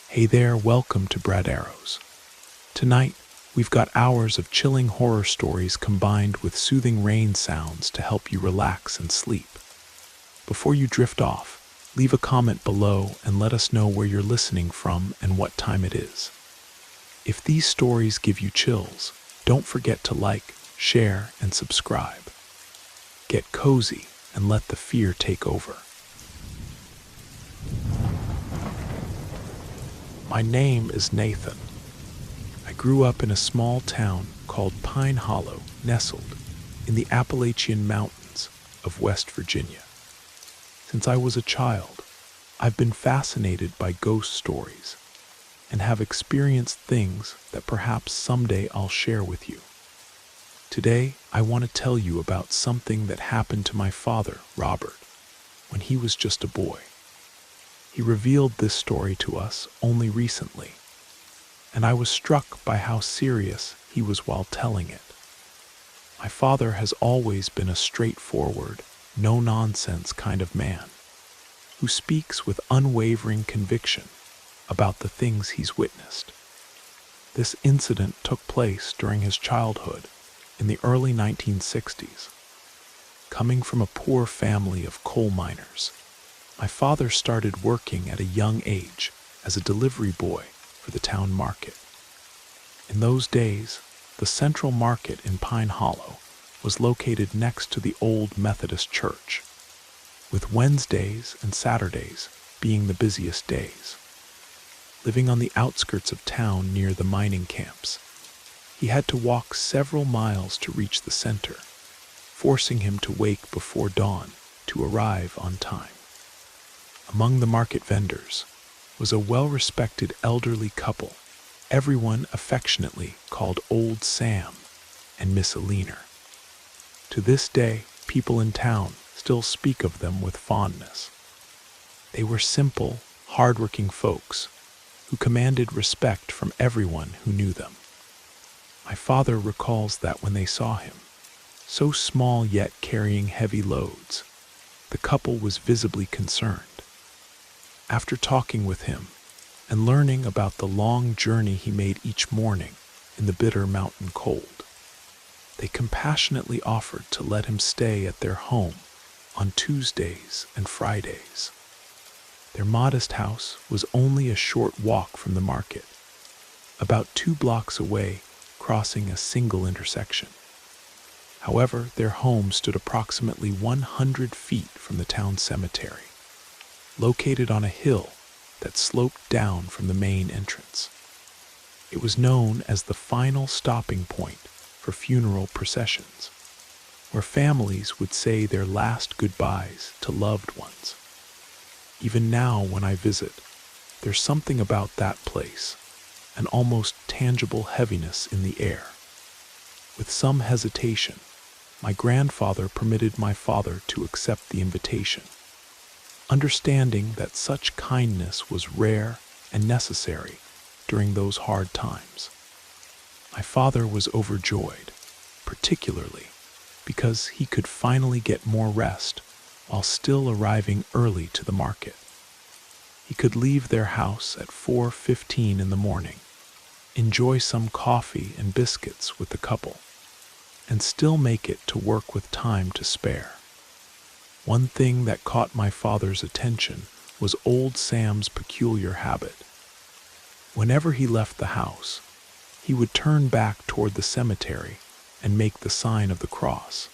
Hey there, welcome to Brad Arrows. Tonight, we've got hours of chilling horror stories combined with soothing rain sounds to help you relax and sleep. Before you drift off, leave a comment below and let us know where you're listening from and what time it is. If these stories give you chills, don't forget to like, share, and subscribe. Get cozy and let the fear take over. My name is Nathan. I grew up in a small town called Pine Hollow, nestled in the Appalachian Mountains of West Virginia. Since I was a child, I've been fascinated by ghost stories and have experienced things that perhaps someday I'll share with you. Today, I want to tell you about something that happened to my father, Robert, when he was just a boy. He revealed this story to us only recently, and I was struck by how serious he was while telling it. My father has always been a straightforward, no-nonsense kind of man, who speaks with unwavering conviction about the things he's witnessed. This incident took place during his childhood in the early 1960s. Coming from a poor family of coal miners, my father started working at a young age as a delivery boy for the town market. In those days, the Central Market in Pine Hollow was located next to the old Methodist church, with Wednesdays and Saturdays being the busiest days. Living on the outskirts of town near the mining camps, he had to walk several miles to reach the center, forcing him to wake before dawn to arrive on time. Among the market vendors was a well-respected elderly couple, everyone affectionately called Old Sam and Miss Alina. To this day, people in town still speak of them with fondness. They were simple, hard-working folks who commanded respect from everyone who knew them. My father recalls that when they saw him, so small yet carrying heavy loads, the couple was visibly concerned. After talking with him and learning about the long journey he made each morning in the bitter mountain cold, they compassionately offered to let him stay at their home on Tuesdays and Fridays. Their modest house was only a short walk from the market, about 2 blocks away, crossing a single intersection. However, their home stood approximately 100 feet from the town cemetery, located on a hill that sloped down from the main entrance. It was known as the final stopping point for funeral processions, where families would say their last goodbyes to loved ones. Even now, when I visit, there's something about that place, an almost tangible heaviness in the air. With some hesitation, my grandfather permitted my father to accept the invitation, understanding that such kindness was rare and necessary during those hard times. My father was overjoyed, particularly because he could finally get more rest while still arriving early to the market. He could leave their house at 4:15 in the morning, enjoy some coffee and biscuits with the couple, and still make it to work with time to spare. One thing that caught my father's attention was Old Sam's peculiar habit. Whenever he left the house, he would turn back toward the cemetery and make the sign of the cross,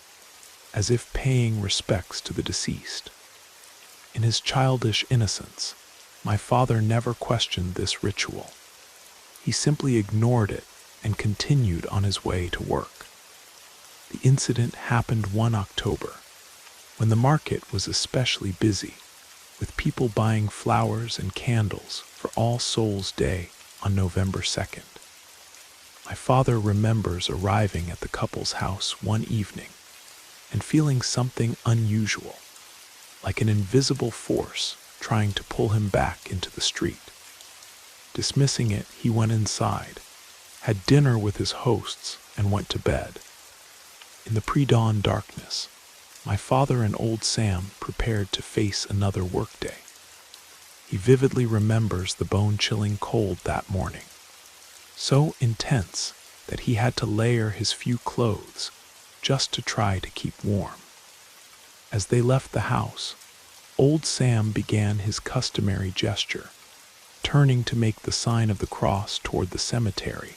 as if paying respects to the deceased. In his childish innocence, my father never questioned this ritual. He simply ignored it and continued on his way to work. The incident happened one October, when the market was especially busy, with people buying flowers and candles for All Souls' Day on November 2nd. My father remembers arriving at the couple's house one evening and feeling something unusual, like an invisible force trying to pull him back into the street. Dismissing it, he went inside, had dinner with his hosts, and went to bed. In the pre-dawn darkness, my father and Old Sam prepared to face another workday. He vividly remembers the bone-chilling cold that morning, so intense that he had to layer his few clothes just to try to keep warm. As they left the house, old Sam began his customary gesture, turning to make the sign of the cross toward the cemetery,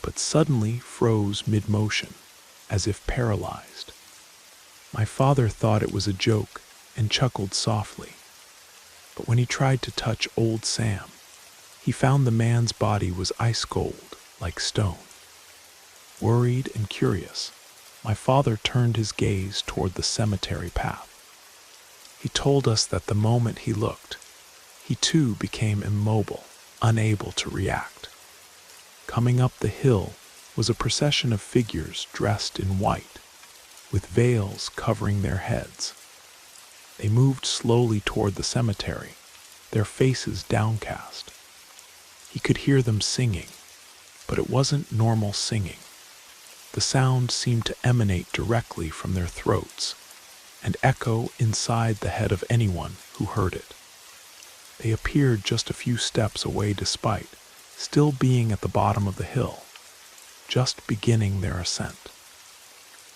but suddenly froze mid-motion, as if paralyzed. My father thought it was a joke and chuckled softly, but when he tried to touch old Sam, he found the man's body was ice cold like stone. Worried and curious, my father turned his gaze toward the cemetery path. He told us that the moment he looked, he too became immobile, unable to react. Coming up the hill was a procession of figures dressed in white, with veils covering their heads. They moved slowly toward the cemetery, their faces downcast. He could hear them singing, but it wasn't normal singing. The sound seemed to emanate directly from their throats and echo inside the head of anyone who heard it. They appeared just a few steps away despite still being at the bottom of the hill, just beginning their ascent.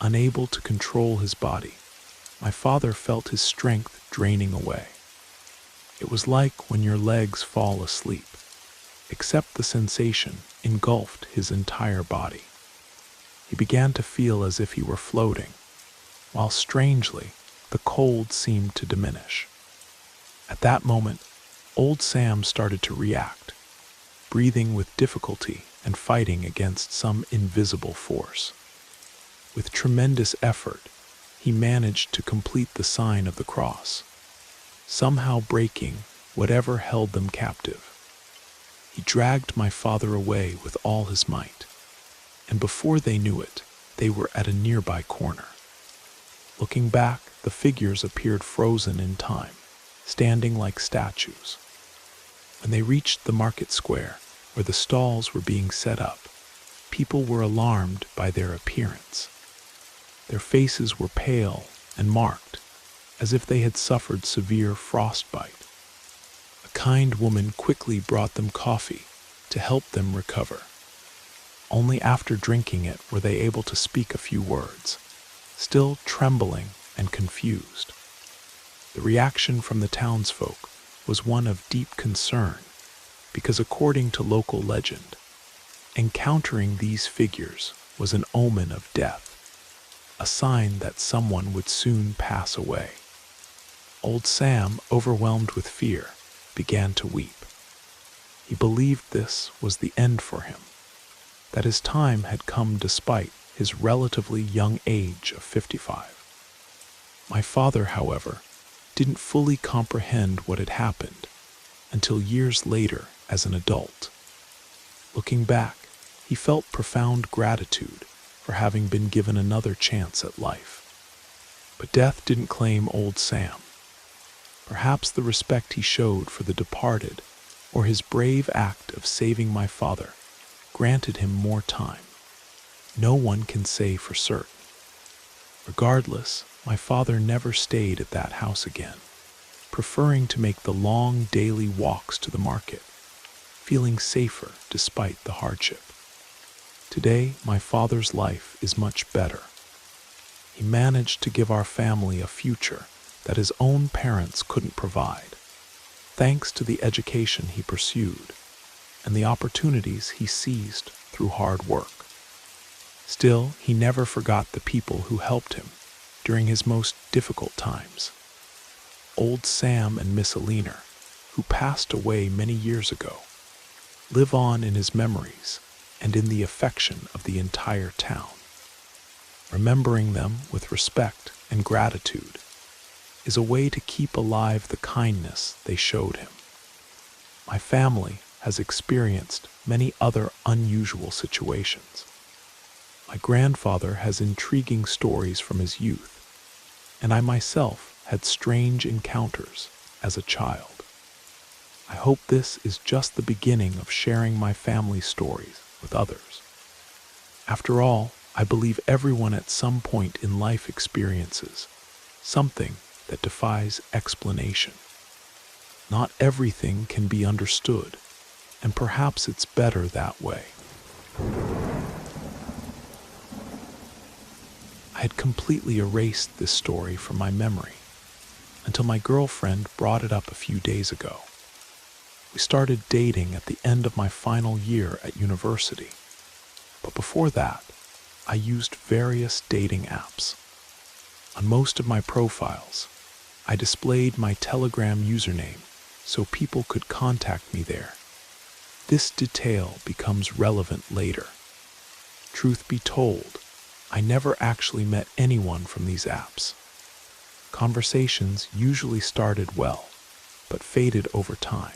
Unable to control his body, my father felt his strength draining away. It was like when your legs fall asleep, except the sensation engulfed his entire body. He began to feel as if he were floating, while strangely, the cold seemed to diminish. At that moment, old Sam started to react, breathing with difficulty and fighting against some invisible force. With tremendous effort, he managed to complete the sign of the cross, somehow breaking whatever held them captive. He dragged my father away with all his might, and before they knew it, they were at a nearby corner. Looking back, the figures appeared frozen in time, standing like statues. When they reached the market square, where the stalls were being set up, people were alarmed by their appearance. Their faces were pale and marked, as if they had suffered severe frostbite. A kind woman quickly brought them coffee to help them recover. Only after drinking it were they able to speak a few words, still trembling and confused. The reaction from the townsfolk was one of deep concern, because according to local legend, encountering these figures was an omen of death, a sign that someone would soon pass away. Old Sam, overwhelmed with fear, began to weep. He believed this was the end for him, that his time had come despite his relatively young age of 55. My father, however, didn't fully comprehend what had happened until years later as an adult. Looking back, he felt profound gratitude for having been given another chance at life. But death didn't claim old Sam. Perhaps the respect he showed for the departed, or his brave act of saving my father, granted him more time. No one can say for certain. Regardless, my father never stayed at that house again, preferring to make the long daily walks to the market, feeling safer despite the hardship. Today, my father's life is much better. He managed to give our family a future that his own parents couldn't provide, thanks to the education he pursued and the opportunities he seized through hard work. Still, he never forgot the people who helped him during his most difficult times. Old Sam and Miss Alina, who passed away many years ago, live on in his memories and in the affection of the entire town. Remembering them with respect and gratitude is a way to keep alive the kindness they showed him. My family has experienced many other unusual situations. My grandfather has intriguing stories from his youth, and I myself had strange encounters as a child. I hope this is just the beginning of sharing my family stories with others. After all, I believe everyone at some point in life experiences something that defies explanation. Not everything can be understood, and perhaps it's better that way. I had completely erased this story from my memory until my girlfriend brought it up a few days ago. We started dating at the end of my final year at university, but before that, I used various dating apps. On most of my profiles, I displayed my Telegram username so people could contact me there. This detail becomes relevant later. Truth be told, I never actually met anyone from these apps. Conversations usually started well, but faded over time.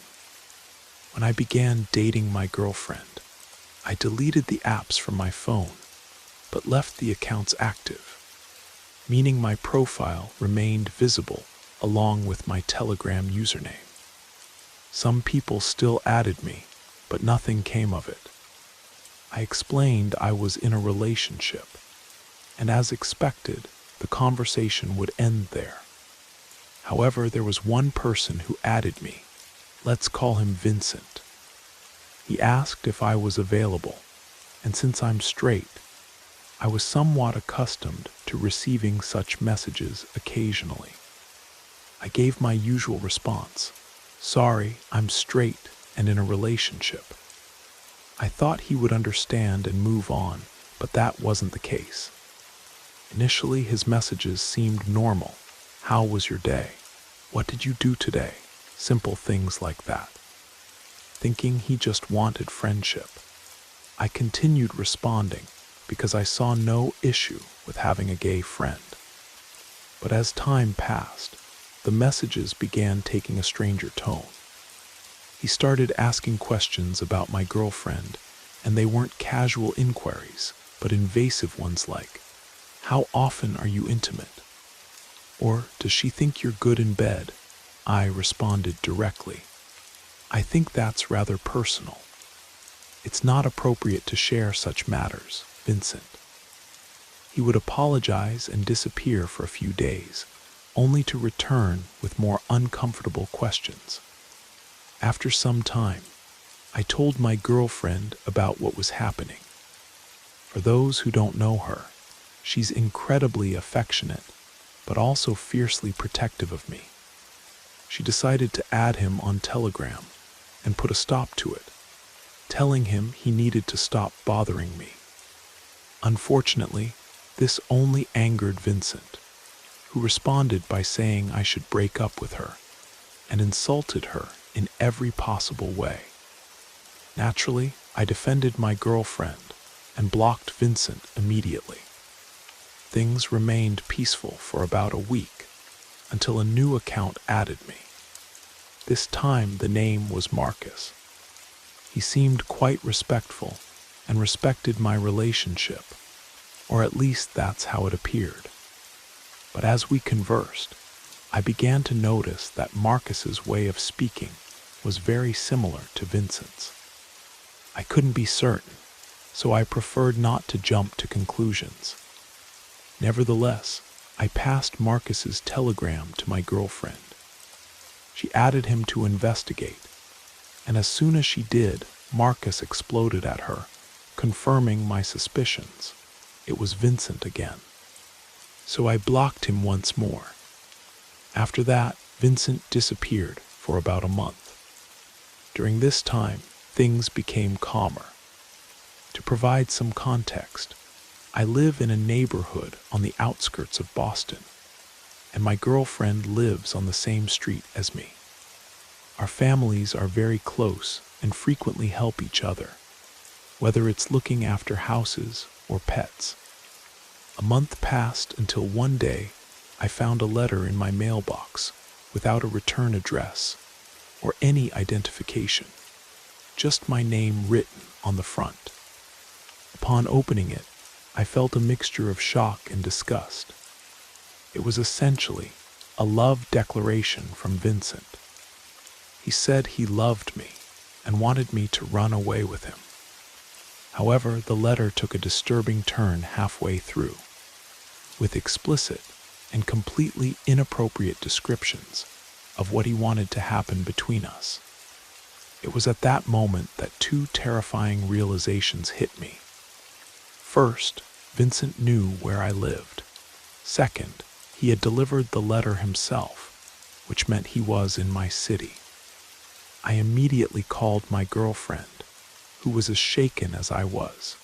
When I began dating my girlfriend, I deleted the apps from my phone, but left the accounts active, meaning my profile remained visible along with my Telegram username. Some people still added me, but nothing came of it. I explained I was in a relationship, and as expected, the conversation would end there. However, there was one person who added me. Let's call him Vincent. He asked if I was available, and since I'm straight, I was somewhat accustomed to receiving such messages occasionally. I gave my usual response, "Sorry, I'm straight and in a relationship." I thought he would understand and move on, but that wasn't the case. Initially, his messages seemed normal. How was your day? What did you do today? Simple things like that. Thinking he just wanted friendship, I continued responding because I saw no issue with having a gay friend. But as time passed, the messages began taking a stranger tone. He started asking questions about my girlfriend, and they weren't casual inquiries, but invasive ones like, "How often are you intimate?" Or, "Does she think you're good in bed?" I responded directly, "I think that's rather personal. It's not appropriate to share such matters, Vincent." He would apologize and disappear for a few days, only to return with more uncomfortable questions. After some time, I told my girlfriend about what was happening. For those who don't know her, she's incredibly affectionate, but also fiercely protective of me. She decided to add him on Telegram and put a stop to it, telling him he needed to stop bothering me. Unfortunately, this only angered Vincent, who responded by saying I should break up with her and insulted her in every possible way. Naturally, I defended my girlfriend and blocked Vincent immediately. Things remained peaceful for about a week until a new account added me. This time the name was Marcus. He seemed quite respectful and respected my relationship, or at least that's how it appeared. But as we conversed, I began to notice that Marcus's way of speaking was very similar to Vincent's. I couldn't be certain, so I preferred not to jump to conclusions. Nevertheless, I passed Marcus's telegram to my girlfriend. She added him to investigate, and as soon as she did, Marcus exploded at her, confirming my suspicions. It was Vincent again. So I blocked him once more. After that, Vincent disappeared for about a month. During this time, things became calmer. To provide some context, I live in a neighborhood on the outskirts of Boston, and my girlfriend lives on the same street as me. Our families are very close and frequently help each other, whether it's looking after houses or pets. A month passed until one day I found a letter in my mailbox without a return address or any identification, just my name written on the front. Upon opening it, I felt a mixture of shock and disgust. It was essentially a love declaration from Vincent. He said he loved me and wanted me to run away with him. However, the letter took a disturbing turn halfway through, with explicit and completely inappropriate descriptions of what he wanted to happen between us. It was at that moment that two terrifying realizations hit me. First, Vincent knew where I lived. Second, he had delivered the letter himself, which meant he was in my city. I immediately called my girlfriend, who was as shaken as I was.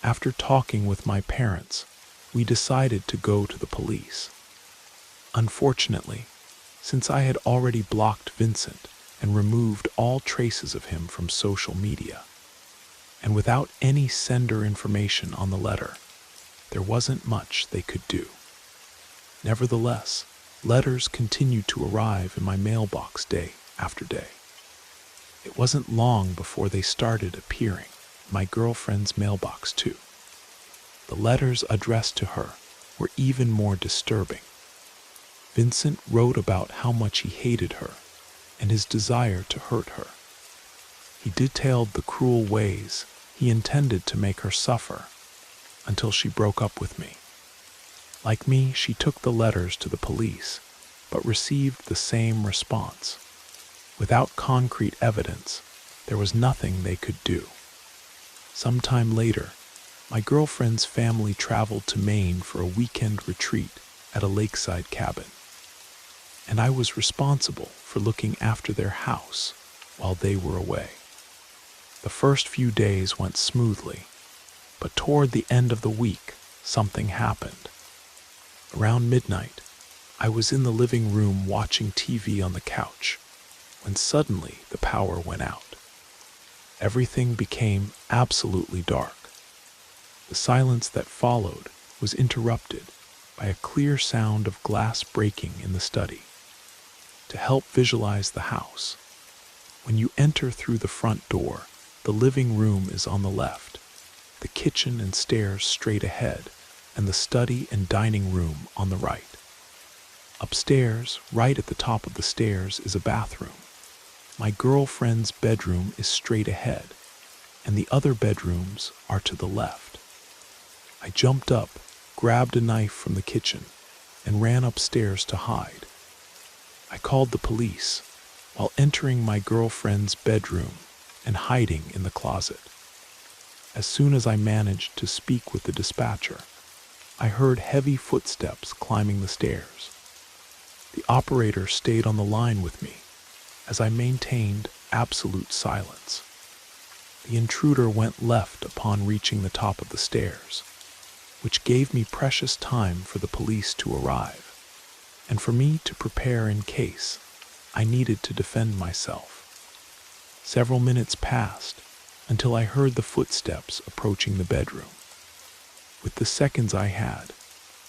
After talking with my parents, we decided to go to the police. Unfortunately, since I had already blocked Vincent and removed all traces of him from social media, and without any sender information on the letter, there wasn't much they could do. Nevertheless, letters continued to arrive in my mailbox day after day. It wasn't long before they started appearing in my girlfriend's mailbox too. The letters addressed to her were even more disturbing. Vincent wrote about how much he hated her and his desire to hurt her. He detailed the cruel ways he intended to make her suffer until she broke up with me. Like me, she took the letters to the police, but received the same response. Without concrete evidence, there was nothing they could do. Sometime later, my girlfriend's family traveled to Maine for a weekend retreat at a lakeside cabin, and I was responsible for looking after their house while they were away. The first few days went smoothly, but toward the end of the week, something happened. Around midnight, I was in the living room watching TV on the couch when suddenly the power went out. Everything became absolutely dark. The silence that followed was interrupted by a clear sound of glass breaking in the study. To help visualize the house, when you enter through the front door, the living room is on the left, the kitchen and stairs straight ahead, and the study and dining room on the right. Upstairs, right at the top of the stairs, is a bathroom. My girlfriend's bedroom is straight ahead, and the other bedrooms are to the left. I jumped up, grabbed a knife from the kitchen, and ran upstairs to hide. I called the police while entering my girlfriend's bedroom and hiding in the closet. As soon as I managed to speak with the dispatcher, I heard heavy footsteps climbing the stairs. The operator stayed on the line with me as I maintained absolute silence. The intruder went left upon reaching the top of the stairs, which gave me precious time for the police to arrive, and for me to prepare in case I needed to defend myself. Several minutes passed until I heard the footsteps approaching the bedroom. With the seconds I had,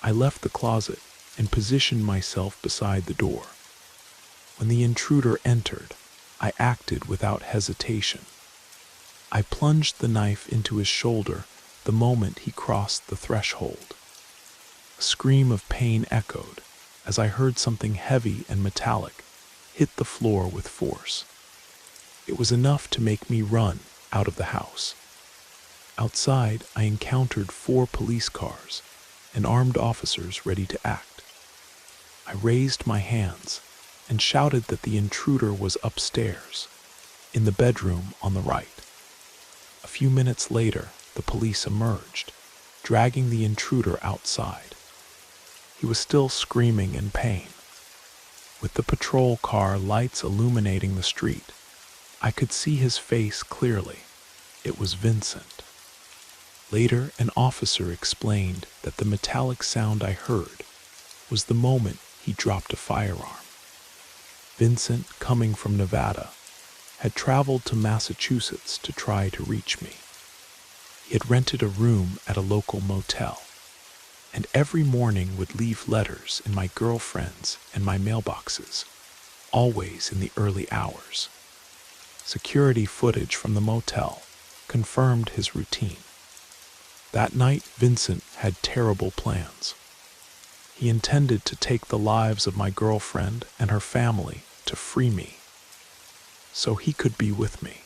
I left the closet and positioned myself beside the door. When the intruder entered, I acted without hesitation. I plunged the knife into his shoulder the moment he crossed the threshold. A scream of pain echoed as I heard something heavy and metallic hit the floor with force. It was enough to make me run out of the house. Outside, I encountered 4 police cars and armed officers ready to act. I raised my hands and shouted that the intruder was upstairs, in the bedroom on the right. A few minutes later, the police emerged, dragging the intruder outside. He was still screaming in pain. With the patrol car lights illuminating the street, I could see his face clearly. It was Vincent. Later, an officer explained that the metallic sound I heard was the moment he dropped a firearm. Vincent, coming from Nevada, had traveled to Massachusetts to try to reach me. He had rented a room at a local motel, and every morning would leave letters in my girlfriend's and my mailboxes, always in the early hours. Security footage from the motel confirmed his routine. That night, Vincent had terrible plans. He intended to take the lives of my girlfriend and her family to free me, so he could be with me.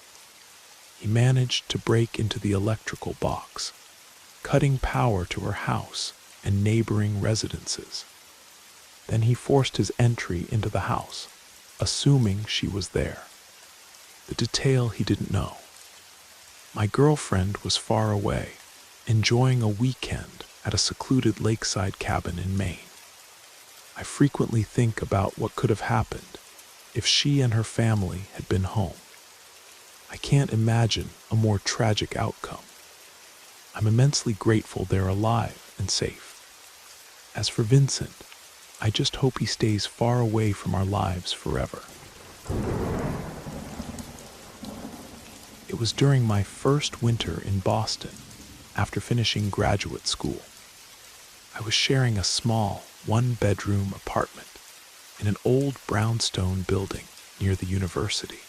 He managed to break into the electrical box, cutting power to her house and neighboring residences. Then he forced his entry into the house assuming she was there. The detail he didn't know: my girlfriend was far away, enjoying a weekend at a secluded lakeside cabin in Maine. I frequently think about what could have happened if she and her family had been home. I can't imagine a more tragic outcome. I'm immensely grateful they're alive and safe. As for Vincent, I just hope he stays far away from our lives forever. It was during my first winter in Boston, after finishing graduate school. I was sharing a small, one-bedroom apartment in an old brownstone building near the university.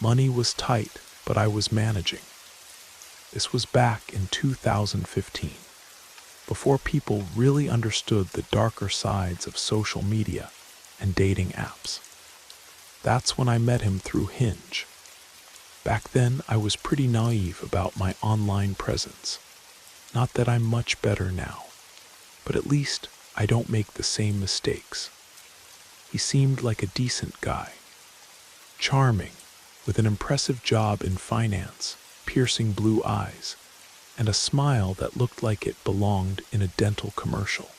Money was tight, but I was managing. This was back in 2015, before people really understood the darker sides of social media and dating apps. That's when I met him through Hinge. Back then, I was pretty naive about my online presence. Not that I'm much better now, but at least I don't make the same mistakes. He seemed like a decent guy, charming, with an impressive job in finance, piercing blue eyes, and a smile that looked like it belonged in a dental commercial.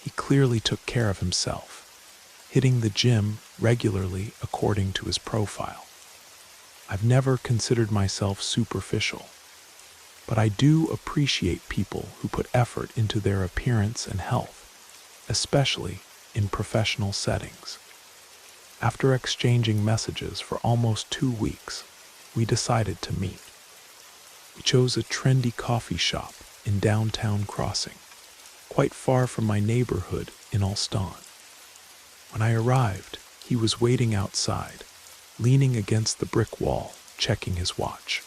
He clearly took care of himself, hitting the gym regularly according to his profile. I've never considered myself superficial, but I do appreciate people who put effort into their appearance and health, especially in professional settings. After exchanging messages for almost 2 weeks, we decided to meet. We chose a trendy coffee shop in downtown Crossing, quite far from my neighborhood in Allston. When I arrived, he was waiting outside, leaning against the brick wall, checking his watch.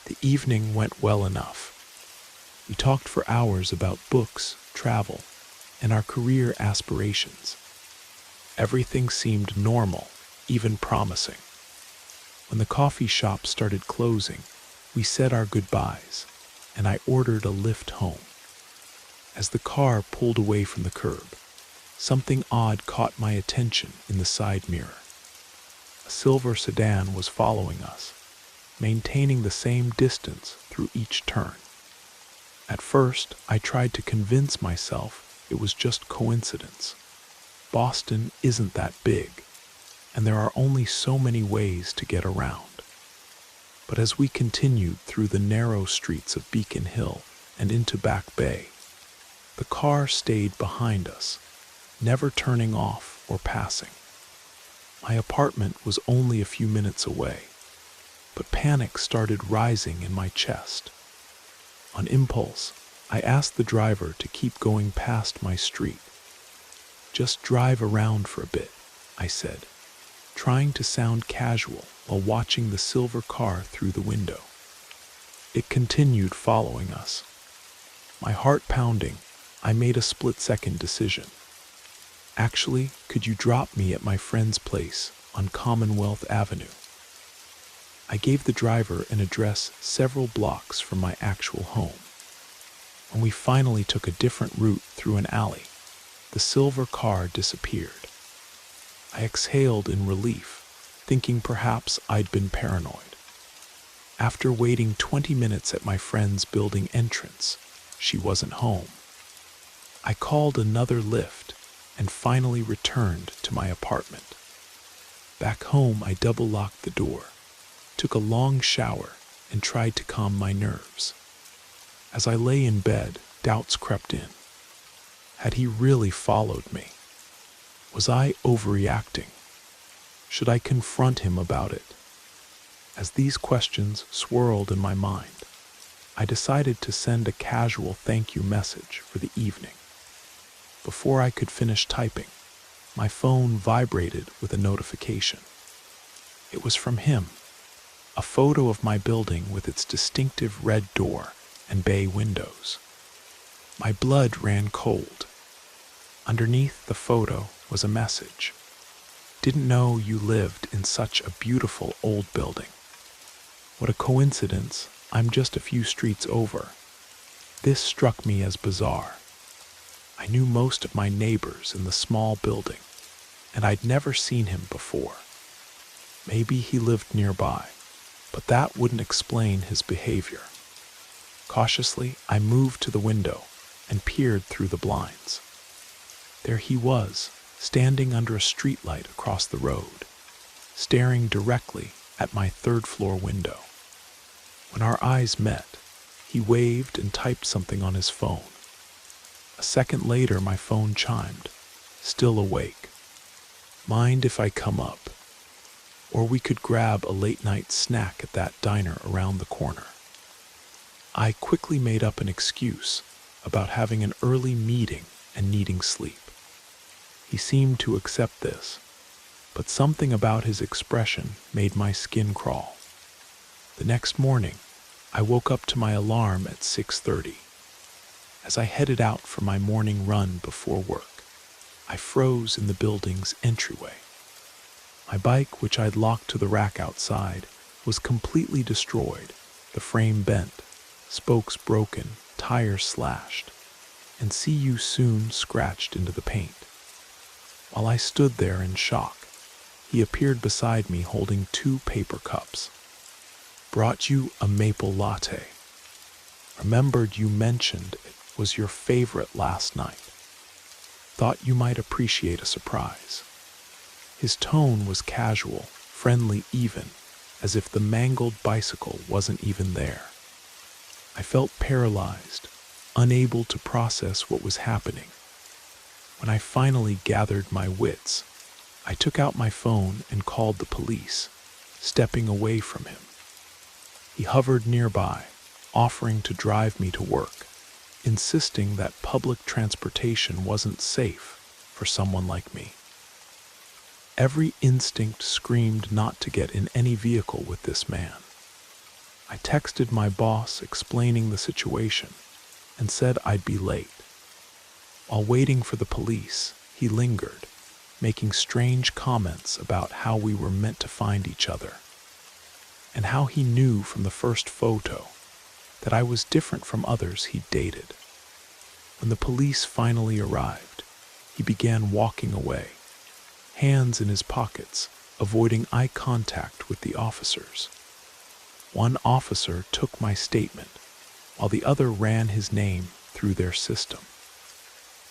The evening went well enough. We talked for hours about books, travel, and our career aspirations. Everything seemed normal, even promising. When the coffee shop started closing, we said our goodbyes, and I ordered a lift home. As the car pulled away from the curb, something odd caught my attention in the side mirror. A silver sedan was following us, maintaining the same distance through each turn. At first, I tried to convince myself it was just coincidence. Boston isn't that big, and there are only so many ways to get around. But as we continued through the narrow streets of Beacon Hill and into Back Bay, the car stayed behind us, never turning off or passing. My apartment was only a few minutes away, but panic started rising in my chest. On impulse, I asked the driver to keep going past my street. "Just drive around for a bit," I said, trying to sound casual while watching the silver car through the window. It continued following us. My heart pounding, I made a split-second decision. "Actually, could you drop me at my friend's place on Commonwealth Avenue?" I gave the driver an address several blocks from my actual home. When we finally took a different route through an alley, the silver car disappeared. I exhaled in relief, thinking perhaps I'd been paranoid. After waiting 20 minutes at my friend's building entrance, she wasn't home. I called another Lyft and finally returned to my apartment. Back home, I double-locked the door, took a long shower, and tried to calm my nerves. As I lay in bed, doubts crept in. Had he really followed me? Was I overreacting? Should I confront him about it? As these questions swirled in my mind, I decided to send a casual thank you message for the evening. Before I could finish typing, my phone vibrated with a notification. It was from him, a photo of my building with its distinctive red door and bay windows. My blood ran cold. Underneath the photo was a message. "Didn't know you lived in such a beautiful old building. What a coincidence, I'm just a few streets over." This struck me as bizarre. I knew most of my neighbors in the small building, and I'd never seen him before. Maybe he lived nearby, but that wouldn't explain his behavior. Cautiously, I moved to the window and peered through the blinds. There he was, standing under a streetlight across the road, staring directly at my third-floor window. When our eyes met, he waved and typed something on his phone. A second later, my phone chimed, still awake. Mind if I come up? Or we could grab a late-night snack at that diner around the corner. I quickly made up an excuse about having an early meeting and needing sleep. He seemed to accept this, but something about his expression made my skin crawl. The next morning, I woke up to my alarm at 6:30. As I headed out for my morning run before work, I froze in the building's entryway. My bike, which I'd locked to the rack outside, was completely destroyed, the frame bent, spokes broken, tires slashed, and "See you soon" scratched into the paint. While I stood there in shock, he appeared beside me holding 2 paper cups. "Brought you a maple latte. Remembered you mentioned it was your favorite last night. Thought you might appreciate a surprise." His tone was casual, friendly even, as if the mangled bicycle wasn't even there. I felt paralyzed, unable to process what was happening. When I finally gathered my wits, I took out my phone and called the police, stepping away from him. He hovered nearby, offering to drive me to work, insisting that public transportation wasn't safe for someone like me. Every instinct screamed not to get in any vehicle with this man. I texted my boss explaining the situation and said I'd be late. While waiting for the police, he lingered, making strange comments about how we were meant to find each other, and how he knew from the first photo that I was different from others he'd dated. When the police finally arrived, he began walking away, hands in his pockets, avoiding eye contact with the officers. One officer took my statement, while the other ran his name through their system.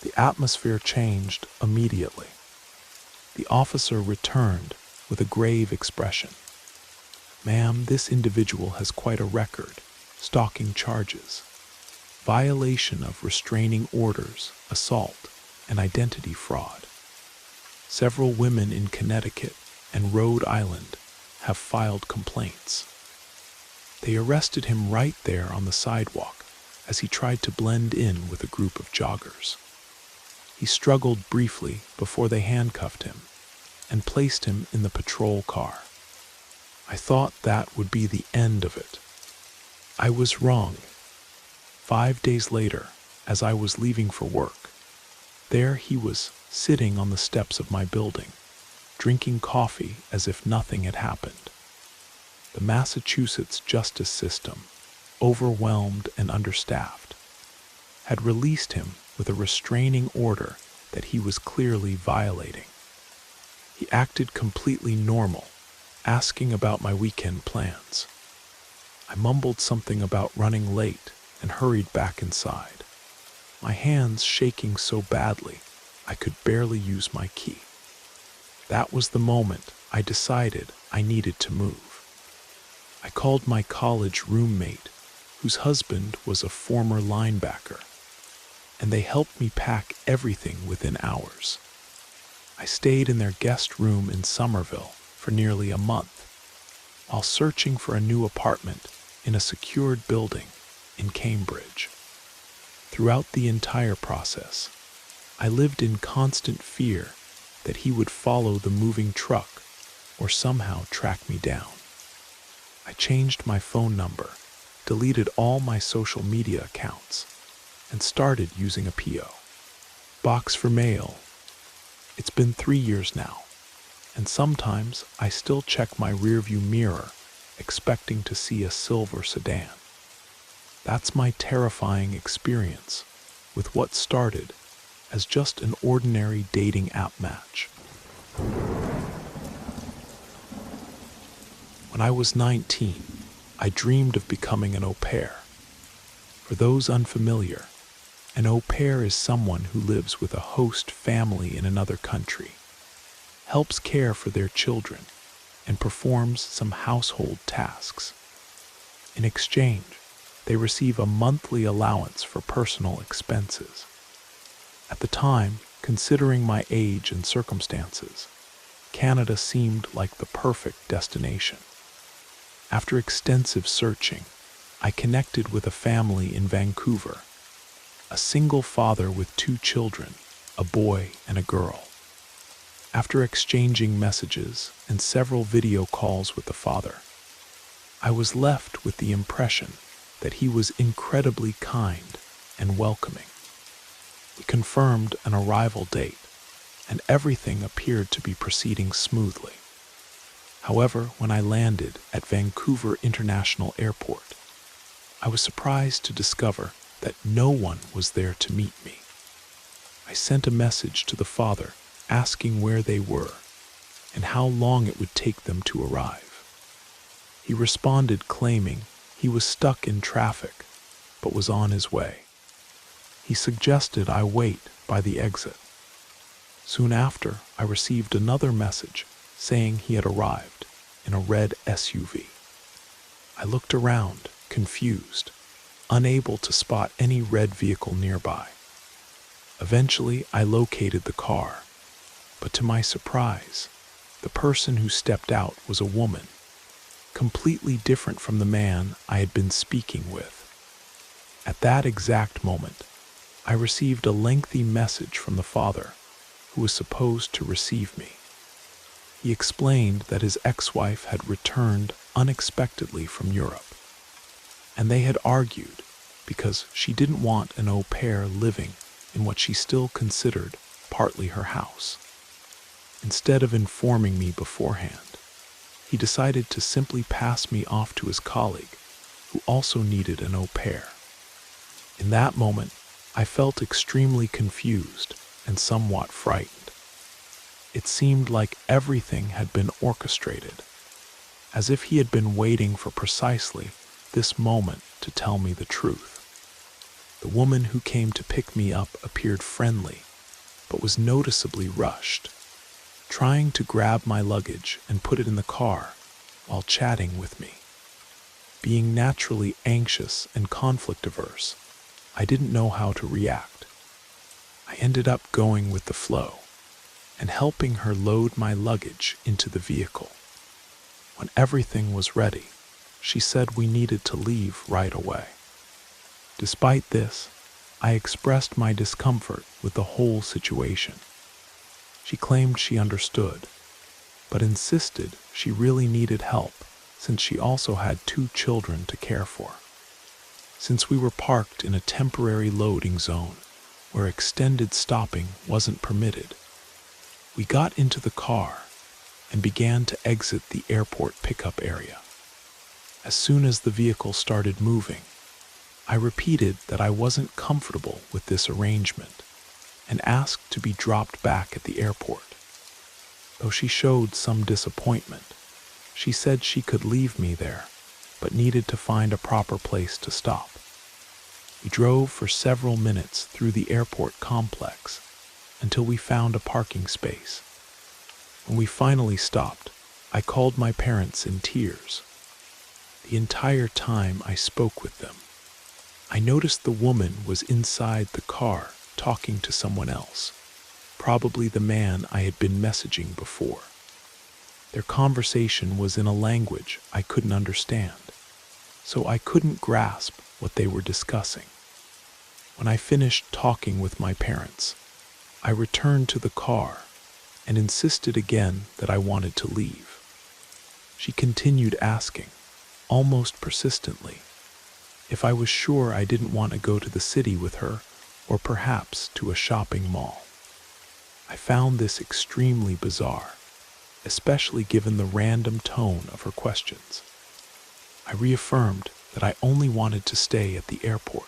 The atmosphere changed immediately. The officer returned with a grave expression. "Ma'am, this individual has quite a record, stalking charges, violation of restraining orders, assault, and identity fraud. Several women in Connecticut and Rhode Island have filed complaints." They arrested him right there on the sidewalk as he tried to blend in with a group of joggers. He struggled briefly before they handcuffed him and placed him in the patrol car. I thought that would be the end of it. I was wrong. 5 days later, as I was leaving for work, there he was, sitting on the steps of my building, drinking coffee as if nothing had happened. The Massachusetts justice system, overwhelmed and understaffed, had released him with a restraining order that he was clearly violating. He acted completely normal, asking about my weekend plans. I mumbled something about running late and hurried back inside, my hands shaking so badly I could barely use my key. That was the moment I decided I needed to move. I called my college roommate, whose husband was a former linebacker, and they helped me pack everything within hours. I stayed in their guest room in Somerville for nearly a month, while searching for a new apartment in a secured building in Cambridge. Throughout the entire process, I lived in constant fear that he would follow the moving truck or somehow track me down. I changed my phone number, deleted all my social media accounts, and started using a P.O. box for mail. It's been 3 years now, and sometimes I still check my rearview mirror, expecting to see a silver sedan. That's my terrifying experience with what started as just an ordinary dating app match. When I was 19, I dreamed of becoming an au pair. For those unfamiliar, an au pair is someone who lives with a host family in another country, helps care for their children, and performs some household tasks. In exchange, they receive a monthly allowance for personal expenses. At the time, considering my age and circumstances, Canada seemed like the perfect destination. After extensive searching, I connected with a family in Vancouver, a single father with 2 children, a boy and a girl. After exchanging messages and several video calls with the father, I was left with the impression that he was incredibly kind and welcoming. We confirmed an arrival date, and everything appeared to be proceeding smoothly. However, when I landed at Vancouver International Airport, I was surprised to discover that no one was there to meet me. I sent a message to the father asking where they were and how long it would take them to arrive. He responded claiming he was stuck in traffic but was on his way. He suggested I wait by the exit. Soon after, I received another message saying he had arrived in a red SUV. I looked around, confused, unable to spot any red vehicle nearby. Eventually, I located the car, but to my surprise, the person who stepped out was a woman, completely different from the man I had been speaking with. At that exact moment, I received a lengthy message from the father, who was supposed to receive me. He explained that his ex-wife had returned unexpectedly from Europe, and they had argued because she didn't want an au pair living in what she still considered partly her house. Instead of informing me beforehand, he decided to simply pass me off to his colleague, who also needed an au pair. In that moment, I felt extremely confused and somewhat frightened. It seemed like everything had been orchestrated, as if he had been waiting for precisely this moment to tell me the truth. The woman who came to pick me up appeared friendly, but was noticeably rushed, trying to grab my luggage and put it in the car while chatting with me. Being naturally anxious and conflict-averse, I didn't know how to react. I ended up going with the flow and helping her load my luggage into the vehicle. When everything was ready, she said we needed to leave right away. Despite this, I expressed my discomfort with the whole situation. She claimed she understood, but insisted she really needed help since she also had 2 children to care for. Since we were parked in a temporary loading zone where extended stopping wasn't permitted, we got into the car and began to exit the airport pickup area. As soon as the vehicle started moving, I repeated that I wasn't comfortable with this arrangement and asked to be dropped back at the airport. Though she showed some disappointment, she said she could leave me there, but needed to find a proper place to stop. We drove for several minutes through the airport complex until we found a parking space. When we finally stopped, I called my parents in tears. The entire time I spoke with them, I noticed the woman was inside the car talking to someone else, probably the man I had been messaging before. Their conversation was in a language I couldn't understand, so I couldn't grasp what they were discussing. When I finished talking with my parents, I returned to the car and insisted again that I wanted to leave. She continued asking, almost persistently, if I was sure I didn't want to go to the city with her or perhaps to a shopping mall. I found this extremely bizarre, especially given the random tone of her questions. I reaffirmed that I only wanted to stay at the airport.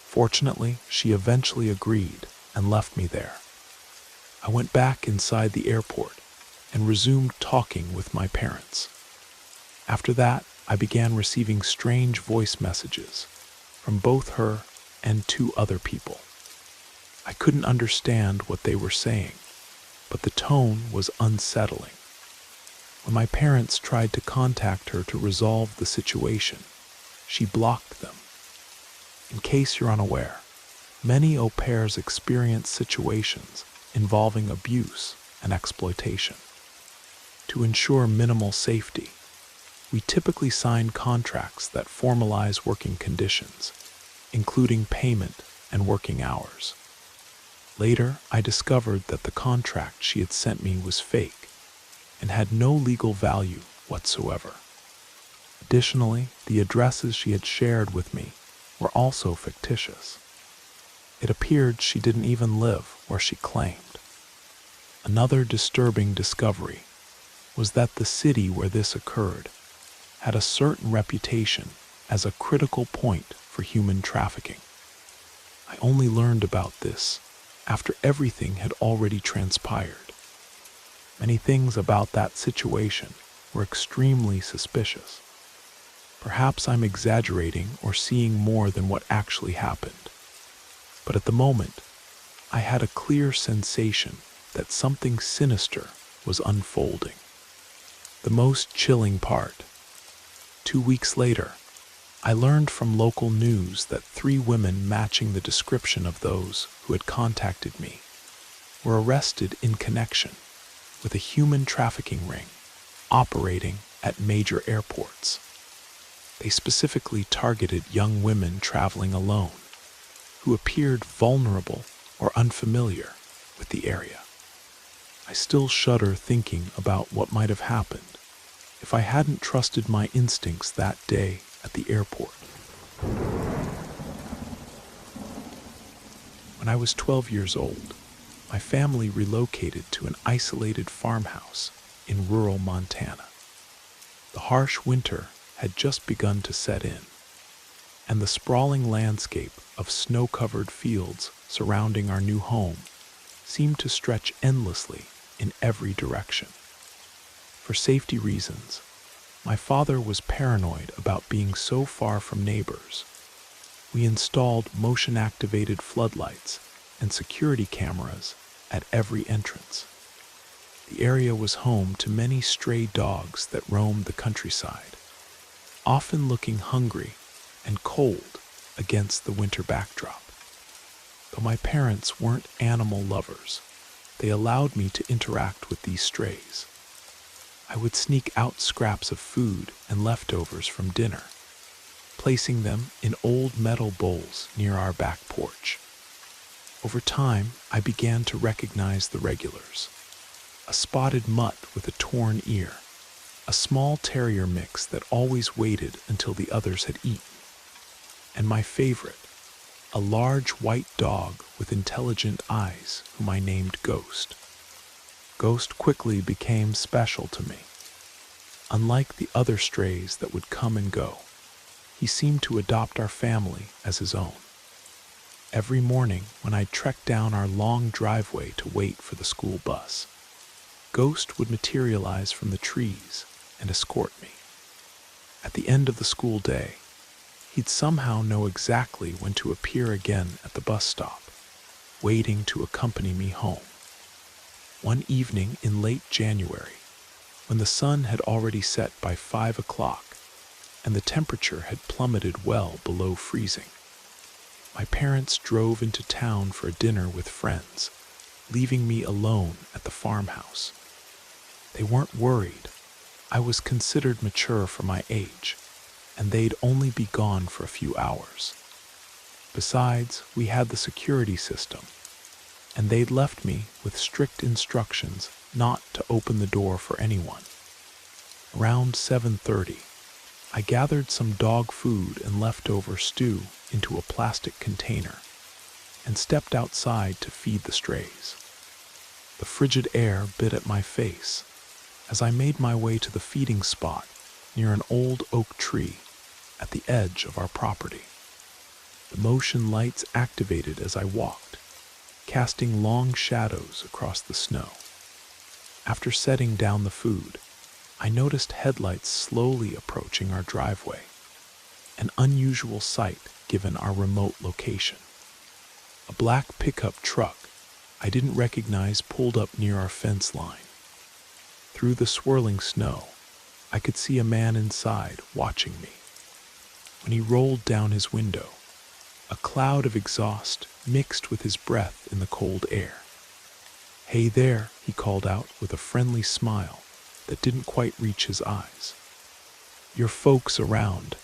Fortunately, she eventually agreed and left me there. I went back inside the airport and resumed talking with my parents. After that, I began receiving strange voice messages from both her and two other people. I couldn't understand what they were saying, but the tone was unsettling. When my parents tried to contact her to resolve the situation, she blocked them. In case you're unaware, many au pairs experience situations involving abuse and exploitation. To ensure minimal safety, we typically sign contracts that formalize working conditions, including payment and working hours. Later, I discovered that the contract she had sent me was fake and had no legal value whatsoever. Additionally, the addresses she had shared with me were also fictitious. It appeared she didn't even live where she claimed. Another disturbing discovery was that the city where this occurred had a certain reputation as a critical point for human trafficking. I only learned about this after everything had already transpired. Many things about that situation were extremely suspicious. Perhaps I'm exaggerating or seeing more than what actually happened. But at the moment, I had a clear sensation that something sinister was unfolding. The most chilling part: 2 weeks later, I learned from local news that 3 women matching the description of those who had contacted me were arrested in connection with a human trafficking ring operating at major airports. They specifically targeted young women traveling alone who appeared vulnerable or unfamiliar with the area. I still shudder thinking about what might have happened if I hadn't trusted my instincts that day at the airport. When I was 12 years old, my family relocated to an isolated farmhouse in rural Montana. The harsh winter had just begun to set in, and the sprawling landscape of snow-covered fields surrounding our new home seemed to stretch endlessly in every direction. For safety reasons, my father was paranoid about being so far from neighbors. We installed motion-activated floodlights and security cameras at every entrance. The area was home to many stray dogs that roamed the countryside, often looking hungry and cold against the winter backdrop. Though my parents weren't animal lovers, they allowed me to interact with these strays. I would sneak out scraps of food and leftovers from dinner, placing them in old metal bowls near our back porch. Over time, I began to recognize the regulars: a spotted mutt with a torn ear, a small terrier mix that always waited until the others had eaten, and my favorite, a large white dog with intelligent eyes whom I named Ghost. Ghost quickly became special to me. Unlike the other strays that would come and go, he seemed to adopt our family as his own. Every morning when I trekked down our long driveway to wait for the school bus, Ghost would materialize from the trees and escort me. At the end of the school day, he'd somehow know exactly when to appear again at the bus stop, waiting to accompany me home. One evening in late January, when the sun had already set by 5 o'clock and the temperature had plummeted well below freezing, my parents drove into town for a dinner with friends, leaving me alone at the farmhouse. They weren't worried. I was considered mature for my age, and they'd only be gone for a few hours. Besides, we had the security system, and they'd left me with strict instructions not to open the door for anyone. Around 7:30, I gathered some dog food and leftover stew into a plastic container and stepped outside to feed the strays. The frigid air bit at my face as I made my way to the feeding spot near an old oak tree at the edge of our property. The motion lights activated as I walked, casting long shadows across the snow. After setting down the food, I noticed headlights slowly approaching our driveway, an unusual sight given our remote location. A black pickup truck I didn't recognize pulled up near our fence line. Through the swirling snow, I could see a man inside watching me. When he rolled down his window, a cloud of exhaust mixed with his breath in the cold air. "Hey there," he called out with a friendly smile that didn't quite reach his eyes. "Your folks around?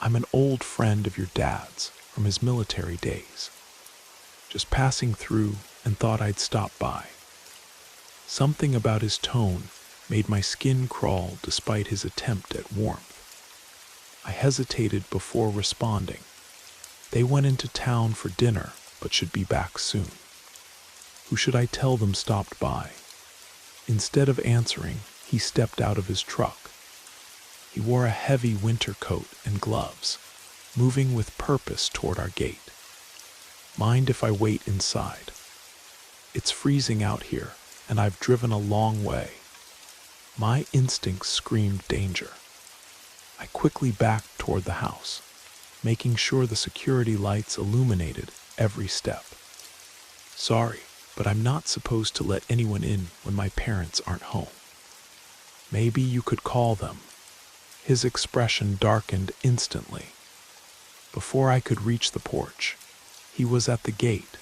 I'm an old friend of your dad's from his military days. Just passing through and thought I'd stop by." Something about his tone made my skin crawl despite his attempt at warmth. I hesitated before responding. They went into town for dinner, but should be back soon. Who should I tell them stopped by? Instead of answering, he stepped out of his truck. He wore a heavy winter coat and gloves, moving with purpose toward our gate. "Mind if I wait inside? It's freezing out here, and I've driven a long way." My instincts screamed danger. I quickly backed toward the house, making sure the security lights illuminated every step. "Sorry, but I'm not supposed to let anyone in when my parents aren't home. Maybe you could call them." His expression darkened instantly. Before I could reach the porch, he was at the gate,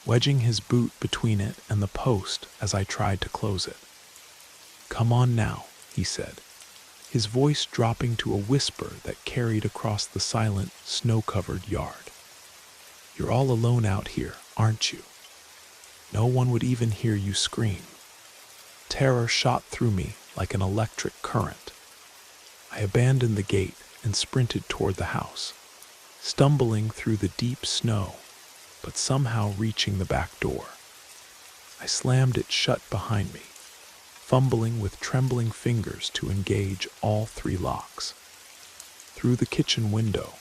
wedging his boot between it and the post as I tried to close it. "Come on now," he said, his voice dropping to a whisper that carried across the silent, snow-covered yard. "You're all alone out here, aren't you? No one would even hear you scream." Terror shot through me like an electric current. I abandoned the gate and sprinted toward the house, stumbling through the deep snow, but somehow reaching the back door. I slammed it shut behind me, fumbling with trembling fingers to engage all 3 locks. Through the kitchen window,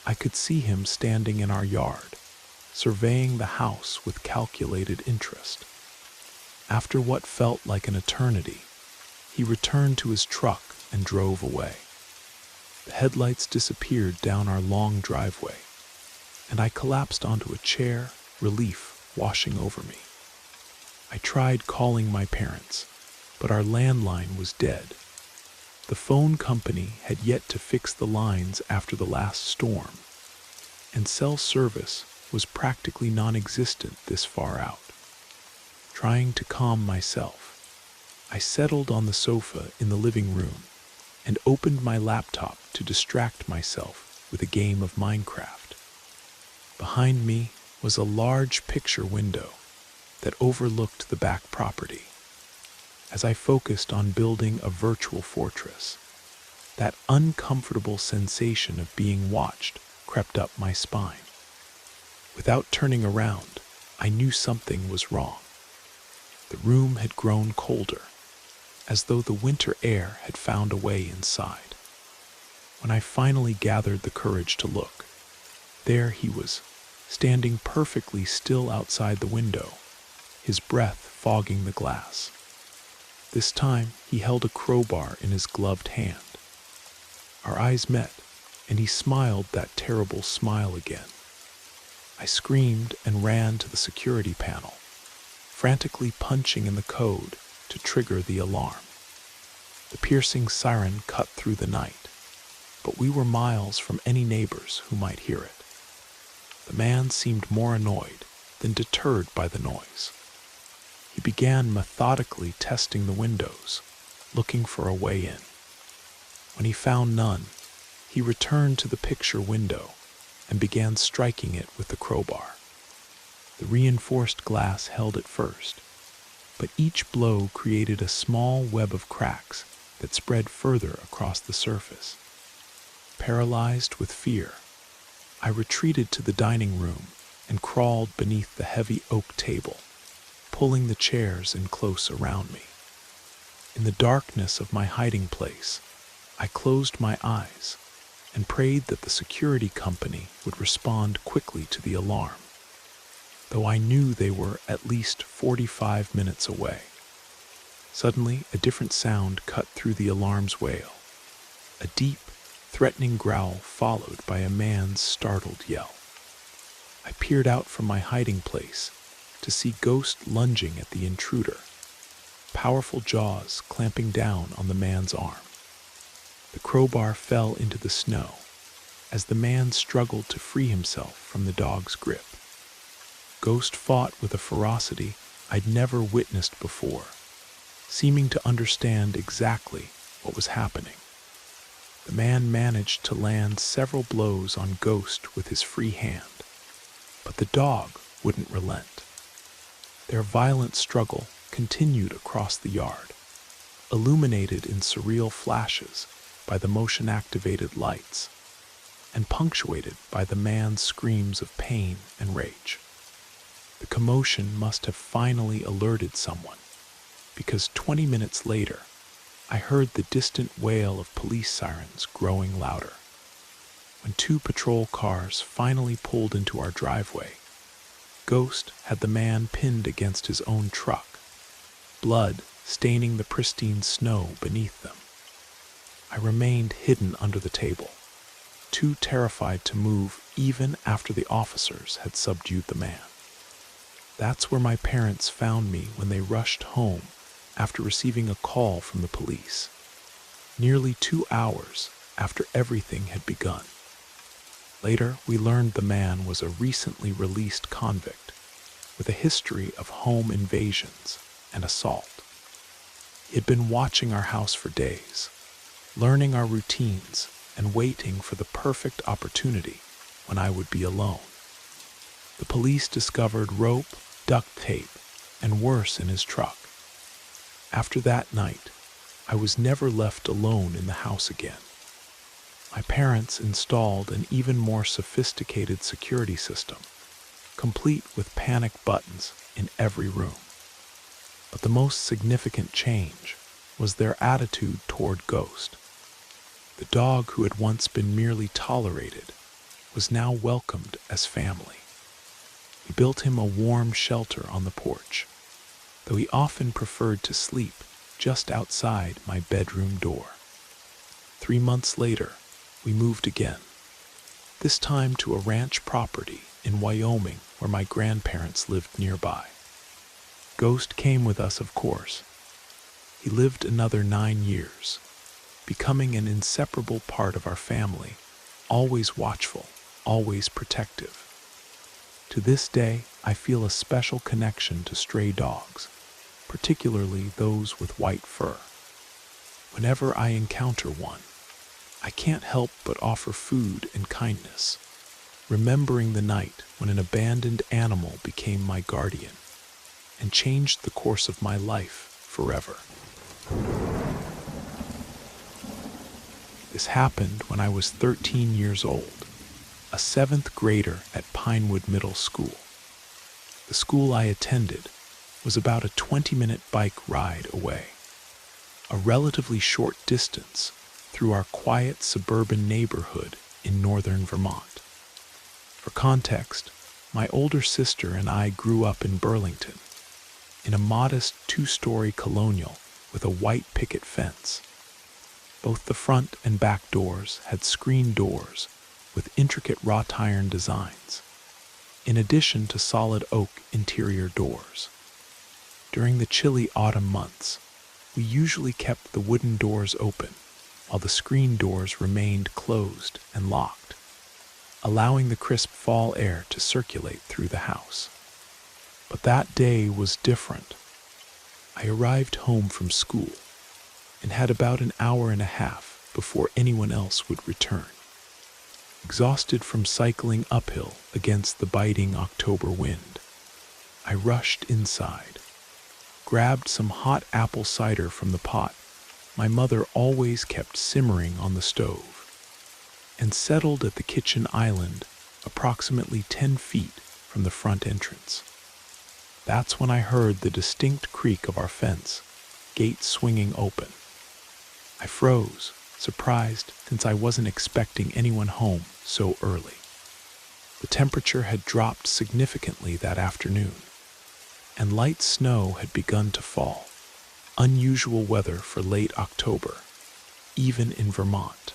I could see him standing in our yard, surveying the house with calculated interest. After what felt like an eternity, he returned to his truck and drove away. The headlights disappeared down our long driveway, and I collapsed onto a chair, relief washing over me. I tried calling my parents, but our landline was dead. The phone company had yet to fix the lines after the last storm, and cell service was practically non-existent this far out. Trying to calm myself, I settled on the sofa in the living room and opened my laptop to distract myself with a game of Minecraft. Behind me was a large picture window that overlooked the back property. As I focused on building a virtual fortress, that uncomfortable sensation of being watched crept up my spine. Without turning around, I knew something was wrong. The room had grown colder, as though the winter air had found a way inside. When I finally gathered the courage to look, there he was, standing perfectly still outside the window, his breath fogging the glass. This time, he held a crowbar in his gloved hand. Our eyes met, and he smiled that terrible smile again. I screamed and ran to the security panel, frantically punching in the code to trigger the alarm. The piercing siren cut through the night, but we were miles from any neighbors who might hear it. The man seemed more annoyed than deterred by the noise. He began methodically testing the windows, looking for a way in. When he found none, he returned to the picture window and began striking it with the crowbar. The reinforced glass held at first, but each blow created a small web of cracks that spread further across the surface. Paralyzed with fear, I retreated to the dining room and crawled beneath the heavy oak table, pulling the chairs in close around me. In the darkness of my hiding place, I closed my eyes and prayed that the security company would respond quickly to the alarm. though I knew they were at least 45 minutes away. Suddenly, a different sound cut through the alarm's wail. A deep, threatening growl followed by a man's startled yell. I peered out from my hiding place to see Ghost lunging at the intruder, powerful jaws clamping down on the man's arm. The crowbar fell into the snow as the man struggled to free himself from the dog's grip. Ghost fought with a ferocity I'd never witnessed before, seeming to understand exactly what was happening. The man managed to land several blows on Ghost with his free hand, but the dog wouldn't relent. Their violent struggle continued across the yard, illuminated in surreal flashes by the motion-activated lights, and punctuated by the man's screams of pain and rage. The commotion must have finally alerted someone, because 20 minutes later, I heard the distant wail of police sirens growing louder. When 2 patrol cars finally pulled into our driveway, Ghost had the man pinned against his own truck, blood staining the pristine snow beneath them. I remained hidden under the table, too terrified to move even after the officers had subdued the man. That's where my parents found me when they rushed home after receiving a call from the police, nearly 2 hours after everything had begun. Later, we learned the man was a recently released convict with a history of home invasions and assault. He had been watching our house for days, learning our routines and waiting for the perfect opportunity when I would be alone. The police discovered rope, duct tape, and worse in his truck. After that night, I was never left alone in the house again. My parents installed an even more sophisticated security system, complete with panic buttons in every room. But the most significant change was their attitude toward Ghost. The dog who had once been merely tolerated was now welcomed as family. We built him a warm shelter on the porch, though he often preferred to sleep just outside my bedroom door. 3 months later, we moved again, this time to a ranch property in Wyoming where my grandparents lived nearby. Ghost came with us, of course. He lived another 9 years, becoming an inseparable part of our family, always watchful, always protective. To this day, I feel a special connection to stray dogs, particularly those with white fur. Whenever I encounter one, I can't help but offer food and kindness, remembering the night when an abandoned animal became my guardian and changed the course of my life forever. This happened when I was 13 years old, a 7th grader at Pinewood Middle School. The school I attended was about a 20-minute bike ride away, a relatively short distance through our quiet suburban neighborhood in northern Vermont. For context, my older sister and I grew up in Burlington, in a modest 2-story colonial with a white picket fence. Both the front and back doors had screen doors with intricate wrought iron designs, in addition to solid oak interior doors. During the chilly autumn months, we usually kept the wooden doors open while the screen doors remained closed and locked, allowing the crisp fall air to circulate through the house. But that day was different. I arrived home from school and had about an hour and a half before anyone else would return. Exhausted from cycling uphill against the biting October wind, I rushed inside, grabbed some hot apple cider from the pot my mother always kept simmering on the stove, and settled at the kitchen island approximately 10 feet from the front entrance. That's when I heard the distinct creak of our fence, gate swinging open. I froze, surprised since I wasn't expecting anyone home so early. The temperature had dropped significantly that afternoon, and light snow had begun to fall, unusual weather for late October, even in Vermont.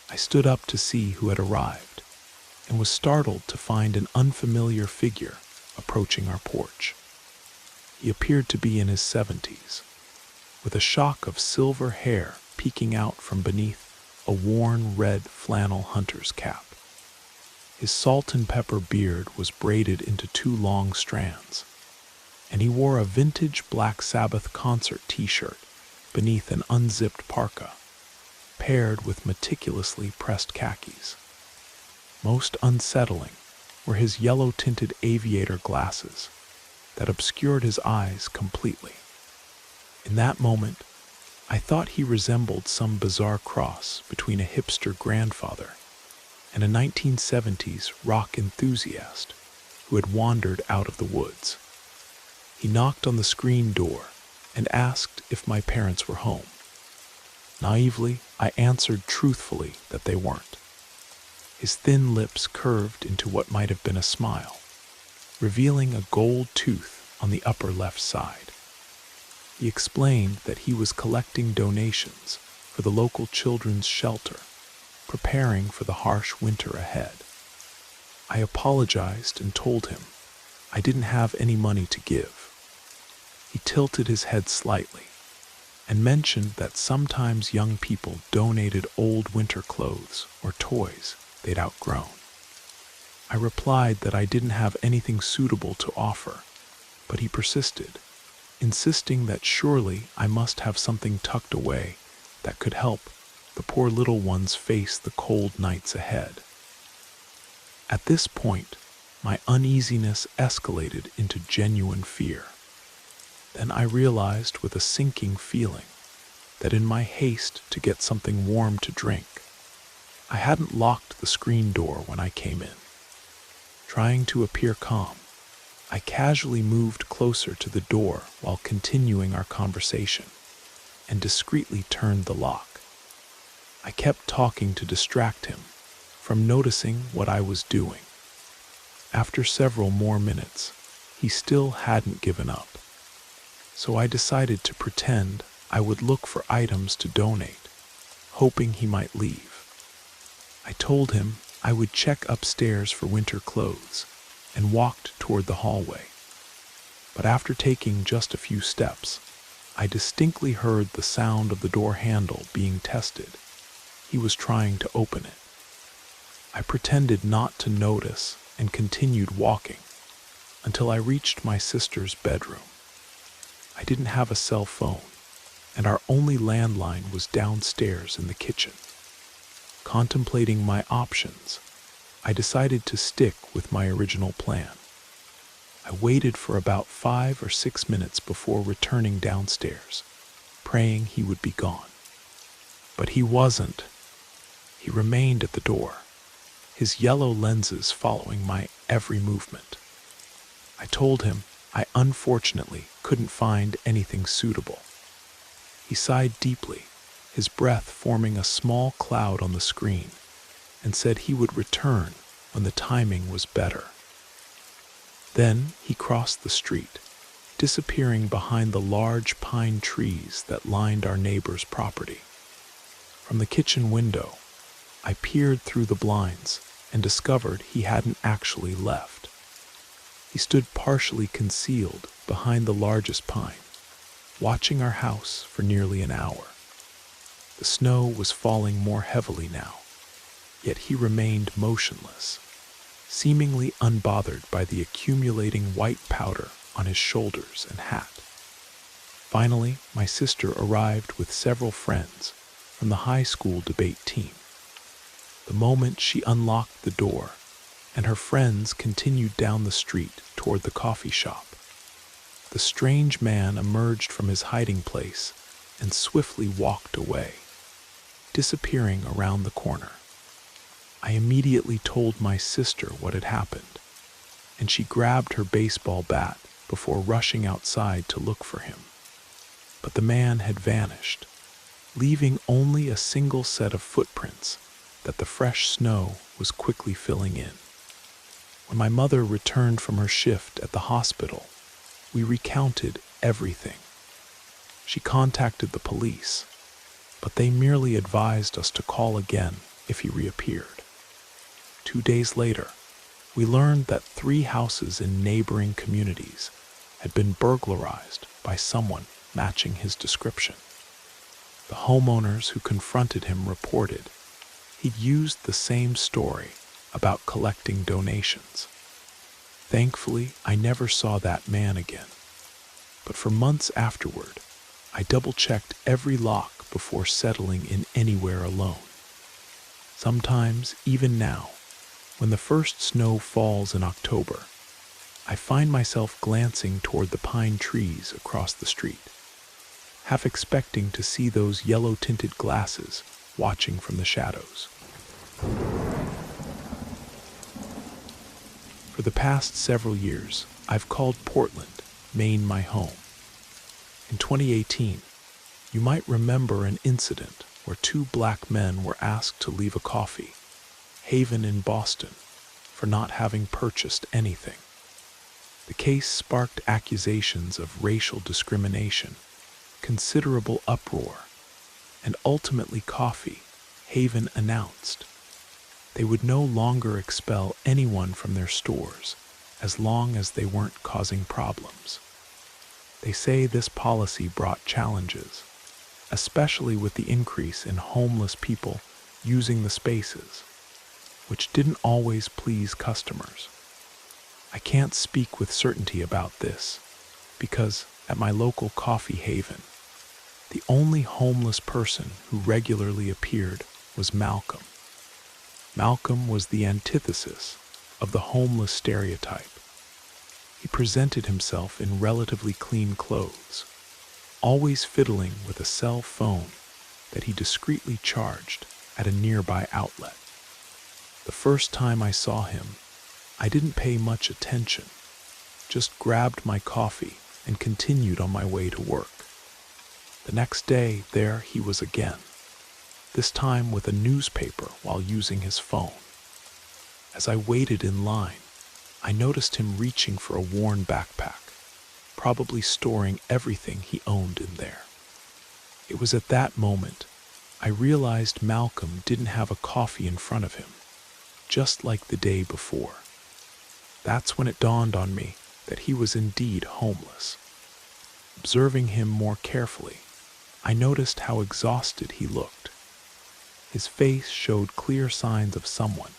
I stood up to see who had arrived, and was startled to find an unfamiliar figure approaching our porch. He appeared to be in his 70s, with a shock of silver hair peeking out from beneath a worn red flannel hunter's cap. His salt and pepper beard was braided into 2 long strands, and he wore a vintage Black Sabbath concert t-shirt beneath an unzipped parka, paired with meticulously pressed khakis. Most unsettling were his yellow-tinted aviator glasses that obscured his eyes completely. In that moment, I thought he resembled some bizarre cross between a hipster grandfather and a 1970s rock enthusiast who had wandered out of the woods. He knocked on the screen door and asked if my parents were home. Naively, I answered truthfully that they weren't. His thin lips curved into what might have been a smile, revealing a gold tooth on the upper left side. He explained that he was collecting donations for the local children's shelter, preparing for the harsh winter ahead. I apologized and told him I didn't have any money to give. He tilted his head slightly and mentioned that sometimes young people donated old winter clothes or toys they'd outgrown. I replied that I didn't have anything suitable to offer, but he persisted, insisting that surely I must have something tucked away that could help the poor little ones face the cold nights ahead. At this point, my uneasiness escalated into genuine fear. Then I realized with a sinking feeling that in my haste to get something warm to drink, I hadn't locked the screen door when I came in. Trying to appear calm, I casually moved closer to the door while continuing our conversation and discreetly turned the lock. I kept talking to distract him from noticing what I was doing. After several more minutes, he still hadn't given up. So I decided to pretend I would look for items to donate, hoping he might leave. I told him I would check upstairs for winter clothes and walked toward the hallway. But after taking just a few steps, I distinctly heard the sound of the door handle being tested. He was trying to open it. I pretended not to notice and continued walking until I reached my sister's bedroom. I didn't have a cell phone, and our only landline was downstairs in the kitchen. Contemplating my options, I decided to stick with my original plan. I waited for about 5 or 6 minutes before returning downstairs, praying he would be gone. But he wasn't. He remained at the door, his yellow lenses following my every movement. I told him I unfortunately couldn't find anything suitable. He sighed deeply, his breath forming a small cloud on the screen, and said he would return when the timing was better. Then he crossed the street, disappearing behind the large pine trees that lined our neighbor's property. From the kitchen window, I peered through the blinds and discovered he hadn't actually left. He stood partially concealed behind the largest pine, watching our house for nearly an hour. The snow was falling more heavily now, yet he remained motionless, seemingly unbothered by the accumulating white powder on his shoulders and hat. Finally, my sister arrived with several friends from the high school debate team. The moment she unlocked the door, and her friends continued down the street toward the coffee shop, the strange man emerged from his hiding place and swiftly walked away, disappearing around the corner. I immediately told my sister what had happened, and she grabbed her baseball bat before rushing outside to look for him. But the man had vanished, leaving only a single set of footprints that the fresh snow was quickly filling in. When my mother returned from her shift at the hospital, we recounted everything. She contacted the police, but they merely advised us to call again if he reappeared. 2 days later, we learned that 3 houses in neighboring communities had been burglarized by someone matching his description. The homeowners who confronted him reported he'd used the same story about collecting donations. Thankfully, I never saw that man again. But for months afterward, I double-checked every lock before settling in anywhere alone. Sometimes, even now, when the first snow falls in October, I find myself glancing toward the pine trees across the street, half expecting to see those yellow-tinted glasses watching from the shadows. For the past several years, I've called Portland, Maine my home. In 2018, you might remember an incident where 2 black men were asked to leave a coffee haven in Boston for not having purchased anything. The case sparked accusations of racial discrimination, considerable uproar, and ultimately Coffee Haven announced they would no longer expel anyone from their stores as long as they weren't causing problems. They say this policy brought challenges, especially with the increase in homeless people using the spaces, which didn't always please customers. I can't speak with certainty about this because at my local Coffee Haven, the only homeless person who regularly appeared was Malcolm. Malcolm was the antithesis of the homeless stereotype. He presented himself in relatively clean clothes, always fiddling with a cell phone that he discreetly charged at a nearby outlet. The first time I saw him, I didn't pay much attention, just grabbed my coffee and continued on my way to work. The next day, there he was again, this time with a newspaper while using his phone. As I waited in line, I noticed him reaching for a worn backpack, probably storing everything he owned in there. It was at that moment I realized Malcolm didn't have a coffee in front of him, just like the day before. That's when it dawned on me that he was indeed homeless. Observing him more carefully, I noticed how exhausted he looked. His face showed clear signs of someone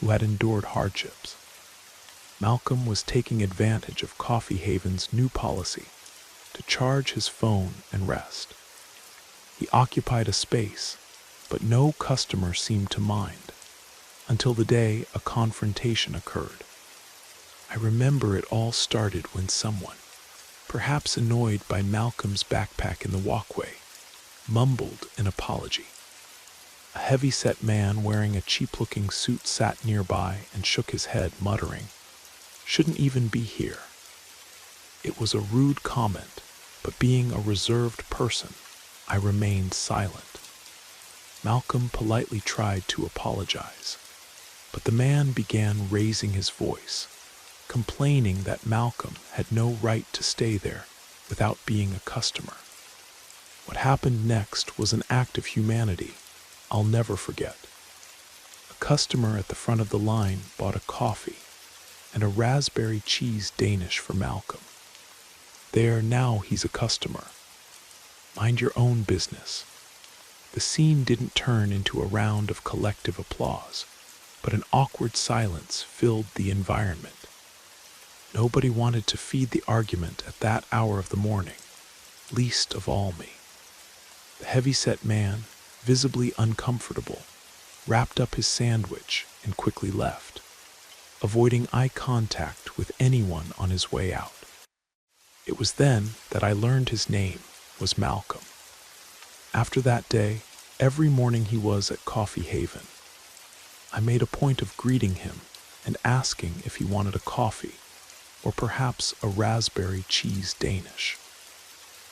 who had endured hardships. Malcolm was taking advantage of Coffee Haven's new policy to charge his phone and rest. He occupied a space, but no customer seemed to mind, until the day a confrontation occurred. I remember it all started when someone, perhaps annoyed by Malcolm's backpack in the walkway, mumbled an apology. A heavy-set man wearing a cheap-looking suit sat nearby and shook his head, muttering, "Shouldn't even be here." It was a rude comment, but being a reserved person, I remained silent. Malcolm politely tried to apologize, but the man began raising his voice, complaining that Malcolm had no right to stay there without being a customer. What happened next was an act of humanity I'll never forget. A customer at the front of the line bought a coffee and a raspberry cheese Danish for Malcolm. There, now he's a customer. Mind your own business. The scene didn't turn into a round of collective applause, but an awkward silence filled the environment. Nobody wanted to feed the argument at that hour of the morning, least of all me. The heavy-set man, visibly uncomfortable, wrapped up his sandwich and quickly left, avoiding eye contact with anyone on his way out. It was then that I learned his name was Malcolm. After that day, every morning he was at Coffee Haven, I made a point of greeting him and asking if he wanted a coffee or perhaps a raspberry cheese Danish.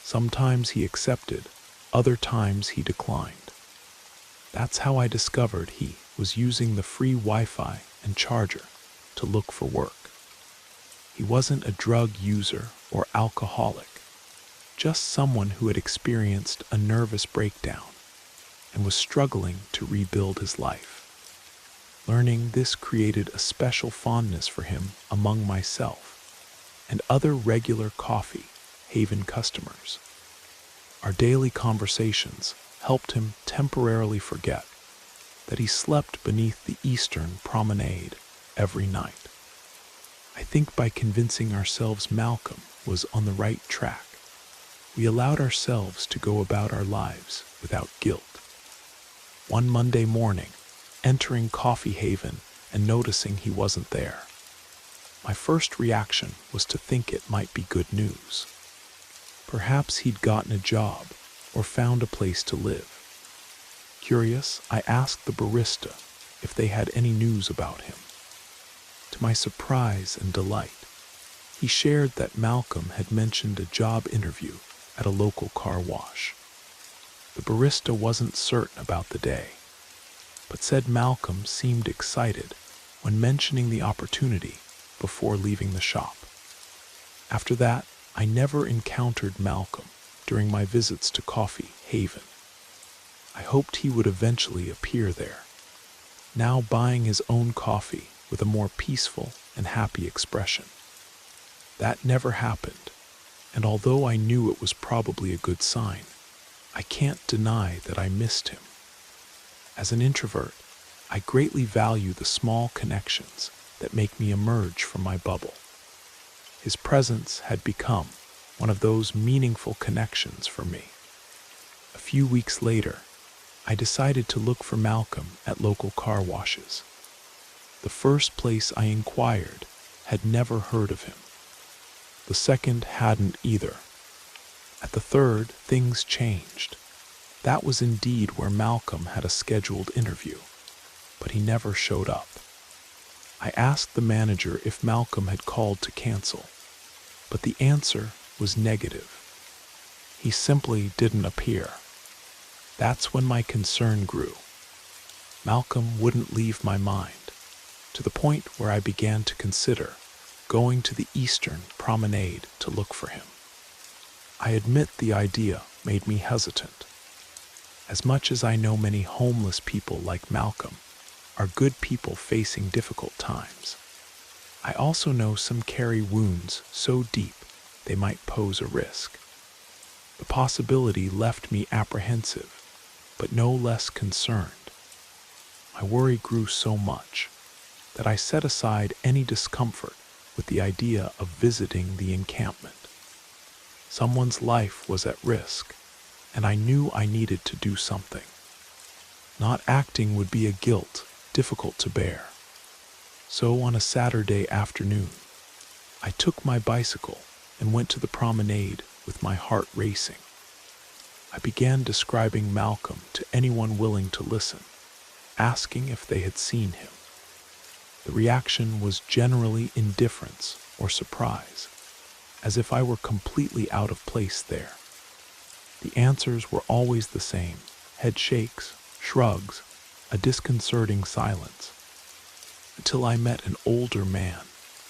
Sometimes he accepted, other times he declined. That's how I discovered he was using the free Wi-Fi and charger to look for work. He wasn't a drug user or alcoholic, just someone who had experienced a nervous breakdown and was struggling to rebuild his life. Learning this created a special fondness for him among myself and other regular Coffee Haven customers. Our daily conversations helped him temporarily forget that he slept beneath the eastern promenade every night. I think by convincing ourselves Malcolm was on the right track, we allowed ourselves to go about our lives without guilt. One Monday morning, entering Coffee Haven and noticing he wasn't there, my first reaction was to think it might be good news. Perhaps he'd gotten a job or found a place to live. Curious, I asked the barista if they had any news about him. To my surprise and delight, he shared that Malcolm had mentioned a job interview at a local car wash. The barista wasn't certain about the day, but said Malcolm seemed excited when mentioning the opportunity before leaving the shop. After that, I never encountered Malcolm during my visits to Coffee Haven. I hoped he would eventually appear there, now buying his own coffee with a more peaceful and happy expression. That never happened, and although I knew it was probably a good sign, I can't deny that I missed him. As an introvert, I greatly value the small connections that make me emerge from my bubble. His presence had become one of those meaningful connections for me. A few weeks later, I decided to look for Malcolm at local car washes. The first place I inquired had never heard of him. The second hadn't either. At the third, things changed. That was indeed where Malcolm had a scheduled interview, but he never showed up. I asked the manager if Malcolm had called to cancel, but the answer was negative. He simply didn't appear. That's when my concern grew. Malcolm wouldn't leave my mind, to the point where I began to consider going to the eastern promenade to look for him. I admit the idea made me hesitant. As much as I know many homeless people like Malcolm are good people facing difficult times, I also know some carry wounds so deep they might pose a risk. The possibility left me apprehensive, but no less concerned. My worry grew so much that I set aside any discomfort with the idea of visiting the encampment. Someone's life was at risk, and I knew I needed to do something. Not acting would be a guilt difficult to bear. So on a Saturday afternoon, I took my bicycle and went to the promenade with my heart racing. I began describing Malcolm to anyone willing to listen, asking if they had seen him. The reaction was generally indifference or surprise, as if I were completely out of place there. The answers were always the same: head shakes, shrugs, a disconcerting silence, until I met an older man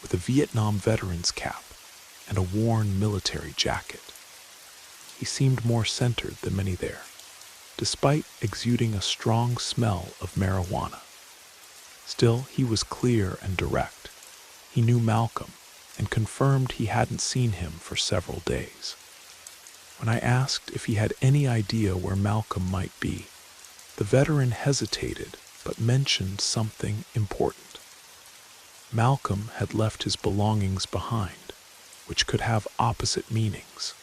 with a Vietnam veteran's cap and a worn military jacket. He seemed more centered than many there, despite exuding a strong smell of marijuana. Still, he was clear and direct. He knew Malcolm and confirmed he hadn't seen him for several days. When I asked if he had any idea where Malcolm might be, the veteran hesitated but mentioned something important. Malcolm had left his belongings behind, which could have opposite meanings.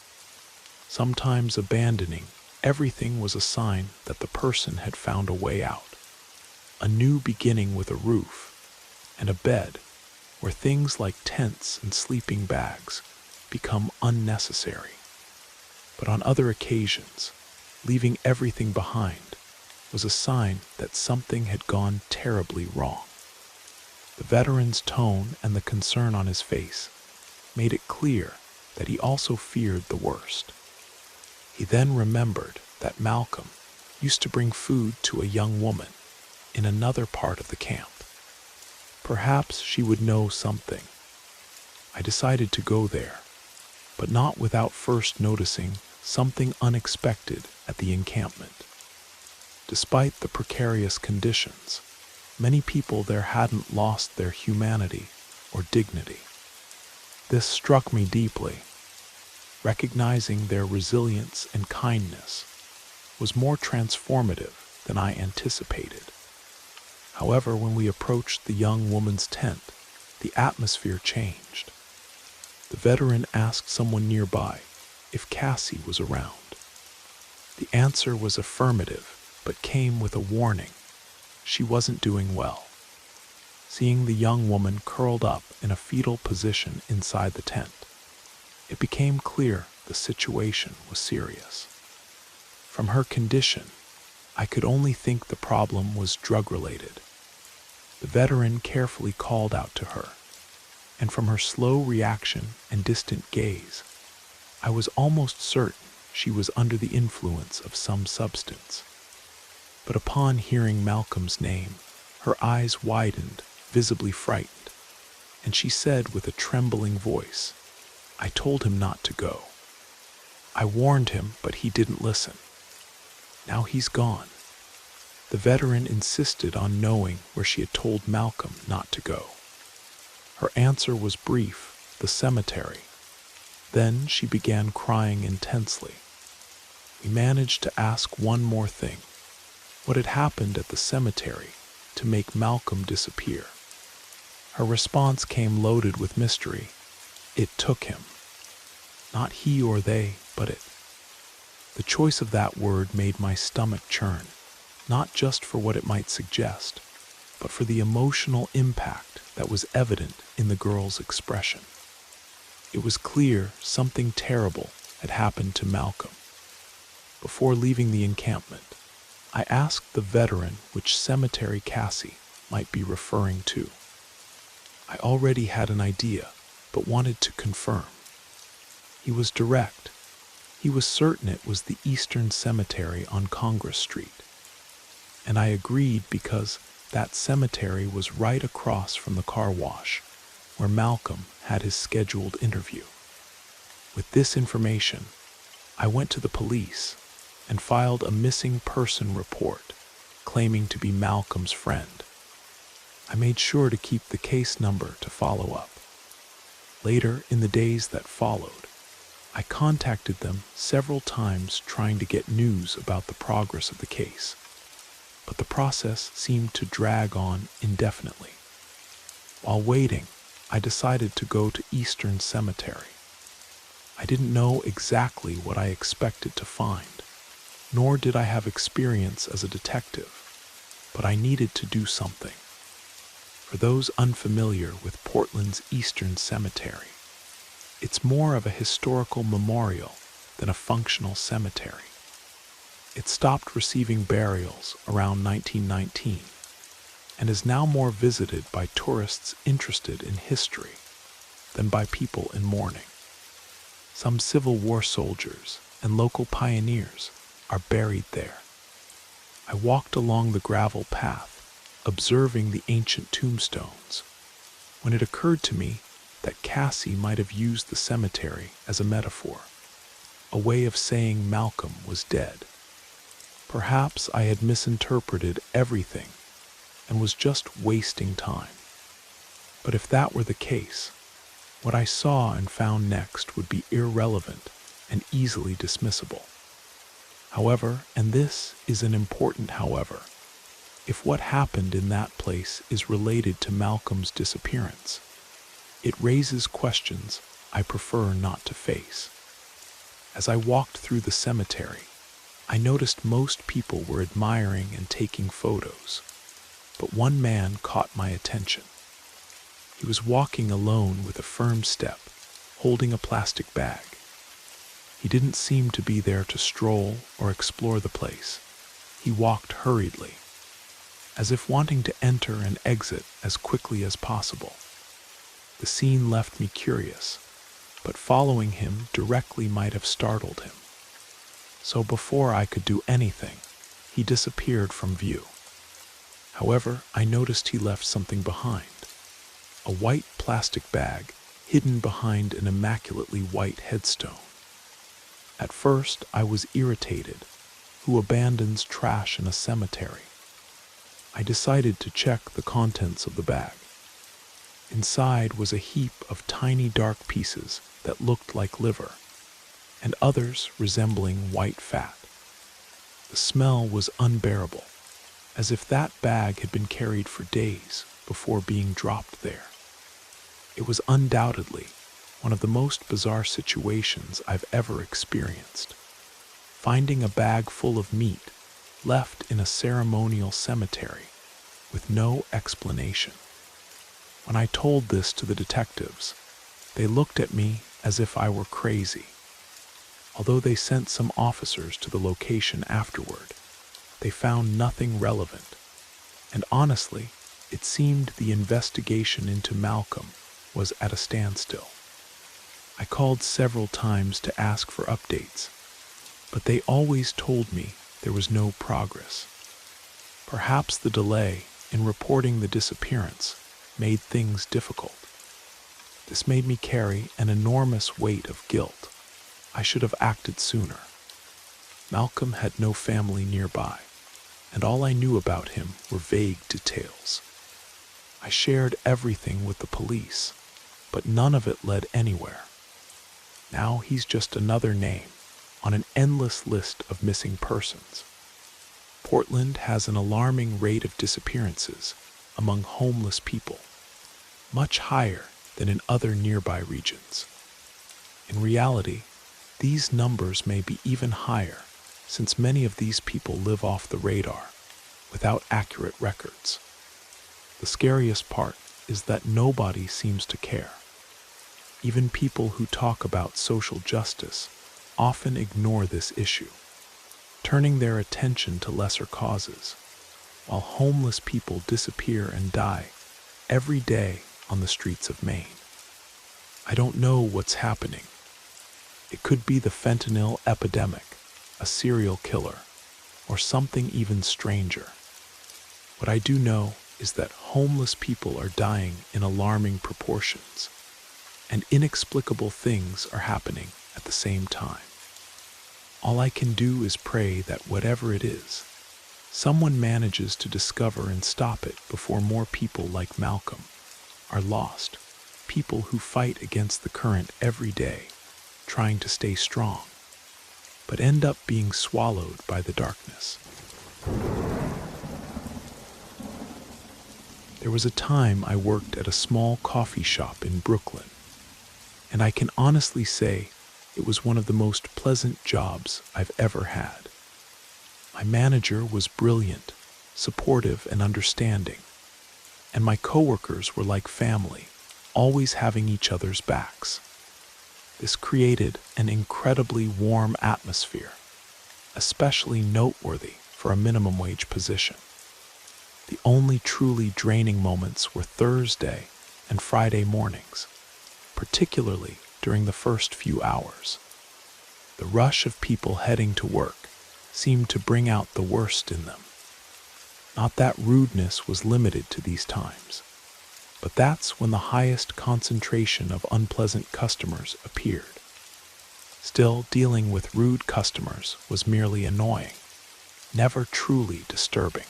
Sometimes abandoning everything was a sign that the person had found a way out. A new beginning with a roof and a bed where things like tents and sleeping bags become unnecessary. But on other occasions, leaving everything behind was a sign that something had gone terribly wrong. The veteran's tone and the concern on his face made it clear that he also feared the worst. He then remembered that Malcolm used to bring food to a young woman in another part of the camp. Perhaps she would know something. I decided to go there, but not without first noticing something unexpected at the encampment. Despite the precarious conditions, many people there hadn't lost their humanity or dignity. This struck me deeply. Recognizing their resilience and kindness was more transformative than I anticipated. However, when we approached the young woman's tent, the atmosphere changed. The veteran asked someone nearby if Cassie was around. The answer was affirmative, but came with a warning. She wasn't doing well. Seeing the young woman curled up in a fetal position inside the tent, it became clear the situation was serious. From her condition, I could only think the problem was drug-related. The veteran carefully called out to her, and from her slow reaction and distant gaze, I was almost certain she was under the influence of some substance. But upon hearing Malcolm's name, her eyes widened, visibly frightened, and she said with a trembling voice, "I told him not to go. I warned him, but he didn't listen. Now he's gone." The veteran insisted on knowing where she had told Malcolm not to go. Her answer was brief: the cemetery. Then she began crying intensely. We managed to ask one more thing: what had happened at the cemetery to make Malcolm disappear? Her response came loaded with mystery. It took him. Not he or they, but it. The choice of that word made my stomach churn, not just for what it might suggest, but for the emotional impact that was evident in the girl's expression. It was clear something terrible had happened to Malcolm. Before leaving the encampment, I asked the veteran which cemetery Cassie might be referring to. I already had an idea, but wanted to confirm. He was direct. He was certain it was the Eastern Cemetery on Congress Street. And I agreed because that cemetery was right across from the car wash, where Malcolm had his scheduled interview. With this information, I went to the police and filed a missing person report, claiming to be Malcolm's friend. I made sure to keep the case number to follow up. Later, in the days that followed, I contacted them several times trying to get news about the progress of the case, but the process seemed to drag on indefinitely. While waiting, I decided to go to Eastern Cemetery. I didn't know exactly what I expected to find, nor did I have experience as a detective, but I needed to do something. For those unfamiliar with Portland's Eastern Cemetery, it's more of a historical memorial than a functional cemetery. It stopped receiving burials around 1919 and is now more visited by tourists interested in history than by people in mourning. Some Civil War soldiers and local pioneers are buried there. I walked along the gravel path, observing the ancient tombstones, when it occurred to me that Cassie might have used the cemetery as a metaphor, a way of saying Malcolm was dead. Perhaps I had misinterpreted everything and was just wasting time. But if that were the case, what I saw and found next would be irrelevant and easily dismissible. However, and this is an important however, if what happened in that place is related to Malcolm's disappearance, it raises questions I prefer not to face. As I walked through the cemetery, I noticed most people were admiring and taking photos, but one man caught my attention. He was walking alone with a firm step, holding a plastic bag. He didn't seem to be there to stroll or explore the place. He walked hurriedly, as if wanting to enter and exit as quickly as possible. The scene left me curious, but following him directly might have startled him. So before I could do anything, he disappeared from view. However, I noticed he left something behind. a white plastic bag hidden behind an immaculately white headstone. At first, I was irritated. Who abandons trash in a cemetery? I decided to check the contents of the bag. Inside was a heap of tiny dark pieces that looked like liver, and others resembling white fat. The smell was unbearable, as if that bag had been carried for days before being dropped there. It was undoubtedly one of the most bizarre situations I've ever experienced. Finding a bag full of meat left in a ceremonial cemetery with no explanation. When I told this to the detectives, they looked at me as if I were crazy. Although they sent some officers to the location afterward, they found nothing relevant, and honestly, it seemed the investigation into Malcolm was at a standstill. I called several times to ask for updates, but they always told me there was no progress. Perhaps the delay in reporting the disappearance made things difficult. This made me carry an enormous weight of guilt. I should have acted sooner. Malcolm had no family nearby, and all I knew about him were vague details. I shared everything with the police, but none of it led anywhere. Now he's just another name on an endless list of missing persons. Portland has an alarming rate of disappearances among homeless people, much higher than in other nearby regions. In reality, these numbers may be even higher, since many of these people live off the radar, without accurate records. The scariest part is that nobody seems to care. Even people who talk about social justice often ignore this issue, turning their attention to lesser causes, while homeless people disappear and die every day on the streets of Maine. I don't know what's happening. It could be the fentanyl epidemic, a serial killer, or something even stranger. What I do know is that homeless people are dying in alarming proportions, and inexplicable things are happening at the same time. All I can do is pray that whatever it is, someone manages to discover and stop it before more people like Malcolm are lost, people who fight against the current every day, trying to stay strong, but end up being swallowed by the darkness. There was a time I worked at a small coffee shop in Brooklyn, and I can honestly say it was one of the most pleasant jobs I've ever had. My manager was brilliant, supportive, and understanding, and my coworkers were like family, always having each other's backs. This created an incredibly warm atmosphere, especially noteworthy for a minimum wage position. The only truly draining moments were Thursday and Friday mornings, particularly during the first few hours. The rush of people heading to work seemed to bring out the worst in them. Not that rudeness was limited to these times, but that's when the highest concentration of unpleasant customers appeared. Still, dealing with rude customers was merely annoying, never truly disturbing.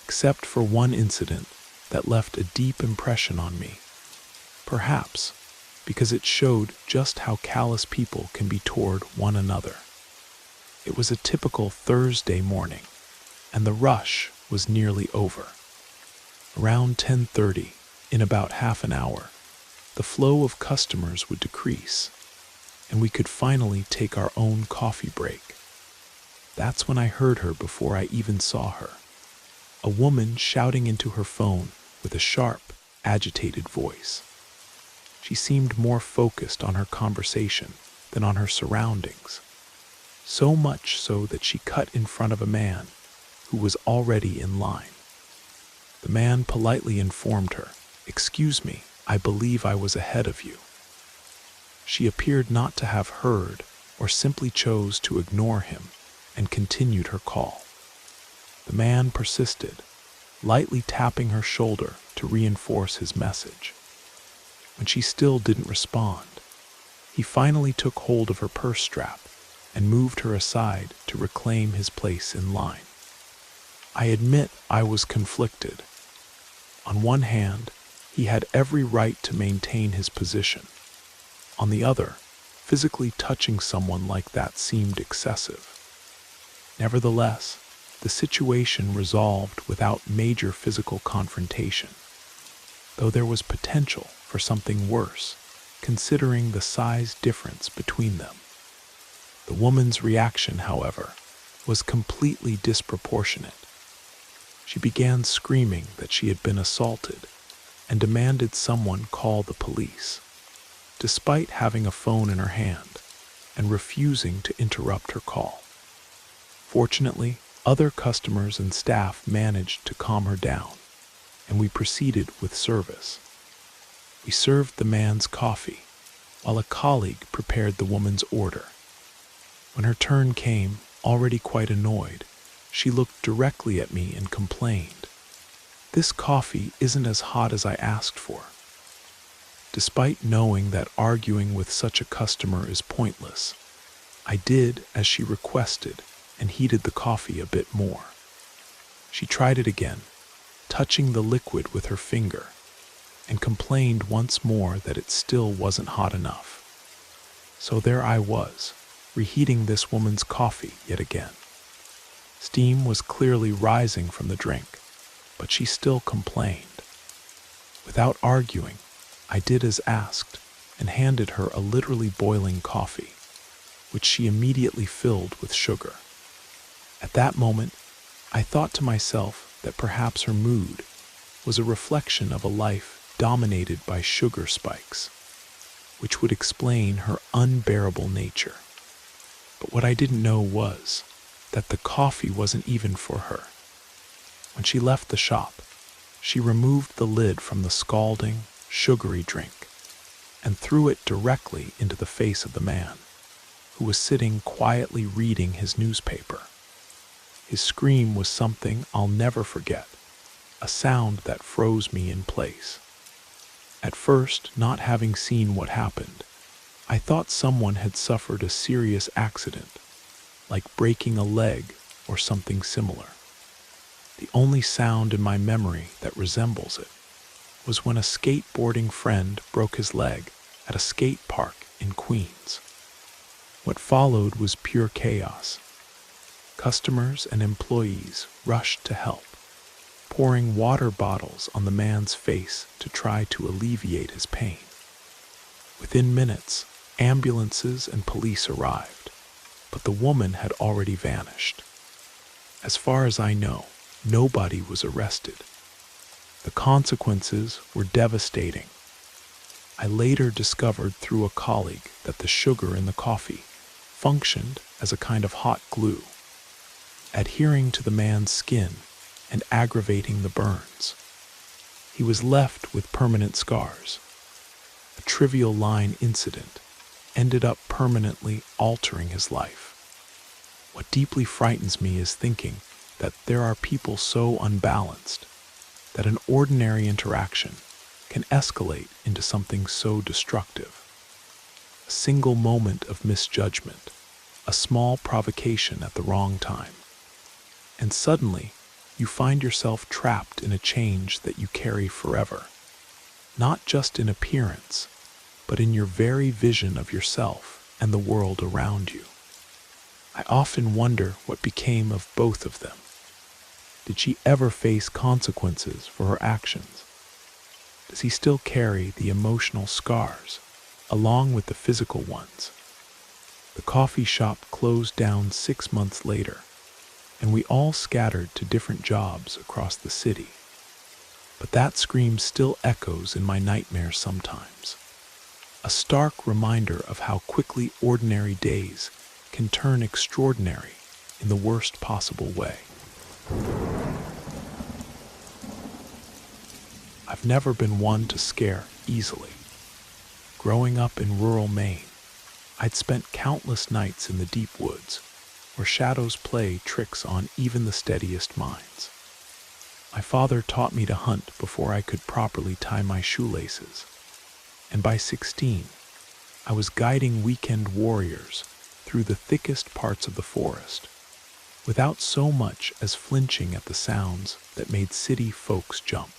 Except for one incident that left a deep impression on me, perhaps because it showed just how callous people can be toward one another. It was a typical Thursday morning, and the rush was nearly over. Around 10:30, in about half an hour, the flow of customers would decrease, and we could finally take our own coffee break. That's when I heard her before I even saw her. A woman shouting into her phone with a sharp, agitated voice. She seemed more focused on her conversation than on her surroundings, so much so that she cut in front of a man who was already in line. The man politely informed her, "Excuse me, I believe I was ahead of you." She appeared not to have heard or simply chose to ignore him and continued her call. The man persisted, lightly tapping her shoulder to reinforce his message. When she still didn't respond, he finally took hold of her purse strap and moved her aside to reclaim his place in line. I admit I was conflicted. On one hand, he had every right to maintain his position. On the other, physically touching someone like that seemed excessive. Nevertheless, the situation resolved without major physical confrontation, though there was potential for something worse, considering the size difference between them. The woman's reaction, however, was completely disproportionate. She began screaming that she had been assaulted and demanded someone call the police, despite having a phone in her hand and refusing to interrupt her call. Fortunately, other customers and staff managed to calm her down, and we proceeded with service. We served the man's coffee, while a colleague prepared the woman's order. When her turn came, already quite annoyed, she looked directly at me and complained, "This coffee isn't as hot as I asked for." Despite knowing that arguing with such a customer is pointless, I did as she requested and heated the coffee a bit more. She tried it again, touching the liquid with her finger, and complained once more that it still wasn't hot enough. So there I was, reheating this woman's coffee yet again. Steam was clearly rising from the drink, but she still complained. Without arguing, I did as asked and handed her a literally boiling coffee, which she immediately filled with sugar. At that moment, I thought to myself that perhaps her mood was a reflection of a life dominated by sugar spikes, which would explain her unbearable nature. But what I didn't know was that the coffee wasn't even for her. When she left the shop, she removed the lid from the scalding, sugary drink and threw it directly into the face of the man, who was sitting quietly reading his newspaper. His scream was something I'll never forget, a sound that froze me in place. At first, not having seen what happened, I thought someone had suffered a serious accident, like breaking a leg or something similar. The only sound in my memory that resembles it was when a skateboarding friend broke his leg at a skate park in Queens. What followed was pure chaos. Customers and employees rushed to help, pouring water bottles on the man's face to try to alleviate his pain. Within minutes, ambulances and police arrived, but the woman had already vanished. As far as I know, nobody was arrested. The consequences were devastating. I later discovered through a colleague that the sugar in the coffee functioned as a kind of hot glue, adhering to the man's skin and aggravating the burns. He was left with permanent scars. A trivial line incident ended up permanently altering his life. What deeply frightens me is thinking that there are people so unbalanced that an ordinary interaction can escalate into something so destructive. A single moment of misjudgment, a small provocation at the wrong time, and suddenly you find yourself trapped in a change that you carry forever, not just in appearance, but in your very vision of yourself and the world around you. I often wonder what became of both of them. Did she ever face consequences for her actions? Does he still carry the emotional scars, along with the physical ones? The coffee shop closed down 6 months later, and we all scattered to different jobs across the city. But that scream still echoes in my nightmares sometimes, a stark reminder of how quickly ordinary days can turn extraordinary in the worst possible way. I've never been one to scare easily. Growing up in rural Maine, I'd spent countless nights in the deep woods, where shadows play tricks on even the steadiest minds. My father taught me to hunt before I could properly tie my shoelaces, and by 16, I was guiding weekend warriors through the thickest parts of the forest, without so much as flinching at the sounds that made city folks jump.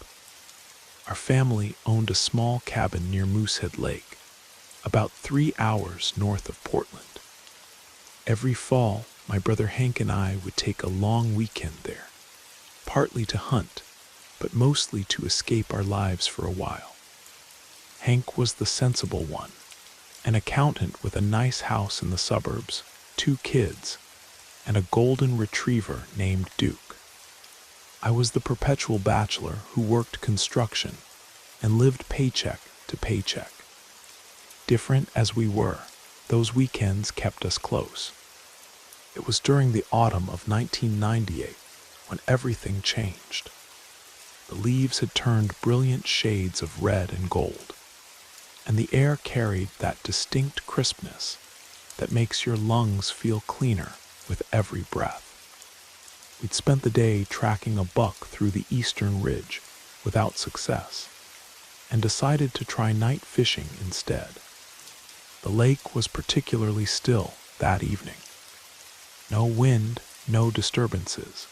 Our family owned a small cabin near Moosehead Lake, about 3 hours north of Portland. Every fall, my brother Hank and I would take a long weekend there, partly to hunt, but mostly to escape our lives for a while. Hank was the sensible one, an accountant with a nice house in the suburbs, 2 kids, and a golden retriever named Duke. I was the perpetual bachelor who worked construction and lived paycheck to paycheck. Different as we were, those weekends kept us close. It was during the autumn of 1998 when everything changed. The leaves had turned brilliant shades of red and gold, and the air carried that distinct crispness that makes your lungs feel cleaner with every breath. We'd spent the day tracking a buck through the eastern ridge without success, and decided to try night fishing instead. The lake was particularly still that evening. No wind, no disturbances,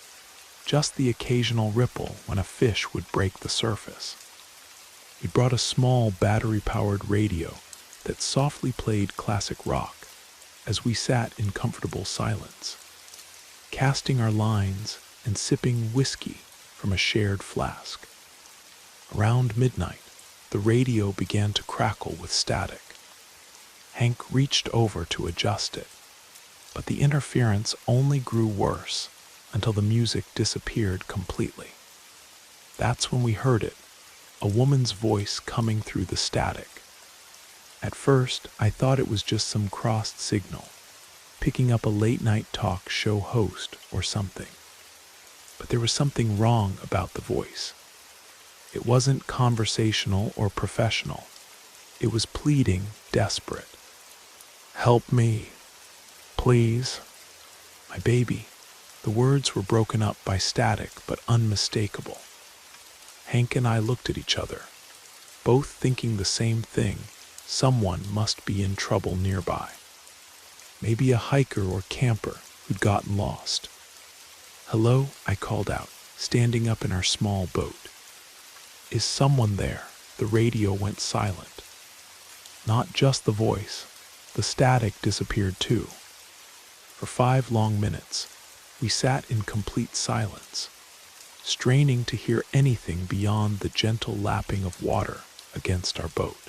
just the occasional ripple when a fish would break the surface. We brought a small battery-powered radio that softly played classic rock as we sat in comfortable silence, casting our lines and sipping whiskey from a shared flask. Around midnight, the radio began to crackle with static. Hank reached over to adjust it, but the interference only grew worse until the music disappeared completely. That's when we heard it, a woman's voice coming through the static. At first, I thought it was just some crossed signal, picking up a late-night talk show host or something. But there was something wrong about the voice. It wasn't conversational or professional. It was pleading, desperate. "Help me, please. My baby." The words were broken up by static but unmistakable. Hank and I looked at each other, both thinking the same thing: someone must be in trouble nearby. Maybe a hiker or camper who'd gotten lost. "Hello," I called out, standing up in our small boat. "Is someone there?" The radio went silent. Not just the voice, the static disappeared too. For 5 long minutes, we sat in complete silence, straining to hear anything beyond the gentle lapping of water against our boat.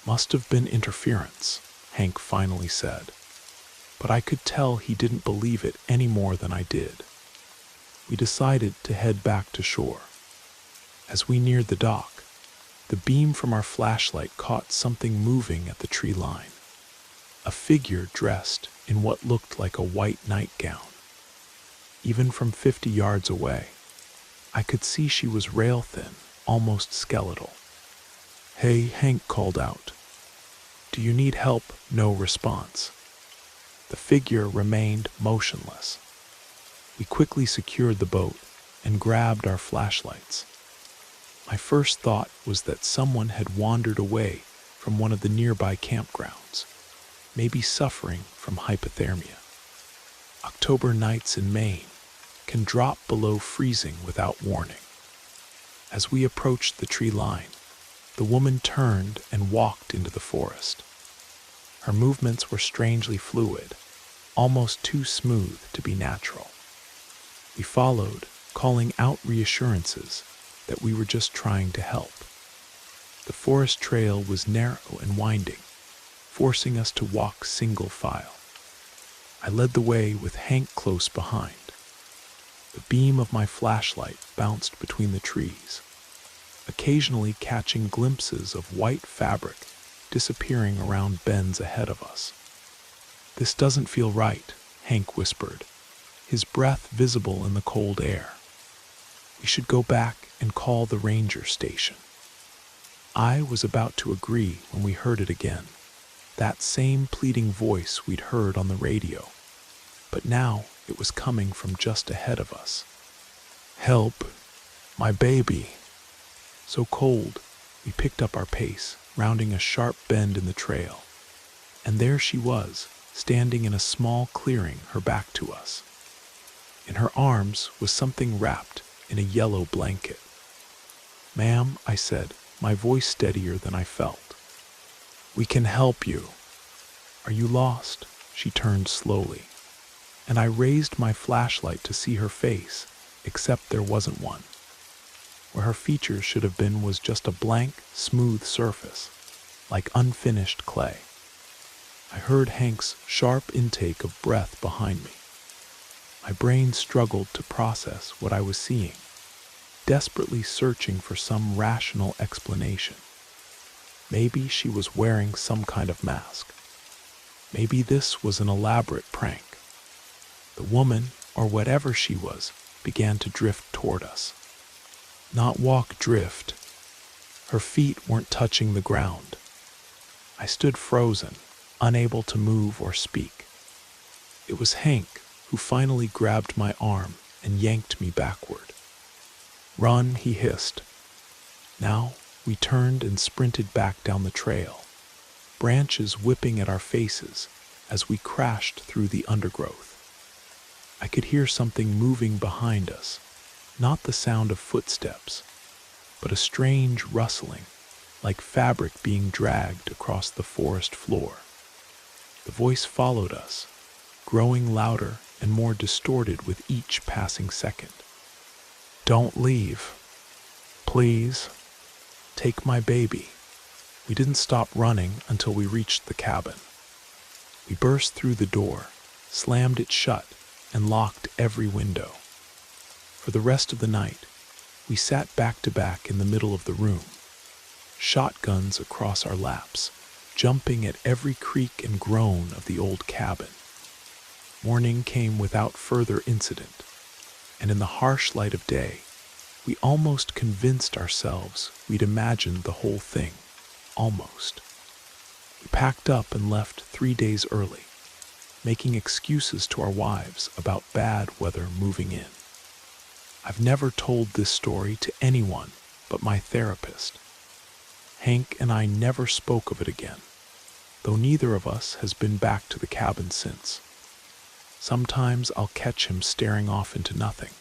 "Must have been interference," Hank finally said, but I could tell he didn't believe it any more than I did. We decided to head back to shore. As we neared the dock, the beam from our flashlight caught something moving at the tree line. A figure dressed in what looked like a white nightgown. Even from 50 yards away, I could see she was rail-thin, almost skeletal. "Hey," Hank called out. "Do you need help?" No response. The figure remained motionless. We quickly secured the boat and grabbed our flashlights. My first thought was that someone had wandered away from one of the nearby campgrounds, maybe suffering from hypothermia. October nights in Maine can drop below freezing without warning. As we approached the tree line, the woman turned and walked into the forest. Her movements were strangely fluid, almost too smooth to be natural. We followed, calling out reassurances that we were just trying to help. The forest trail was narrow and winding, forcing us to walk single file. I led the way with Hank close behind. The beam of my flashlight bounced between the trees, occasionally catching glimpses of white fabric disappearing around bends ahead of us. "This doesn't feel right," Hank whispered, his breath visible in the cold air. "We should go back and call the ranger station." I was about to agree when we heard it again, that same pleading voice we'd heard on the radio, but now it was coming from just ahead of us. "Help, My baby. So cold, we picked up our pace, rounding a sharp bend in the trail. And there she was, standing in a small clearing, her back to us. In her arms was something wrapped in a yellow blanket. "Ma'am," I said, my voice steadier than I felt. "We can help you." "Are you lost?" She turned slowly, and I raised my flashlight to see her face, except there wasn't one. Where her features should have been was just a blank, smooth surface, like unfinished clay. I heard Hank's sharp intake of breath behind me. My brain struggled to process what I was seeing, desperately searching for some rational explanation. Maybe she was wearing some kind of mask. Maybe this was an elaborate prank. The woman, or whatever she was, began to drift toward us. Not walk, drift. Her feet weren't touching the ground. I stood frozen, unable to move or speak. It was Hank who finally grabbed my arm and yanked me backward. "Run," he hissed. Now we turned and sprinted back down the trail, branches whipping at our faces as we crashed through the undergrowth. I could hear something moving behind us, not the sound of footsteps, but a strange rustling, like fabric being dragged across the forest floor. The voice followed us, growing louder and more distorted with each passing second. "Don't leave. Please. Take my baby." We didn't stop running until we reached the cabin. We burst through the door, slammed it shut, and locked every window. For the rest of the night, we sat back to back in the middle of the room, shotguns across our laps, jumping at every creak and groan of the old cabin. Morning came without further incident, and in the harsh light of day, we almost convinced ourselves we'd imagined the whole thing. Almost. We packed up and left 3 days early, making excuses to our wives about bad weather moving in. I've never told this story to anyone but my therapist. Hank and I never spoke of it again, though neither of us has been back to the cabin since. Sometimes I'll catch him staring off into nothing,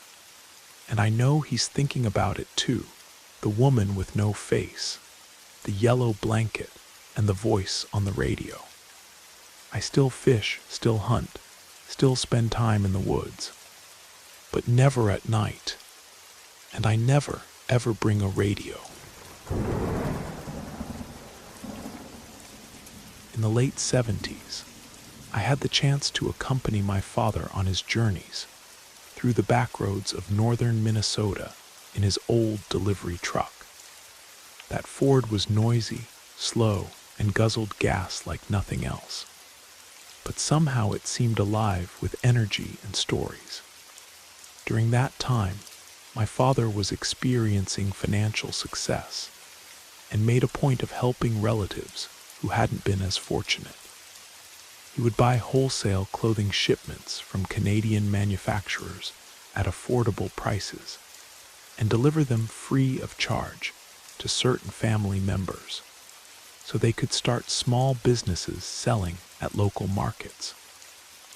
and I know he's thinking about it too, the woman with no face, the yellow blanket, and the voice on the radio. I still fish, still hunt, still spend time in the woods, but never at night, and I never, ever bring a radio. In the late 70s, I had the chance to accompany my father on his journeys through the backroads of northern Minnesota in his old delivery truck. That Ford was noisy, slow, and guzzled gas like nothing else. But somehow it seemed alive with energy and stories. During that time, my father was experiencing financial success and made a point of helping relatives who hadn't been as fortunate. He would buy wholesale clothing shipments from Canadian manufacturers at affordable prices and deliver them free of charge to certain family members, so they could start small businesses selling at local markets,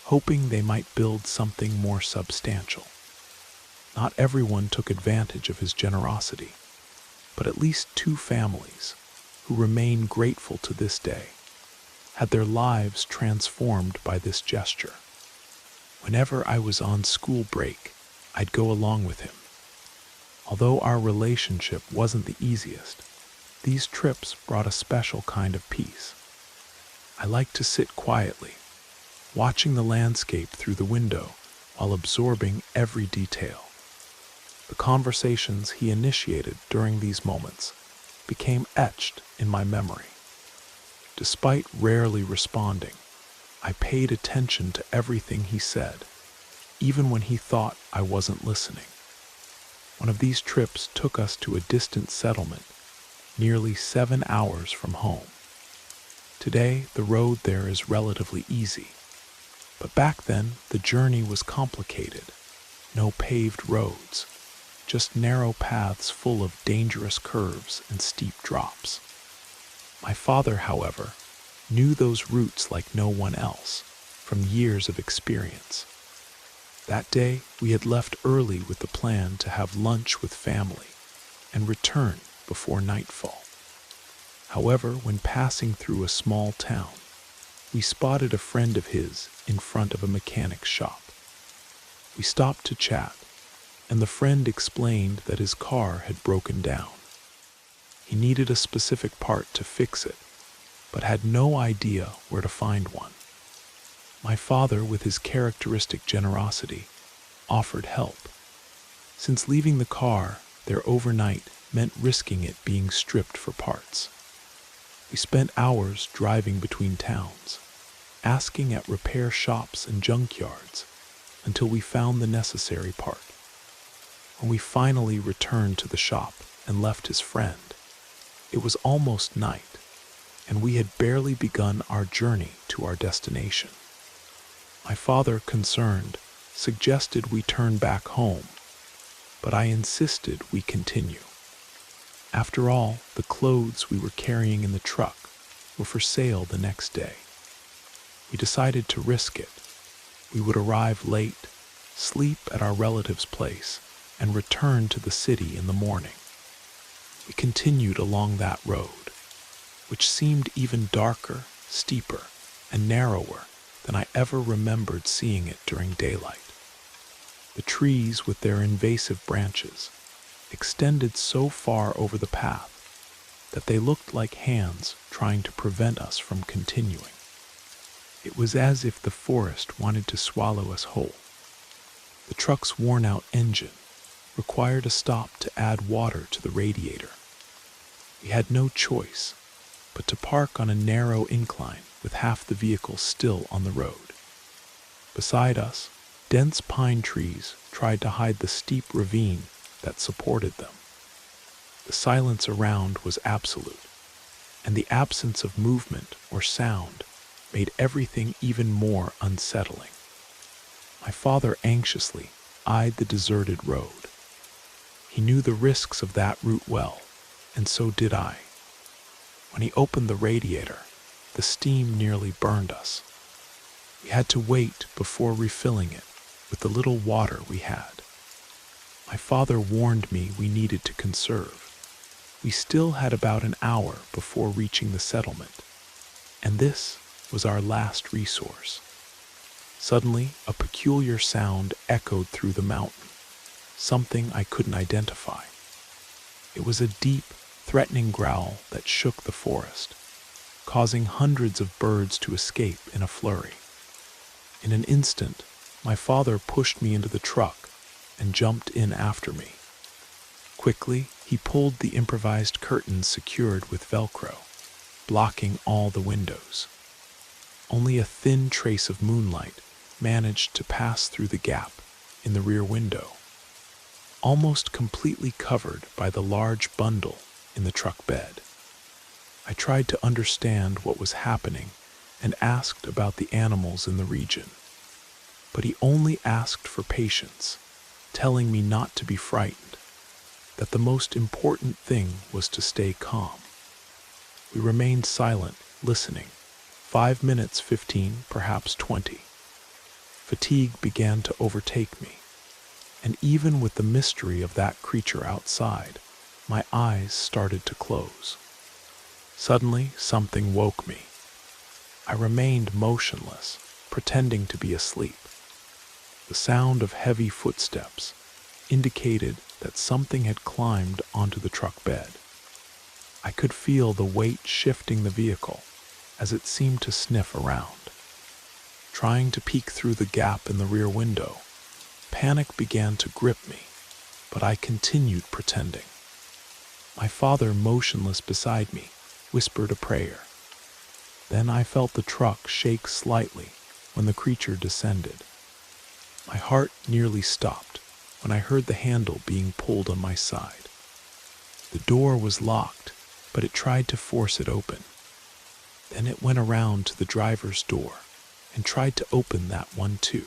hoping they might build something more substantial. Not everyone took advantage of his generosity, but at least 2 families, who remain grateful to this day, had their lives transformed by this gesture. Whenever I was on school break, I'd go along with him. Although our relationship wasn't the easiest, these trips brought a special kind of peace. I liked to sit quietly, watching the landscape through the window while absorbing every detail. The conversations he initiated during these moments became etched in my memory. Despite rarely responding, I paid attention to everything he said, even when he thought I wasn't listening. One of these trips took us to a distant settlement, nearly 7 hours from home. Today, the road there is relatively easy, but back then the journey was complicated. No paved roads, just narrow paths full of dangerous curves and steep drops. My father, however, knew those routes like no one else, from years of experience. That day, we had left early with the plan to have lunch with family and return before nightfall. However, when passing through a small town, we spotted a friend of his in front of a mechanic's shop. We stopped to chat, and the friend explained that his car had broken down. He needed a specific part to fix it, but had no idea where to find one. My father, with his characteristic generosity, offered help. Since leaving the car there overnight meant risking it being stripped for parts. We spent hours driving between towns, asking at repair shops and junkyards until we found the necessary part. When we finally returned to the shop and left his friend, it was almost night, and we had barely begun our journey to our destination. My father, concerned, suggested we turn back home, but I insisted we continue. After all, the clothes we were carrying in the truck were for sale the next day. We decided to risk it. We would arrive late, sleep at our relative's place, and return to the city in the morning. We continued along that road, which seemed even darker, steeper, and narrower than I ever remembered seeing it during daylight. The trees, with their invasive branches, extended so far over the path that they looked like hands trying to prevent us from continuing. It was as if the forest wanted to swallow us whole. The truck's worn-out engine required a stop to add water to the radiator. We had no choice but to park on a narrow incline with half the vehicle still on the road. Beside us, dense pine trees tried to hide the steep ravine that supported them. The silence around was absolute, and the absence of movement or sound made everything even more unsettling. My father anxiously eyed the deserted road. He knew the risks of that route well, and so did I. When he opened the radiator, the steam nearly burned us. We had to wait before refilling it with the little water we had. My father warned me we needed to conserve. We still had about an hour before reaching the settlement, and this was our last resource. Suddenly, a peculiar sound echoed through the mountain, something I couldn't identify. It was a deep, threatening growl that shook the forest, causing hundreds of birds to escape in a flurry. In an instant, my father pushed me into the truck and jumped in after me. Quickly, he pulled the improvised curtains secured with Velcro, blocking all the windows. Only a thin trace of moonlight managed to pass through the gap in the rear window, almost completely covered by the large bundle in the truck bed. I tried to understand what was happening and asked about the animals in the region, but he only asked for patience, telling me not to be frightened, that the most important thing was to stay calm. We remained silent, listening. 5 minutes, 15, perhaps 20. Fatigue began to overtake me, and even with the mystery of that creature outside, my eyes started to close. Suddenly, something woke me. I remained motionless, pretending to be asleep. The sound of heavy footsteps indicated that something had climbed onto the truck bed. I could feel the weight shifting the vehicle as it seemed to sniff around. Trying to peek through the gap in the rear window, panic began to grip me, but I continued pretending. My father, motionless beside me, whispered a prayer. Then I felt the truck shake slightly when the creature descended. My heart nearly stopped when I heard the handle being pulled on my side. The door was locked, but it tried to force it open. Then it went around to the driver's door and tried to open that one too.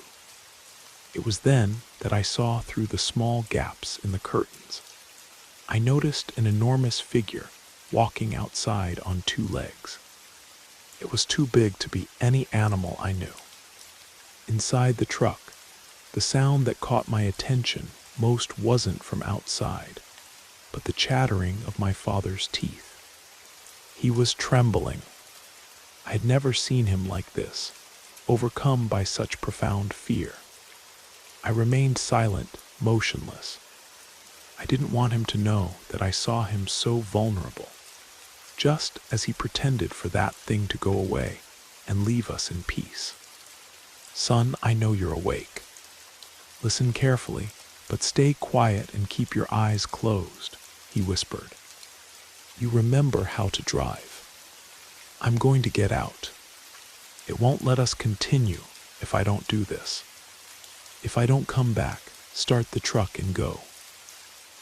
It was then that I saw through the small gaps in the curtains. I noticed an enormous figure walking outside on two legs. It was too big to be any animal I knew. Inside the truck, the sound that caught my attention most wasn't from outside, but the chattering of my father's teeth. He was trembling. I had never seen him like this, overcome by such profound fear. I remained silent, motionless. I didn't want him to know that I saw him so vulnerable, just as he pretended for that thing to go away and leave us in peace. "Son, I know you're awake. Listen carefully, but stay quiet and keep your eyes closed," he whispered. "You remember how to drive. I'm going to get out. It won't let us continue if I don't do this. If I don't come back, start the truck and go.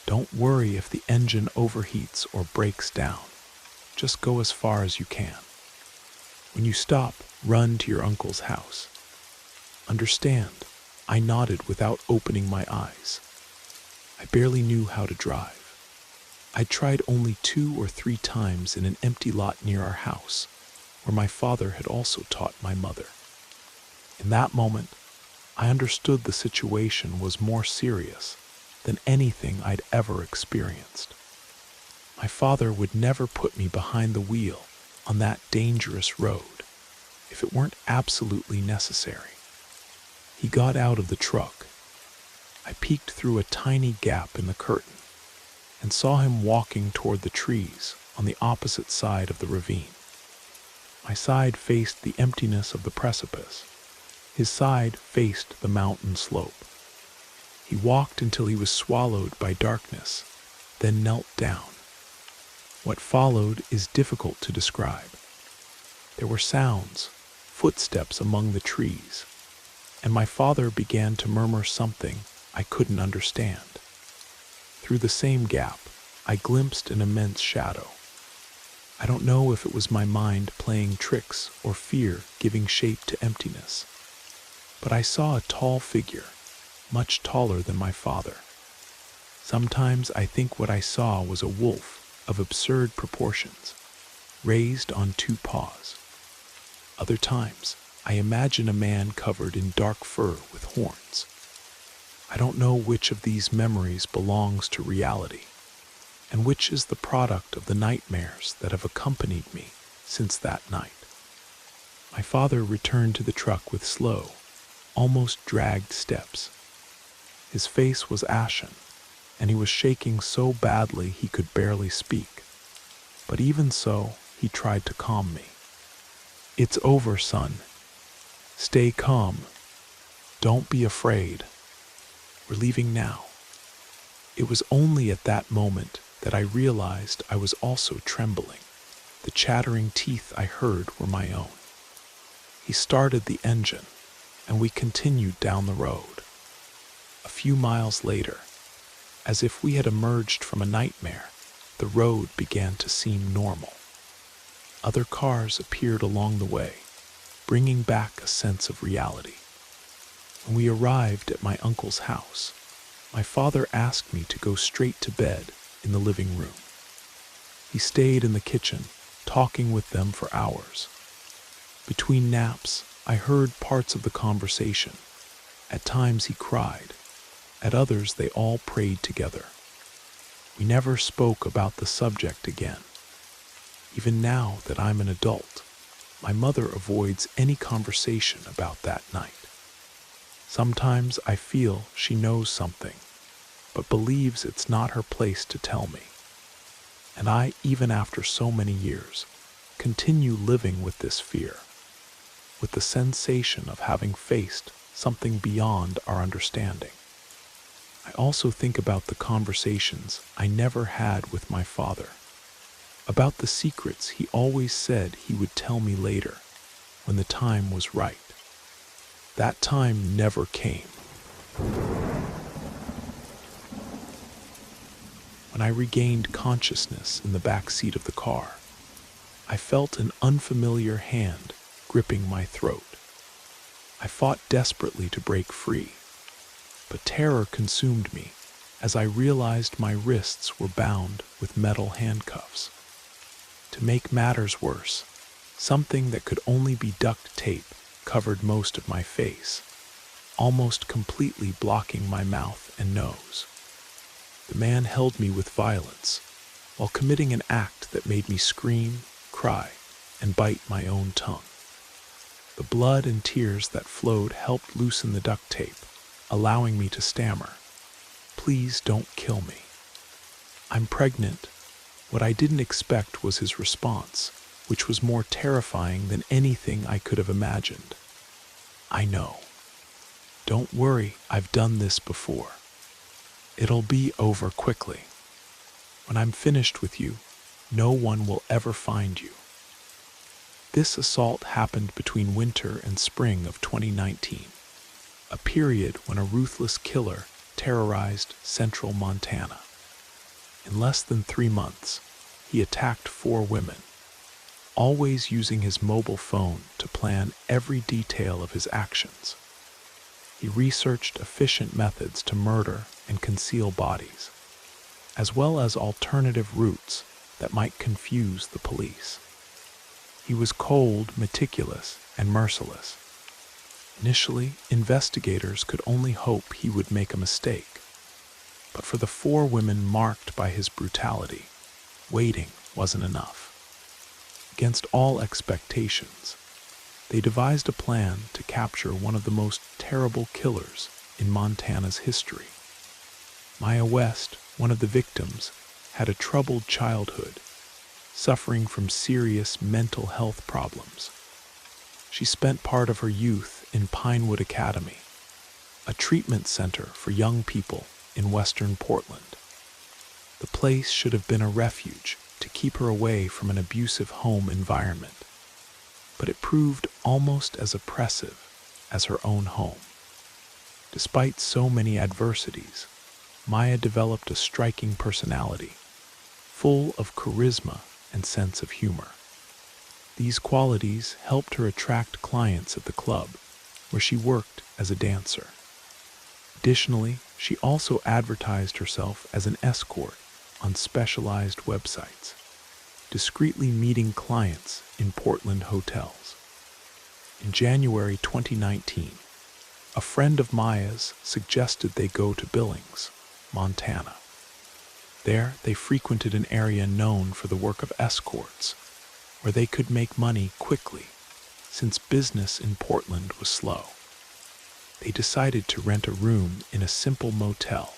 Don't worry if the engine overheats or breaks down. Just go as far as you can. When you stop, run to your uncle's house. Understand?" I nodded without opening my eyes. I barely knew how to drive. I'd tried only 2 or 3 times in an empty lot near our house, where my father had also taught my mother. In that moment, I understood the situation was more serious than anything I'd ever experienced. My father would never put me behind the wheel on that dangerous road if it weren't absolutely necessary. He got out of the truck. I peeked through a tiny gap in the curtain and saw him walking toward the trees on the opposite side of the ravine. My side faced the emptiness of the precipice. His side faced the mountain slope. He walked until he was swallowed by darkness, then knelt down. What followed is difficult to describe. There were sounds, footsteps among the trees, and my father began to murmur something I couldn't understand. Through the same gap, I glimpsed an immense shadow. I don't know if it was my mind playing tricks or fear giving shape to emptiness, but I saw a tall figure, much taller than my father. Sometimes I think what I saw was a wolf of absurd proportions, raised on 2 paws. Other times, I imagine a man covered in dark fur with horns. I don't know which of these memories belongs to reality, and which is the product of the nightmares that have accompanied me since that night. My father returned to the truck with slow, almost dragged steps. His face was ashen, and he was shaking so badly he could barely speak. But even so, he tried to calm me. "It's over, son. Stay calm. Don't be afraid. We're leaving now." It was only at that moment that I realized I was also trembling. The chattering teeth I heard were my own. He started the engine, and we continued down the road. A few miles later, as if we had emerged from a nightmare, the road began to seem normal. Other cars appeared along the way, bringing back a sense of reality. When we arrived at my uncle's house, my father asked me to go straight to bed in the living room. He stayed in the kitchen, talking with them for hours. Between naps, I heard parts of the conversation. At times he cried. At others, they all prayed together. We never spoke about the subject again. Even now that I'm an adult, my mother avoids any conversation about that night. Sometimes I feel she knows something, but believes it's not her place to tell me. And I, even after so many years, continue living with this fear, with the sensation of having faced something beyond our understanding. I also think about the conversations I never had with my father, about the secrets he always said he would tell me later, when the time was right. That time never came. When I regained consciousness in the back seat of the car, I felt an unfamiliar hand gripping my throat. I fought desperately to break free, but terror consumed me as I realized my wrists were bound with metal handcuffs. To make matters worse, something that could only be duct tape covered most of my face, almost completely blocking my mouth and nose. The man held me with violence while committing an act that made me scream, cry, and bite my own tongue. The blood and tears that flowed helped loosen the duct tape, allowing me to stammer, "Please don't kill me. I'm pregnant." What I didn't expect was his response, which was more terrifying than anything I could have imagined. "I know. Don't worry, I've done this before. It'll be over quickly. When I'm finished with you, no one will ever find you." This assault happened between winter and spring of 2019, a period when a ruthless killer terrorized central Montana. In less than 3 months, he attacked 4 women, always using his mobile phone to plan every detail of his actions. He researched efficient methods to murder and conceal bodies, as well as alternative routes that might confuse the police. He was cold, meticulous, and merciless. Initially, investigators could only hope he would make a mistake. But for the 4 women marked by his brutality, waiting wasn't enough. Against all expectations, they devised a plan to capture one of the most terrible killers in Montana's history. Maya West, one of the victims, had a troubled childhood, suffering from serious mental health problems. She spent part of her youth in Pinewood Academy, a treatment center for young people in western Portland. The place should have been a refuge to keep her away from an abusive home environment, but it proved almost as oppressive as her own home. Despite so many adversities, Maya developed a striking personality, full of charisma and sense of humor. These qualities helped her attract clients at the club, where she worked as a dancer. Additionally, she also advertised herself as an escort on specialized websites, discreetly meeting clients in Portland hotels. In January 2019, a friend of Maya's suggested they go to Billings, Montana. There, they frequented an area known for the work of escorts, where they could make money quickly, since business in Portland was slow. They decided to rent a room in a simple motel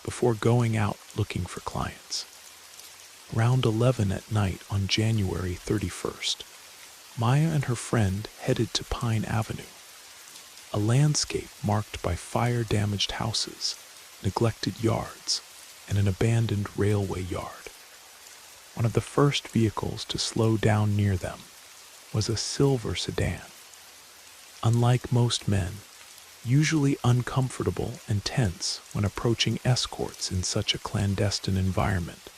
before going out looking for clients. Around 11 at night on January 31st, Maya and her friend headed to Pine Avenue, a landscape marked by fire-damaged houses, neglected yards, and an abandoned railway yard. One of the first vehicles to slow down near them was a silver sedan. Unlike most men, usually uncomfortable and tense when approaching escorts in such a clandestine environment,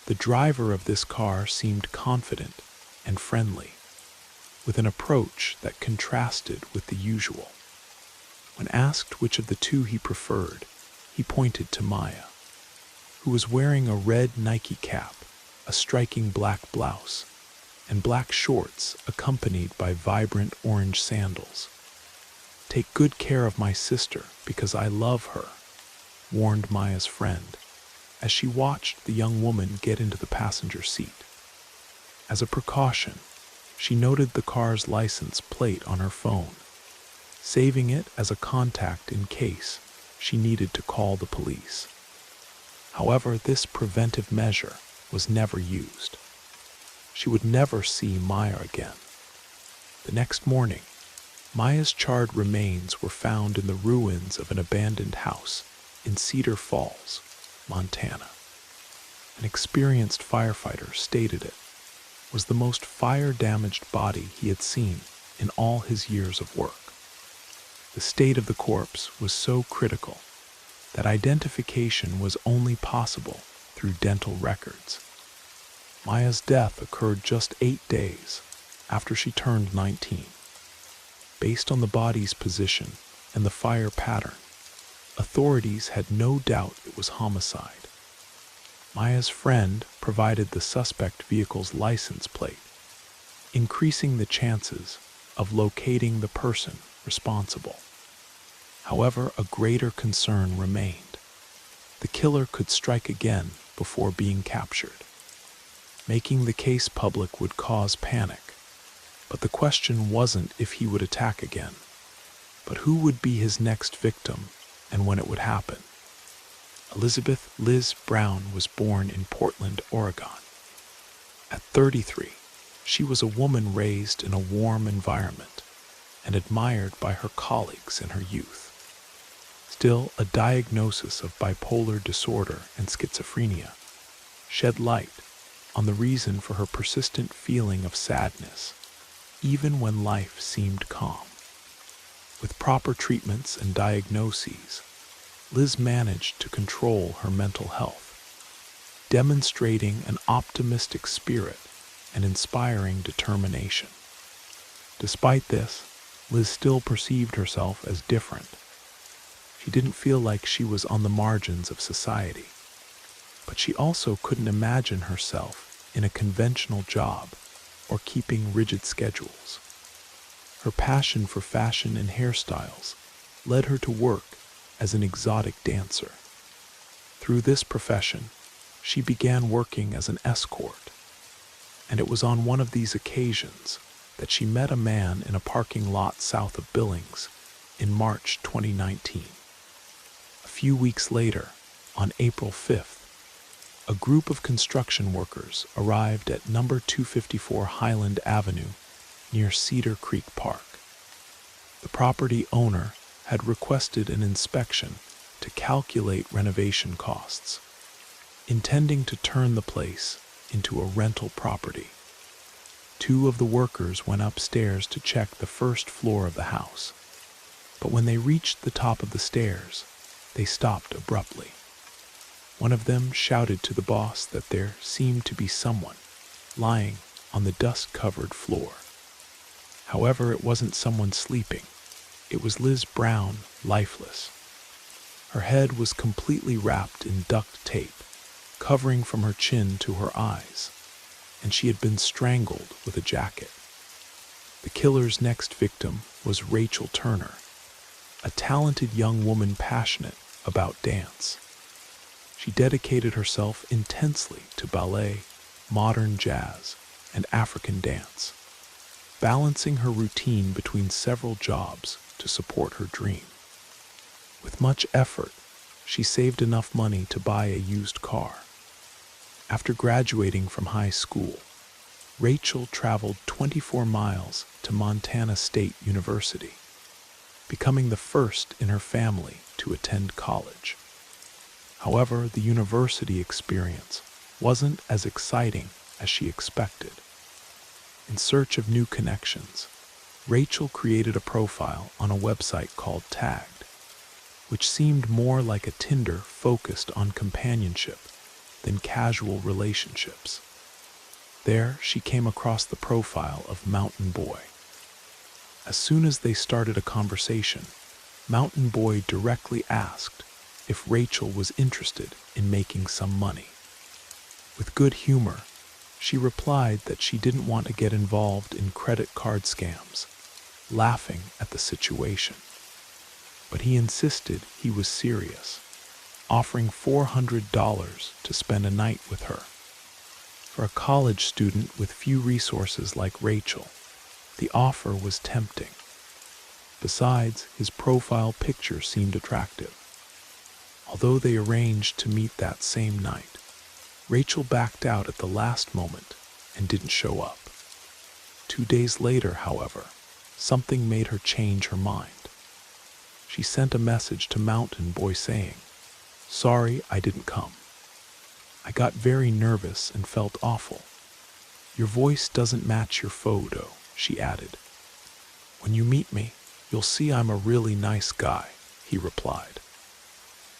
the driver of this car seemed confident and friendly, with an approach that contrasted with the usual. When asked which of the two he preferred, he pointed to Maya, who was wearing a red Nike cap, a striking black blouse, and black shorts accompanied by vibrant orange sandals. "Take good care of my sister because I love her," warned Maya's friend, as she watched the young woman get into the passenger seat. As a precaution, she noted the car's license plate on her phone, saving it as a contact in case she needed to call the police. However, this preventive measure was never used. She would never see Maya again. The next morning, Maya's charred remains were found in the ruins of an abandoned house in Cedar Falls, Montana. An experienced firefighter stated it was the most fire-damaged body he had seen in all his years of work. The state of the corpse was so critical that identification was only possible through dental records. Maya's death occurred just 8 days after she turned 19. Based on the body's position and the fire pattern, authorities had no doubt it was homicide. Maya's friend provided the suspect vehicle's license plate, increasing the chances of locating the person responsible. However, a greater concern remained. The killer could strike again before being captured. Making the case public would cause panic, but the question wasn't if he would attack again, but who would be his next victim and when it would happen. Elizabeth Liz Brown was born in Portland, Oregon. At 33, she was a woman raised in a warm environment and admired by her colleagues in her youth. Still, a diagnosis of bipolar disorder and schizophrenia shed light on the reason for her persistent feeling of sadness, even when life seemed calm. With proper treatments and diagnoses, Liz managed to control her mental health, demonstrating an optimistic spirit and inspiring determination. Despite this, Liz still perceived herself as different. She didn't feel like she was on the margins of society, but she also couldn't imagine herself in a conventional job or keeping rigid schedules. Her passion for fashion and hairstyles led her to work as an exotic dancer. Through this profession, she began working as an escort, and it was on one of these occasions that she met a man in a parking lot south of Billings in March 2019. A few weeks later, on April 5th, a group of construction workers arrived at number 254 Highland Avenue near Cedar Creek Park. The property owner had requested an inspection to calculate renovation costs, intending to turn the place into a rental property. Two of the workers went upstairs to check the first floor of the house, but when they reached the top of the stairs, they stopped abruptly. One of them shouted to the boss that there seemed to be someone lying on the dust-covered floor. However, it wasn't someone sleeping. It was Liz Brown, lifeless. Her head was completely wrapped in duct tape, covering from her chin to her eyes, and she had been strangled with a jacket. The killer's next victim was Rachel Turner, a talented young woman passionate about dance. She dedicated herself intensely to ballet, modern jazz, and African dance, balancing her routine between several jobs to support her dream. With much effort, she saved enough money to buy a used car. After graduating from high school, Rachel traveled 24 miles to Montana State University, becoming the first in her family to attend college. However, the university experience wasn't as exciting as she expected. In search of new connections, Rachel created a profile on a website called Tagged, which seemed more like a Tinder focused on companionship than casual relationships. There, she came across the profile of Mountain Boy. As soon as they started a conversation, Mountain Boy directly asked if Rachel was interested in making some money. With good humor, she replied that she didn't want to get involved in credit card scams, laughing at the situation. But he insisted he was serious, offering $400 to spend a night with her. For a college student with few resources like Rachel, the offer was tempting. Besides, his profile picture seemed attractive. Although they arranged to meet that same night, Rachel backed out at the last moment and didn't show up. 2 days later, however, something made her change her mind. She sent a message to Mountain Boy saying, "Sorry I didn't come. I got very nervous and felt awful. Your voice doesn't match your photo," she added. "When you meet me, you'll see I'm a really nice guy," he replied.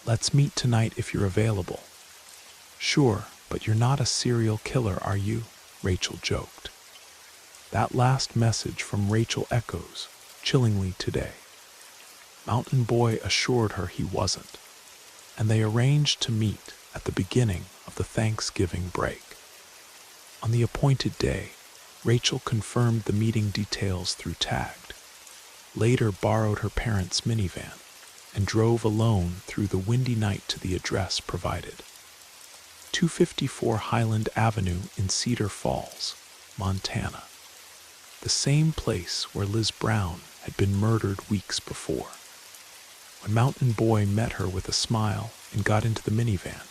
"Let's meet tonight if you're available." "Sure, but you're not a serial killer, are you?" Rachel joked. That last message from Rachel echoes chillingly today. Mountain Boy assured her he wasn't, and they arranged to meet at the beginning of the Thanksgiving break. On the appointed day, Rachel confirmed the meeting details through Tagged, later borrowed her parents' minivan, and drove alone through the windy night to the address provided. 254 Highland Avenue in Cedar Falls, Montana. The same place where Liz Brown had been murdered weeks before. When Mountain Boy met her with a smile and got into the minivan,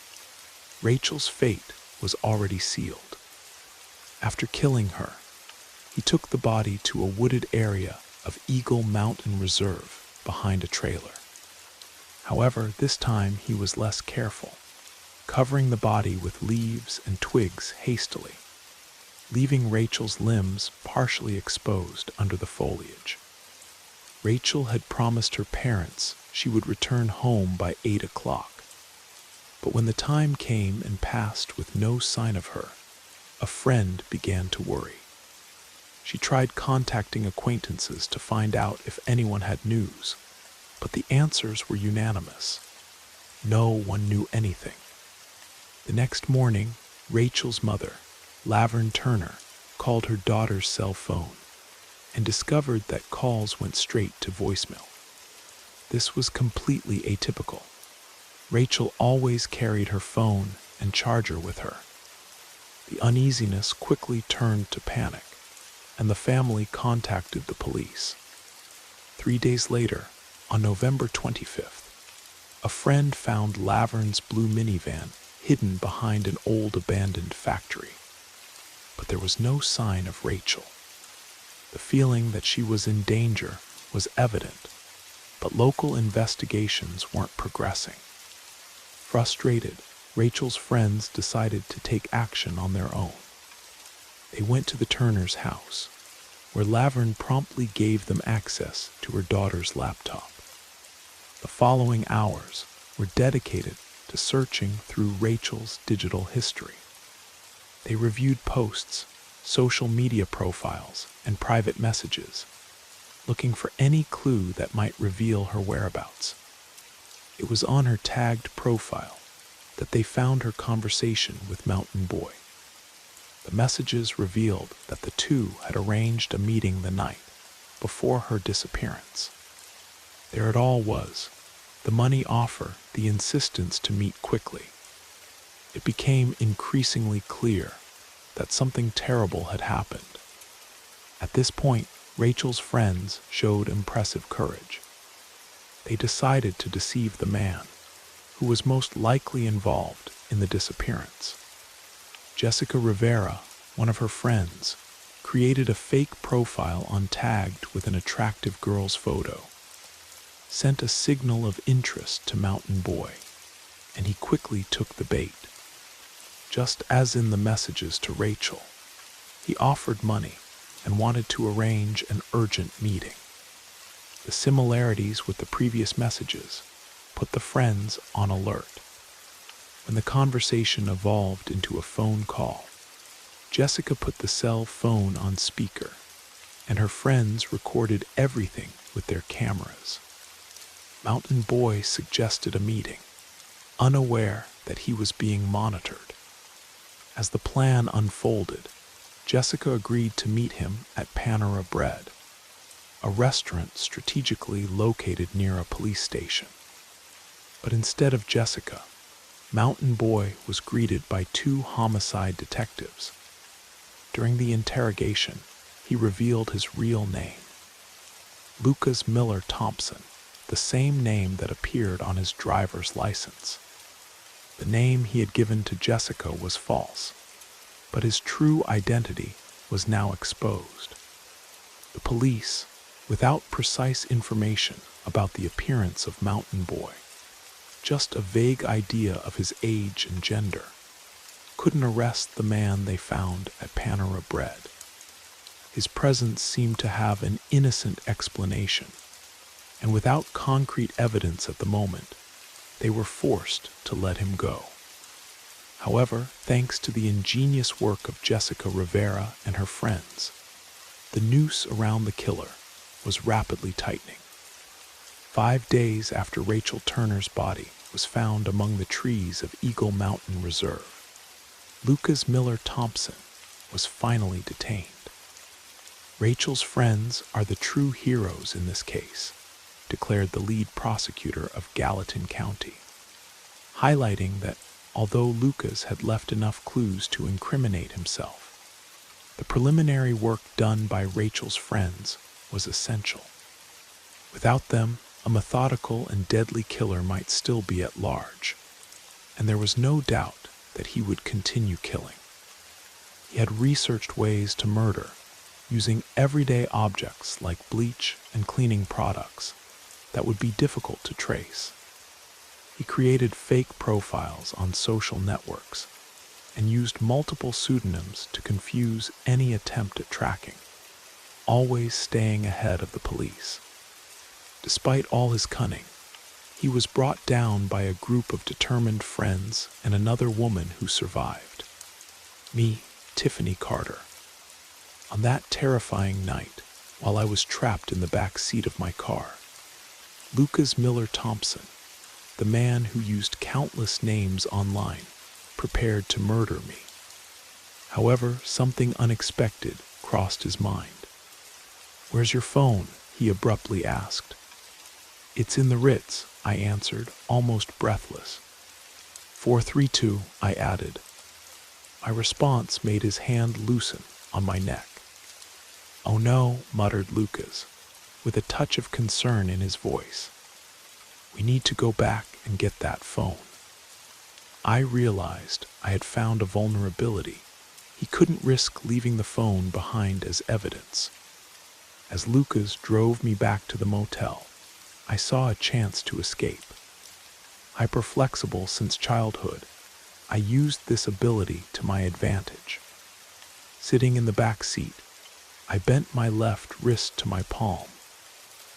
Rachel's fate was already sealed. After killing her, he took the body to a wooded area of Eagle Mountain Reserve behind a trailer. However, this time he was less careful, covering the body with leaves and twigs hastily, leaving Rachel's limbs partially exposed under the foliage. Rachel had promised her parents she would return home by 8 o'clock, but when the time came and passed with no sign of her, a friend began to worry. She tried contacting acquaintances to find out if anyone had news, but the answers were unanimous. No one knew anything. The next morning, Rachel's mother, Laverne Turner, called her daughter's cell phone and discovered that calls went straight to voicemail. This was completely atypical. Rachel always carried her phone and charger with her. The uneasiness quickly turned to panic, and the family contacted the police. 3 days later, on November 25th, a friend found Laverne's blue minivan hidden behind an old abandoned factory. But there was no sign of Rachel. The feeling that she was in danger was evident, but local investigations weren't progressing. Frustrated, Rachel's friends decided to take action on their own. They went to the Turners' house, where Laverne promptly gave them access to her daughter's laptop. The following hours were dedicated to searching through Rachel's digital history. They reviewed posts, social media profiles, and private messages, looking for any clue that might reveal her whereabouts. It was on her tagged profile that they found her conversation with Mountain Boy. The messages revealed that the two had arranged a meeting the night before her disappearance. There it all was, the money offer, the insistence to meet quickly. It became increasingly clear that something terrible had happened. At this point, Rachel's friends showed impressive courage. They decided to deceive the man who was most likely involved in the disappearance. Jessica Rivera, one of her friends, created a fake profile on Tagged with an attractive girl's photo, sent a signal of interest to Mountain Boy, and he quickly took the bait. Just as in the messages to Rachel, he offered money and wanted to arrange an urgent meeting. The similarities with the previous messages put the friends on alert. When the conversation evolved into a phone call, Jessica put the cell phone on speaker, and her friends recorded everything with their cameras. Mountain Boy suggested a meeting, unaware that he was being monitored. As the plan unfolded, Jessica agreed to meet him at Panera Bread, a restaurant strategically located near a police station. But instead of Jessica, Mountain Boy was greeted by 2 homicide detectives. During the interrogation, he revealed his real name, Lucas Miller Thompson, the same name that appeared on his driver's license. The name he had given to Jessica was false, but his true identity was now exposed. The police, without precise information about the appearance of Mountain Boy, just a vague idea of his age and gender, couldn't arrest the man they found at Panera Bread. His presence seemed to have an innocent explanation, and without concrete evidence at the moment, they were forced to let him go. However, thanks to the ingenious work of Jessica Rivera and her friends, the noose around the killer was rapidly tightening. 5 days after Rachel Turner's body was found among the trees of Eagle Mountain Reserve, Lucas Miller Thompson was finally detained. Rachel's friends are the true heroes in this case, declared the lead prosecutor of Gallatin County, highlighting that although Lucas had left enough clues to incriminate himself, the preliminary work done by Rachel's friends was essential. Without them, a methodical and deadly killer might still be at large, and there was no doubt that he would continue killing. He had researched ways to murder using everyday objects like bleach and cleaning products that would be difficult to trace. He created fake profiles on social networks and used multiple pseudonyms to confuse any attempt at tracking, always staying ahead of the police. Despite all his cunning, he was brought down by a group of determined friends and another woman who survived. Me, Tiffany Carter. On that terrifying night, while I was trapped in the back seat of my car, Lucas Miller Thompson, the man who used countless names online, prepared to murder me. However, something unexpected crossed his mind. "Where's your phone?" he abruptly asked. "It's in the Ritz," I answered, almost breathless. 432, I added. My response made his hand loosen on my neck. "Oh no," muttered Lucas, with a touch of concern in his voice. "We need to go back and get that phone." I realized I had found a vulnerability. He couldn't risk leaving the phone behind as evidence. As Lucas drove me back to the motel, I saw a chance to escape. Hyperflexible since childhood, I used this ability to my advantage. Sitting in the back seat, I bent my left wrist to my palm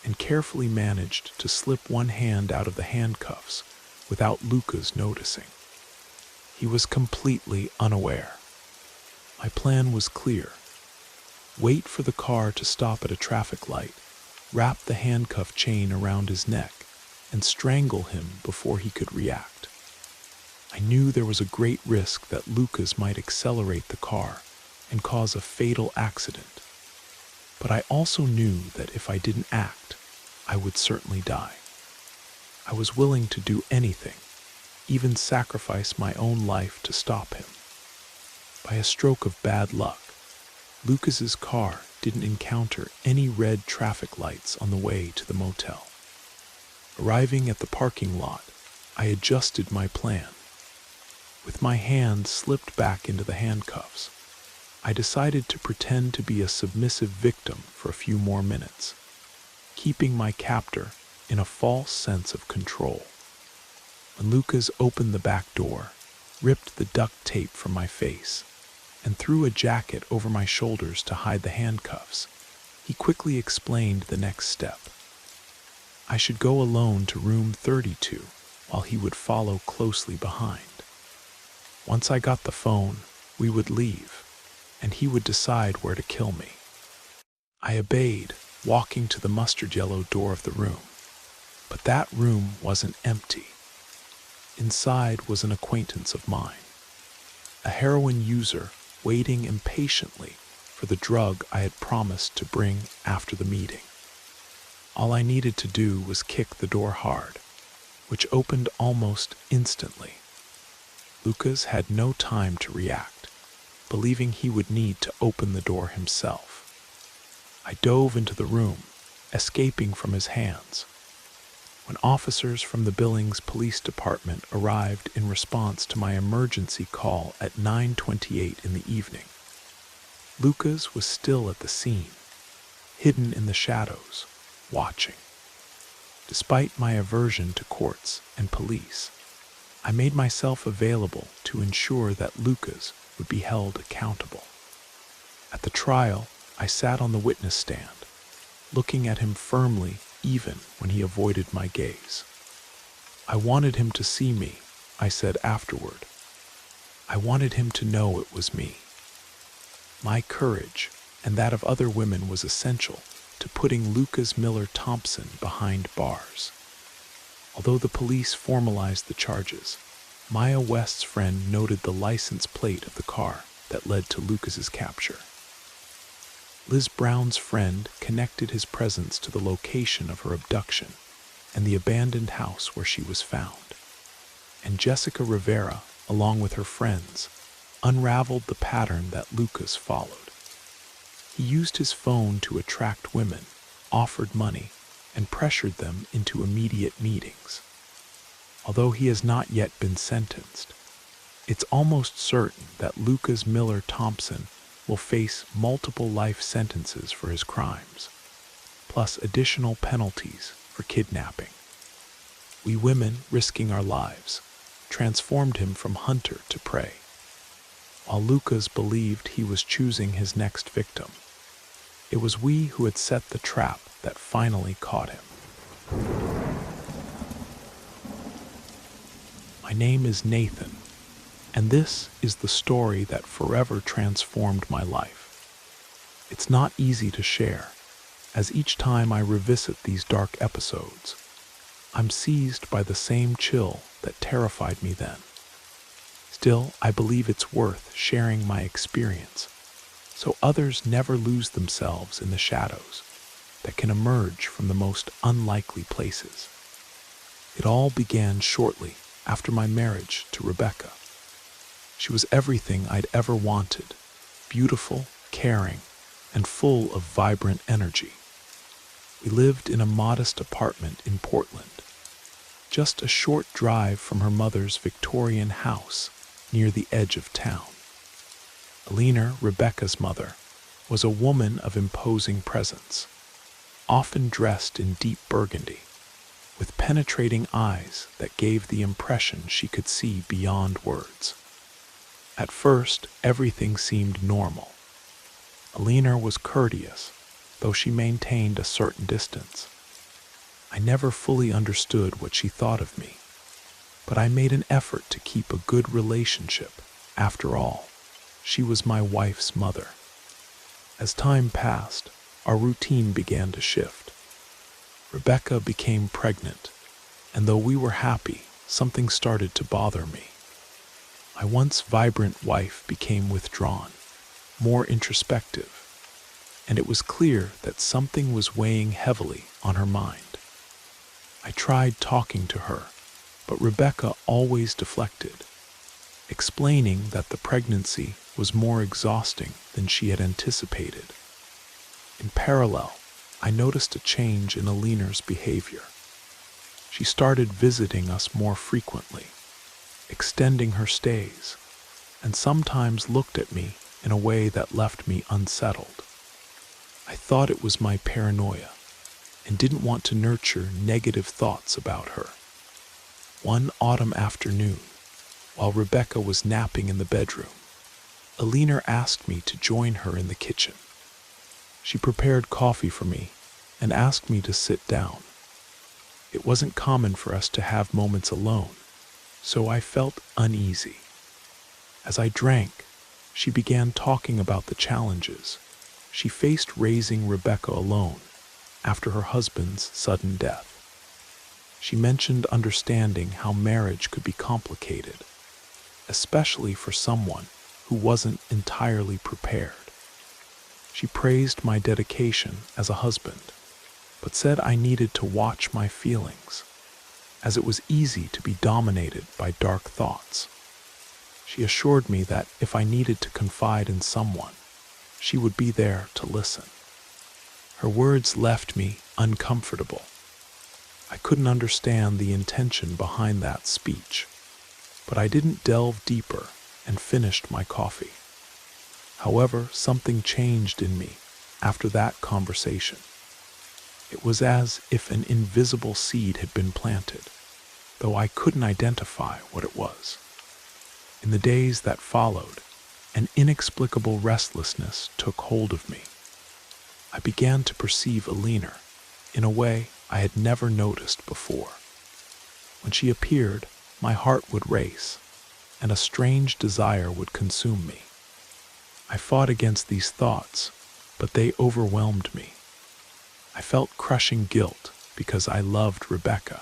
and carefully managed to slip one hand out of the handcuffs without Lucas noticing. He was completely unaware. My plan was clear. Wait for the car to stop at a traffic light, wrap the handcuff chain around his neck, and strangle him before he could react. I knew there was a great risk that Lucas might accelerate the car and cause a fatal accident. But I also knew that if I didn't act, I would certainly die. I was willing to do anything, even sacrifice my own life to stop him. By a stroke of bad luck, Lucas's car didn't encounter any red traffic lights on the way to the motel. Arriving at the parking lot, I adjusted my plan. With my hand slipped back into the handcuffs, I decided to pretend to be a submissive victim for a few more minutes, keeping my captor in a false sense of control. When Lucas opened the back door, ripped the duct tape from my face, and threw a jacket over my shoulders to hide the handcuffs, he quickly explained the next step. I should go alone to room 32 while he would follow closely behind. Once I got the phone, we would leave, and he would decide where to kill me. I obeyed, walking to the mustard yellow door of the room. But that room wasn't empty. Inside was an acquaintance of mine, a heroin user waiting impatiently for the drug I had promised to bring after the meeting. All I needed to do was kick the door hard, which opened almost instantly. Lucas had no time to react, believing he would need to open the door himself. I dove into the room, escaping from his hands. When officers from the Billings Police Department arrived in response to my emergency call at 9:28 in the evening, Lucas was still at the scene, hidden in the shadows, watching. Despite my aversion to courts and police, I made myself available to ensure that Lucas would be held accountable. At the trial, I sat on the witness stand, looking at him firmly even when he avoided my gaze. I wanted him to see me, I said afterward. I wanted him to know it was me. My courage and that of other women was essential to putting Lucas Miller Thompson behind bars. Although the police formalized the charges, Maya West's friend noted the license plate of the car that led to Lucas's capture. Liz Brown's friend connected his presence to the location of her abduction and the abandoned house where she was found. And Jessica Rivera, along with her friends, unraveled the pattern that Lucas followed. He used his phone to attract women, offered money, and pressured them into immediate meetings. Although he has not yet been sentenced, it's almost certain that Lucas Miller Thompson will face multiple life sentences for his crimes, plus additional penalties for kidnapping. We women, risking our lives, transformed him from hunter to prey, while Lucas believed he was choosing his next victim. It was we who had set the trap that finally caught him. My name is Nathan, and this is the story that forever transformed my life. It's not easy to share, as each time I revisit these dark episodes, I'm seized by the same chill that terrified me then. Still, I believe it's worth sharing my experience, so others never lose themselves in the shadows that can emerge from the most unlikely places. It all began shortly after my marriage to Rebecca. She was everything I'd ever wanted, beautiful, caring, and full of vibrant energy. We lived in a modest apartment in Portland, just a short drive from her mother's Victorian house near the edge of town. Alina, Rebecca's mother, was a woman of imposing presence, often dressed in deep burgundy, with penetrating eyes that gave the impression she could see beyond words. At first, everything seemed normal. Alina was courteous, though she maintained a certain distance. I never fully understood what she thought of me, but I made an effort to keep a good relationship. After all, she was my wife's mother. As time passed, our routine began to shift. Rebecca became pregnant, and though we were happy, something started to bother me. My once vibrant wife became withdrawn, more introspective, and it was clear that something was weighing heavily on her mind. I tried talking to her, but Rebecca always deflected, explaining that the pregnancy was more exhausting than she had anticipated. In parallel, I noticed a change in Alina's behavior. She started visiting us more frequently, extending her stays, and sometimes looked at me in a way that left me unsettled. I thought it was my paranoia and didn't want to nurture negative thoughts about her. One autumn afternoon, while Rebecca was napping in the bedroom, Alina asked me to join her in the kitchen. She prepared coffee for me and asked me to sit down. It wasn't common for us to have moments alone, so I felt uneasy. As I drank, she began talking about the challenges she faced raising Rebecca alone after her husband's sudden death. She mentioned understanding how marriage could be complicated, especially for someone who wasn't entirely prepared. She praised my dedication as a husband, but said I needed to watch my feelings, as it was easy to be dominated by dark thoughts. She assured me that if I needed to confide in someone, she would be there to listen. Her words left me uncomfortable. I couldn't understand the intention behind that speech, but I didn't delve deeper and finished my coffee. However, something changed in me after that conversation. It was as if an invisible seed had been planted, though I couldn't identify what it was. In the days that followed, an inexplicable restlessness took hold of me. I began to perceive Alina in a way I had never noticed before. When she appeared, my heart would race, and a strange desire would consume me. I fought against these thoughts, but they overwhelmed me. I felt crushing guilt because I loved Rebecca,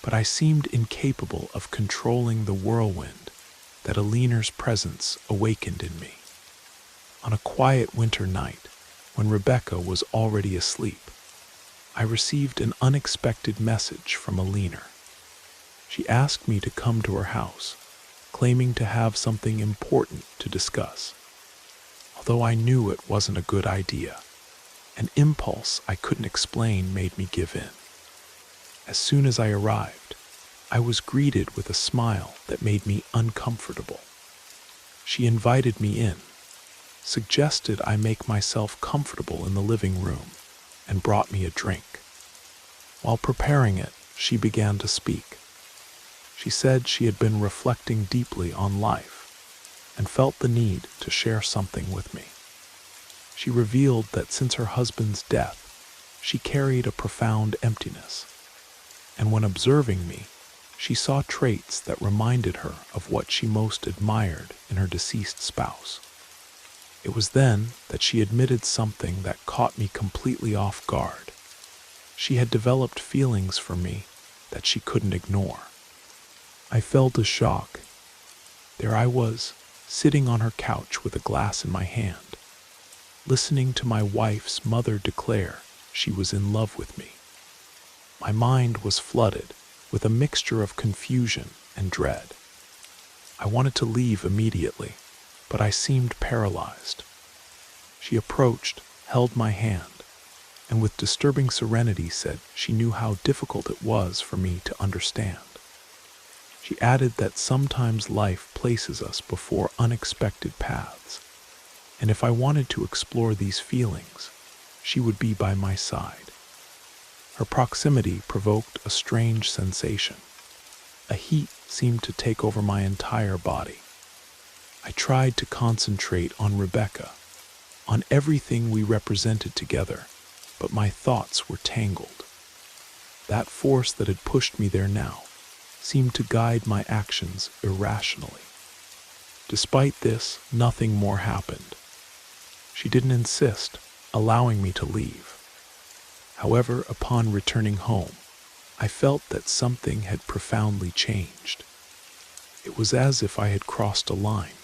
but I seemed incapable of controlling the whirlwind that Aliner's presence awakened in me. On a quiet winter night, when Rebecca was already asleep, I received an unexpected message from Aliner. She asked me to come to her house, claiming to have something important to discuss. Although I knew it wasn't a good idea, an impulse I couldn't explain made me give in. As soon as I arrived, I was greeted with a smile that made me uncomfortable. She invited me in, suggested I make myself comfortable in the living room, and brought me a drink. While preparing it, she began to speak. She said she had been reflecting deeply on life and felt the need to share something with me. She revealed that since her husband's death, she carried a profound emptiness, and when observing me, she saw traits that reminded her of what she most admired in her deceased spouse. It was then that she admitted something that caught me completely off guard. She had developed feelings for me that she couldn't ignore. I felt a shock. There I was, sitting on her couch with a glass in my hand, listening to my wife's mother declare she was in love with me. My mind was flooded with a mixture of confusion and dread. I wanted to leave immediately, but I seemed paralyzed. She approached, held my hand, and with disturbing serenity said she knew how difficult it was for me to understand. She added that sometimes life places us before unexpected paths, and if I wanted to explore these feelings, she would be by my side. Her proximity provoked a strange sensation. A heat seemed to take over my entire body. I tried to concentrate on Rebecca, on everything we represented together, but my thoughts were tangled. That force that had pushed me there now seemed to guide my actions irrationally. Despite this, nothing more happened. She didn't insist, allowing me to leave. However, upon returning home, I felt that something had profoundly changed. It was as if I had crossed a line,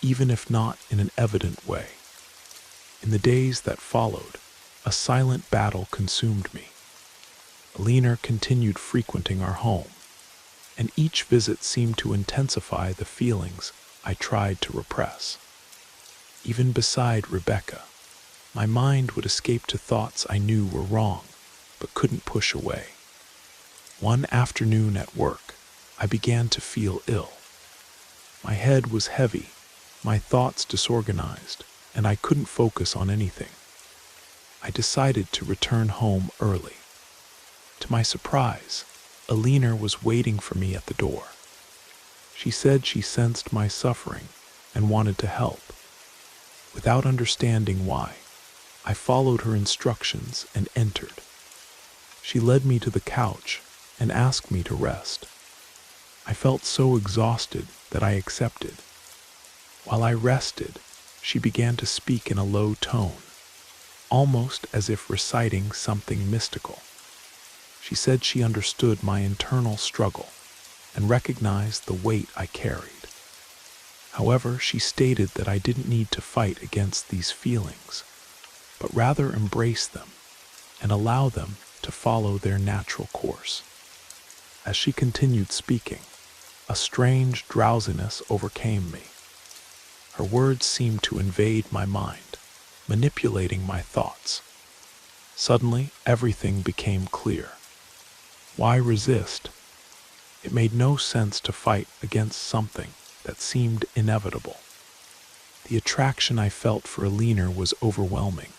even if not in an evident way. In the days that followed, a silent battle consumed me. Aliner continued frequenting our home, and each visit seemed to intensify the feelings I tried to repress. Even beside Rebecca, my mind would escape to thoughts I knew were wrong, but couldn't push away. One afternoon at work, I began to feel ill. My head was heavy, my thoughts disorganized, and I couldn't focus on anything. I decided to return home early. To my surprise, Aliner was waiting for me at the door. She said she sensed my suffering and wanted to help. Without understanding why, I followed her instructions and entered. She led me to the couch and asked me to rest. I felt so exhausted that I accepted. While I rested, she began to speak in a low tone, almost as if reciting something mystical. She said she understood my internal struggle and recognized the weight I carried. However, she stated that I didn't need to fight against these feelings, but rather embrace them and allow them to follow their natural course. As she continued speaking, a strange drowsiness overcame me. Her words seemed to invade my mind, manipulating my thoughts. Suddenly, everything became clear. Why resist? It made no sense to fight against something that seemed inevitable. The attraction I felt for Aliner was overwhelming,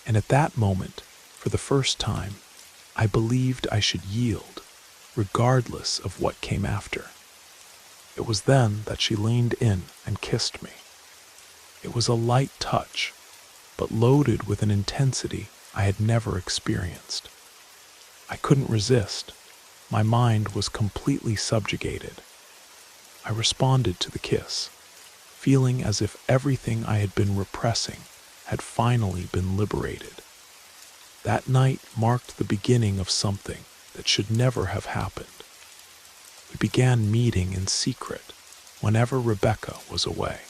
and at that moment, for the first time, I believed I should yield, regardless of what came after. It was then that she leaned in and kissed me. It was a light touch, but loaded with an intensity I had never experienced. I couldn't resist. My mind was completely subjugated. I responded to the kiss, feeling as if everything I had been repressing had finally been liberated. That night marked the beginning of something that should never have happened. We began meeting in secret whenever Rebecca was away.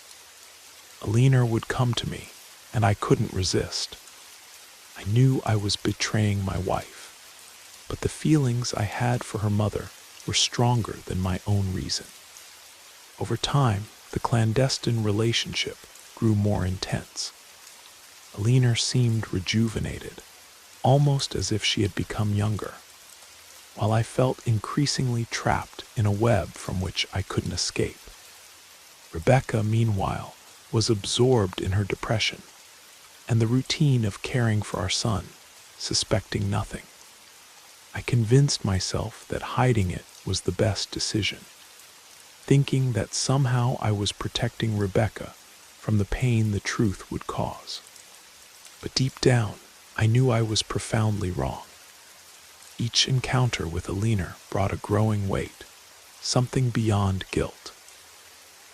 Alina would come to me, and I couldn't resist. I knew I was betraying my wife, but the feelings I had for her mother were stronger than my own reason. Over time, the clandestine relationship grew more intense. Alina seemed rejuvenated, almost as if she had become younger, while I felt increasingly trapped in a web from which I couldn't escape. Rebecca, meanwhile, was absorbed in her depression and the routine of caring for our son, suspecting nothing. I convinced myself that hiding it was the best decision, thinking that somehow I was protecting Rebecca from the pain the truth would cause. But deep down, I knew I was profoundly wrong. Each encounter with Alina brought a growing weight, something beyond guilt.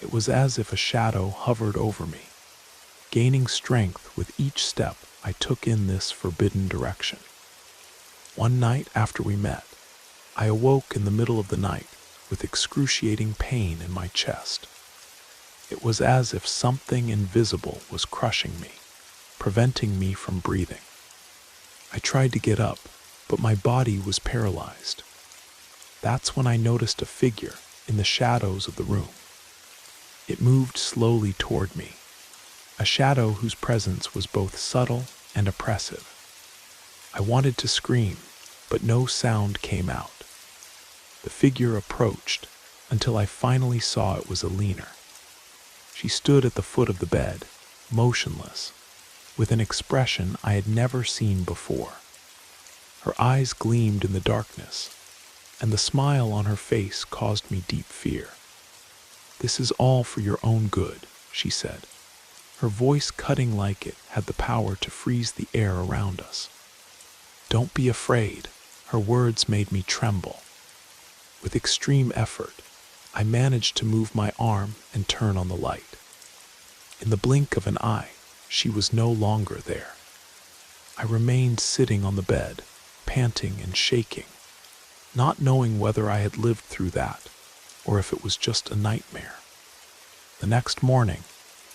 It was as if a shadow hovered over me, gaining strength with each step I took in this forbidden direction. One night after we met, I awoke in the middle of the night with excruciating pain in my chest. It was as if something invisible was crushing me, preventing me from breathing. I tried to get up, but my body was paralyzed. That's when I noticed a figure in the shadows of the room. It moved slowly toward me, a shadow whose presence was both subtle and oppressive. I wanted to scream, but no sound came out. The figure approached until I finally saw it was Alina. She stood at the foot of the bed, motionless, with an expression I had never seen before. Her eyes gleamed in the darkness, and the smile on her face caused me deep fear. "This is all for your own good," she said. Her voice, cutting like it, had the power to freeze the air around us. "Don't be afraid." Her words made me tremble. With extreme effort, I managed to move my arm and turn on the light. In the blink of an eye, she was no longer there. I remained sitting on the bed, panting and shaking, not knowing whether I had lived through that or if it was just a nightmare. The next morning,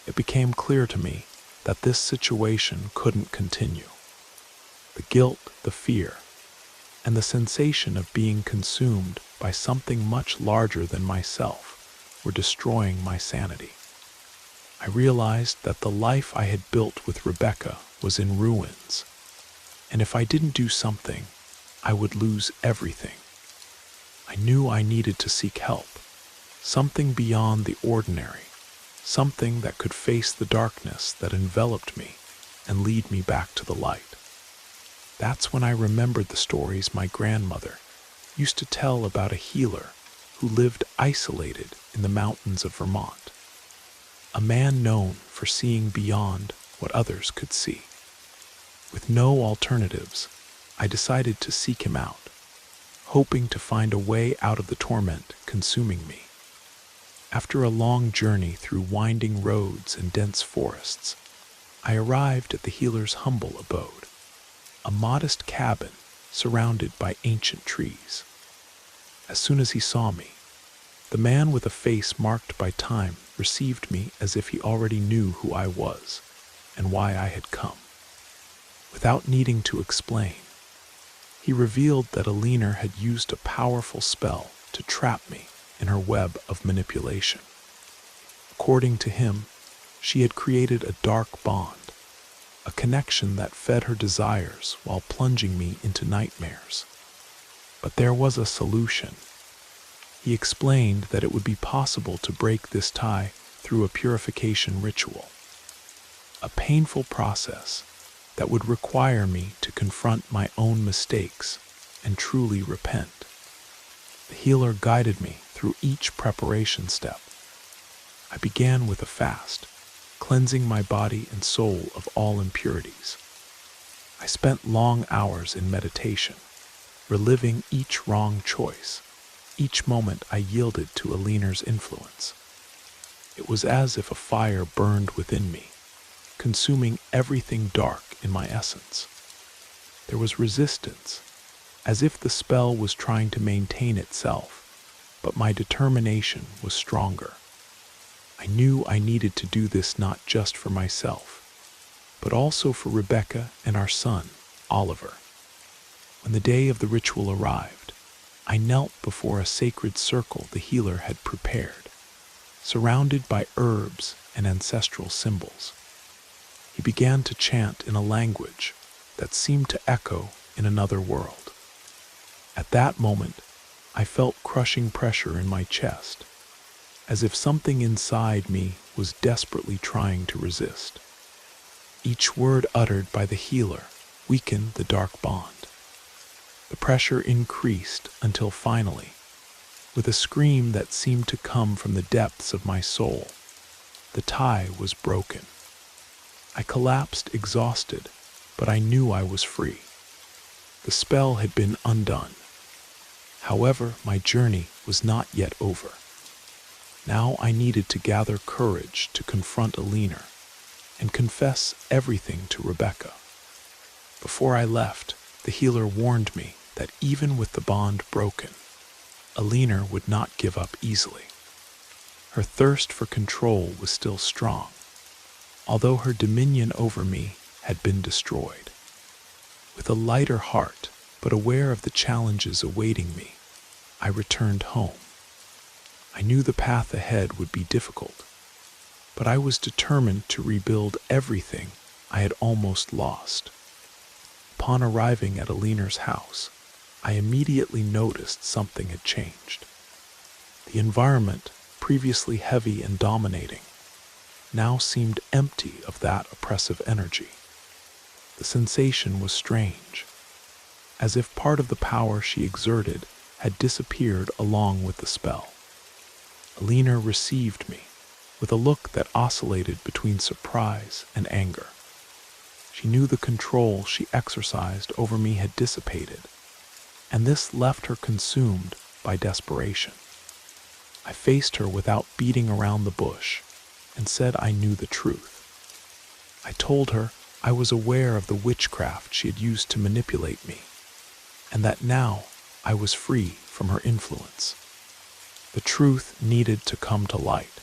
it became clear to me that this situation couldn't continue. The guilt, the fear, and the sensation of being consumed by something much larger than myself were destroying my sanity. I realized that the life I had built with Rebecca was in ruins, and if I didn't do something, I would lose everything. I knew I needed to seek help, something beyond the ordinary, something that could face the darkness that enveloped me and lead me back to the light. That's when I remembered the stories my grandmother used to tell about a healer who lived isolated in the mountains of Vermont, a man known for seeing beyond what others could see. With no alternatives, I decided to seek him out, hoping to find a way out of the torment consuming me. After a long journey through winding roads and dense forests, I arrived at the healer's humble abode, a modest cabin surrounded by ancient trees. As soon as he saw me, the man with a face marked by time received me as if he already knew who I was and why I had come. Without needing to explain, he revealed that Alina had used a powerful spell to trap me in her web of manipulation. According to him, she had created a dark bond, a connection that fed her desires while plunging me into nightmares. But there was a solution. He explained that it would be possible to break this tie through a purification ritual, a painful process that would require me to confront my own mistakes and truly repent. The healer guided me through each preparation step. I began with a fast, cleansing my body and soul of all impurities. I spent long hours in meditation, reliving each wrong choice, each moment I yielded to Alina's influence. It was as if a fire burned within me, consuming everything dark in my essence. There was resistance, as if the spell was trying to maintain itself, but my determination was stronger. I knew I needed to do this not just for myself, but also for Rebecca and our son, Oliver. When the day of the ritual arrived, I knelt before a sacred circle the healer had prepared, surrounded by herbs and ancestral symbols. He began to chant in a language that seemed to echo in another world. At that moment, I felt crushing pressure in my chest, as if something inside me was desperately trying to resist. Each word uttered by the healer weakened the dark bond. The pressure increased until finally, with a scream that seemed to come from the depths of my soul, the tie was broken. I collapsed exhausted, but I knew I was free. The spell had been undone. However, my journey was not yet over. Now I needed to gather courage to confront Alina and confess everything to Rebecca. Before I left, the healer warned me that even with the bond broken, Alina would not give up easily. Her thirst for control was still strong, although her dominion over me had been destroyed. With a lighter heart, but aware of the challenges awaiting me, I returned home. I knew the path ahead would be difficult, but I was determined to rebuild everything I had almost lost. Upon arriving at Alina's house, I immediately noticed something had changed. The environment, previously heavy and dominating, now seemed empty of that oppressive energy. The sensation was strange, as if part of the power she exerted had disappeared along with the spell. Alina received me with a look that oscillated between surprise and anger. She knew the control she exercised over me had dissipated, and this left her consumed by desperation. I faced her without beating around the bush and said I knew the truth. I told her I was aware of the witchcraft she had used to manipulate me, and that now I was free from her influence. The truth needed to come to light.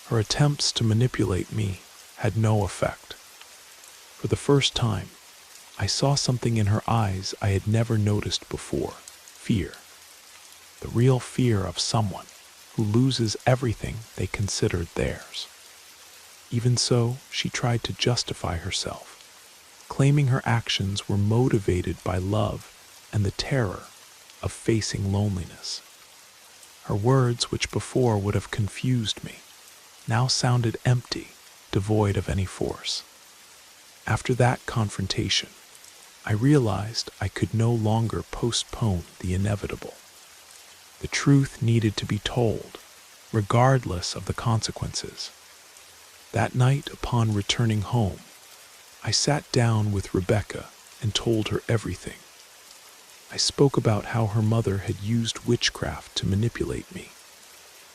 Her attempts to manipulate me had no effect. For the first time, I saw something in her eyes I had never noticed before: fear. The real fear of someone who loses everything they considered theirs. Even so, she tried to justify herself, claiming her actions were motivated by love and the terror of facing loneliness. Her words, which before would have confused me, now sounded empty, devoid of any force. After that confrontation, I realized I could no longer postpone the inevitable. The truth needed to be told, regardless of the consequences. That night, upon returning home, I sat down with Rebecca and told her everything. I spoke about how her mother had used witchcraft to manipulate me,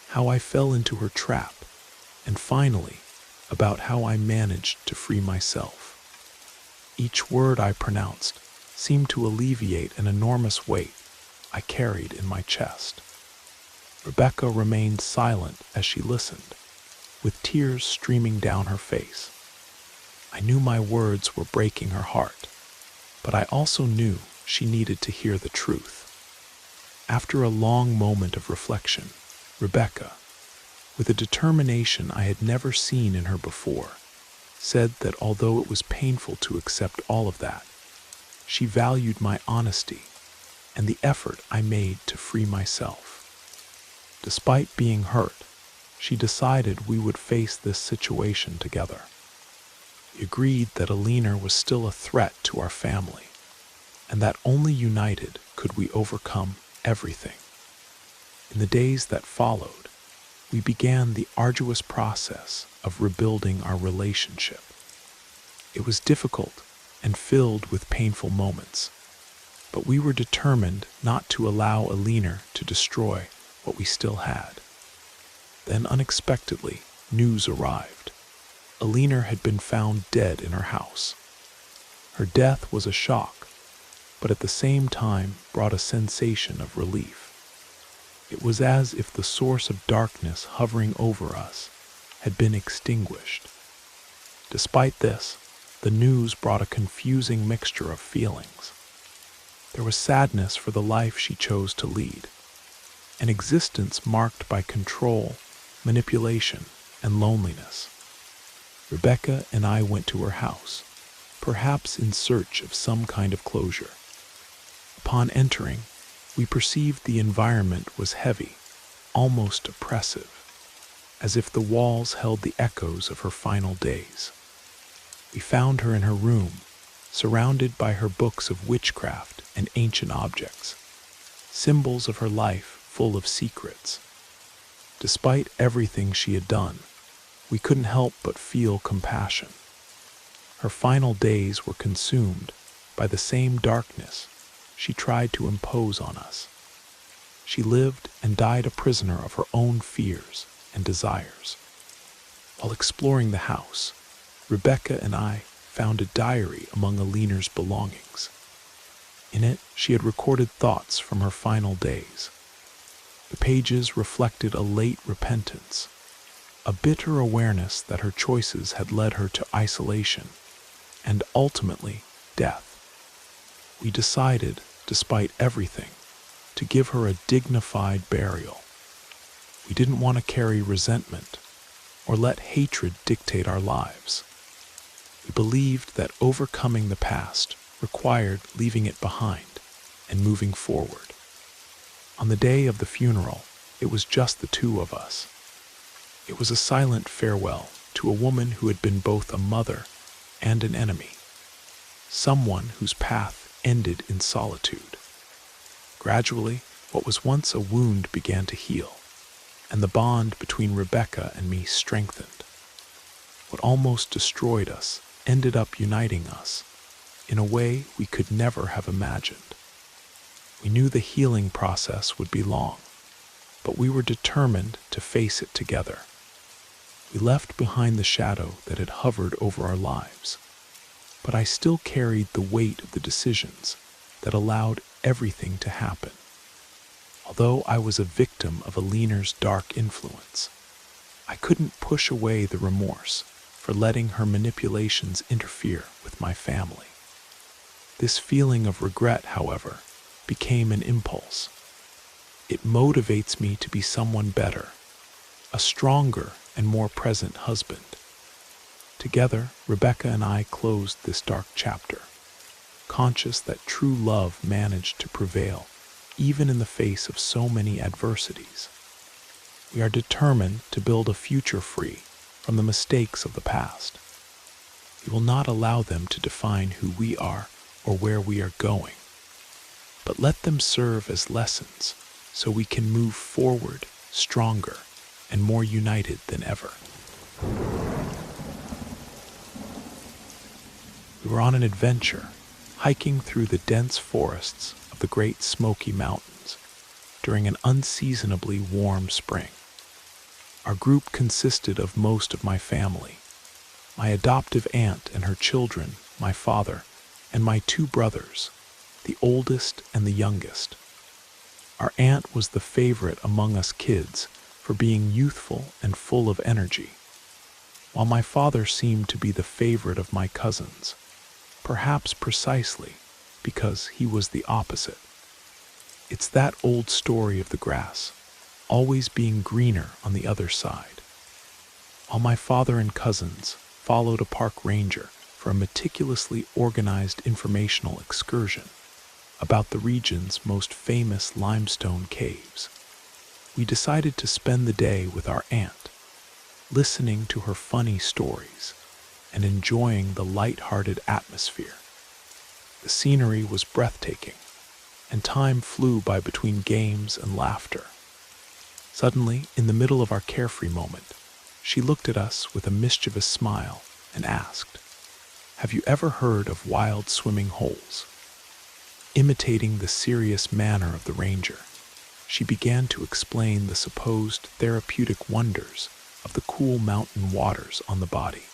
how I fell into her trap, and finally, about how I managed to free myself. Each word I pronounced seemed to alleviate an enormous weight I carried in my chest. Rebecca remained silent as she listened, with tears streaming down her face. I knew my words were breaking her heart, but I also knew she needed to hear the truth. After a long moment of reflection, Rebecca, with a determination I had never seen in her before, said that although it was painful to accept all of that, she valued my honesty and the effort I made to free myself. Despite being hurt, she decided we would face this situation together. We agreed that Alina was still a threat to our family, and that only united could we overcome everything. In the days that followed, we began the arduous process of rebuilding our relationship. It was difficult and filled with painful moments, but we were determined not to allow Alina to destroy what we still had. Then unexpectedly, news arrived. Alina had been found dead in her house. Her death was a shock, but at the same time brought a sensation of relief. It was as if the source of darkness hovering over us had been extinguished. Despite this, the news brought a confusing mixture of feelings. There was sadness for the life she chose to lead, an existence marked by control, manipulation, and loneliness. Rebecca and I went to her house, perhaps in search of some kind of closure. Upon entering, we perceived the environment was heavy, almost oppressive, as if the walls held the echoes of her final days. We found her in her room, surrounded by her books of witchcraft and ancient objects, symbols of her life full of secrets. Despite everything she had done, we couldn't help but feel compassion. Her final days were consumed by the same darkness she tried to impose on us. She lived and died a prisoner of her own fears and desires. While exploring the house, Rebecca and I found a diary among Aliner's belongings. In it, she had recorded thoughts from her final days. The pages reflected a late repentance, a bitter awareness that her choices had led her to isolation and ultimately death. We decided, despite everything, to give her a dignified burial. We didn't want to carry resentment or let hatred dictate our lives. We believed that overcoming the past required leaving it behind and moving forward. On the day of the funeral, it was just the two of us. It was a silent farewell to a woman who had been both a mother and an enemy, someone whose path ended in solitude. Gradually, what was once a wound began to heal, and the bond between Rebecca and me strengthened. What almost destroyed us ended up uniting us in a way we could never have imagined. We knew the healing process would be long, but we were determined to face it together. We left behind the shadow that had hovered over our lives, but I still carried the weight of the decisions that allowed everything to happen. Although I was a victim of Aliner's dark influence, I couldn't push away the remorse for letting her manipulations interfere with my family. This feeling of regret, however, became an impulse. It motivates me to be someone better, a stronger and more present husband. Together, Rebecca and I closed this dark chapter, conscious that true love managed to prevail even in the face of so many adversities. We are determined to build a future free from the mistakes of the past. We will not allow them to define who we are or where we are going, but let them serve as lessons so we can move forward stronger and more united than ever. We were on an adventure, hiking through the dense forests of the Great Smoky Mountains during an unseasonably warm spring. Our group consisted of most of my family, my adoptive aunt and her children, my father, and my two brothers, the oldest and the youngest. Our aunt was the favorite among us kids for being youthful and full of energy, while my father seemed to be the favorite of my cousins, perhaps precisely because he was the opposite. It's that old story of the grass always being greener on the other side. While my father and cousins followed a park ranger for a meticulously organized informational excursion about the region's most famous limestone caves, we decided to spend the day with our aunt, listening to her funny stories and enjoying the light-hearted atmosphere. The scenery was breathtaking, and time flew by between games and laughter. Suddenly, in the middle of our carefree moment, she looked at us with a mischievous smile and asked, "Have you ever heard of wild swimming holes?" Imitating the serious manner of the ranger, she began to explain the supposed therapeutic wonders of the cool mountain waters on the body.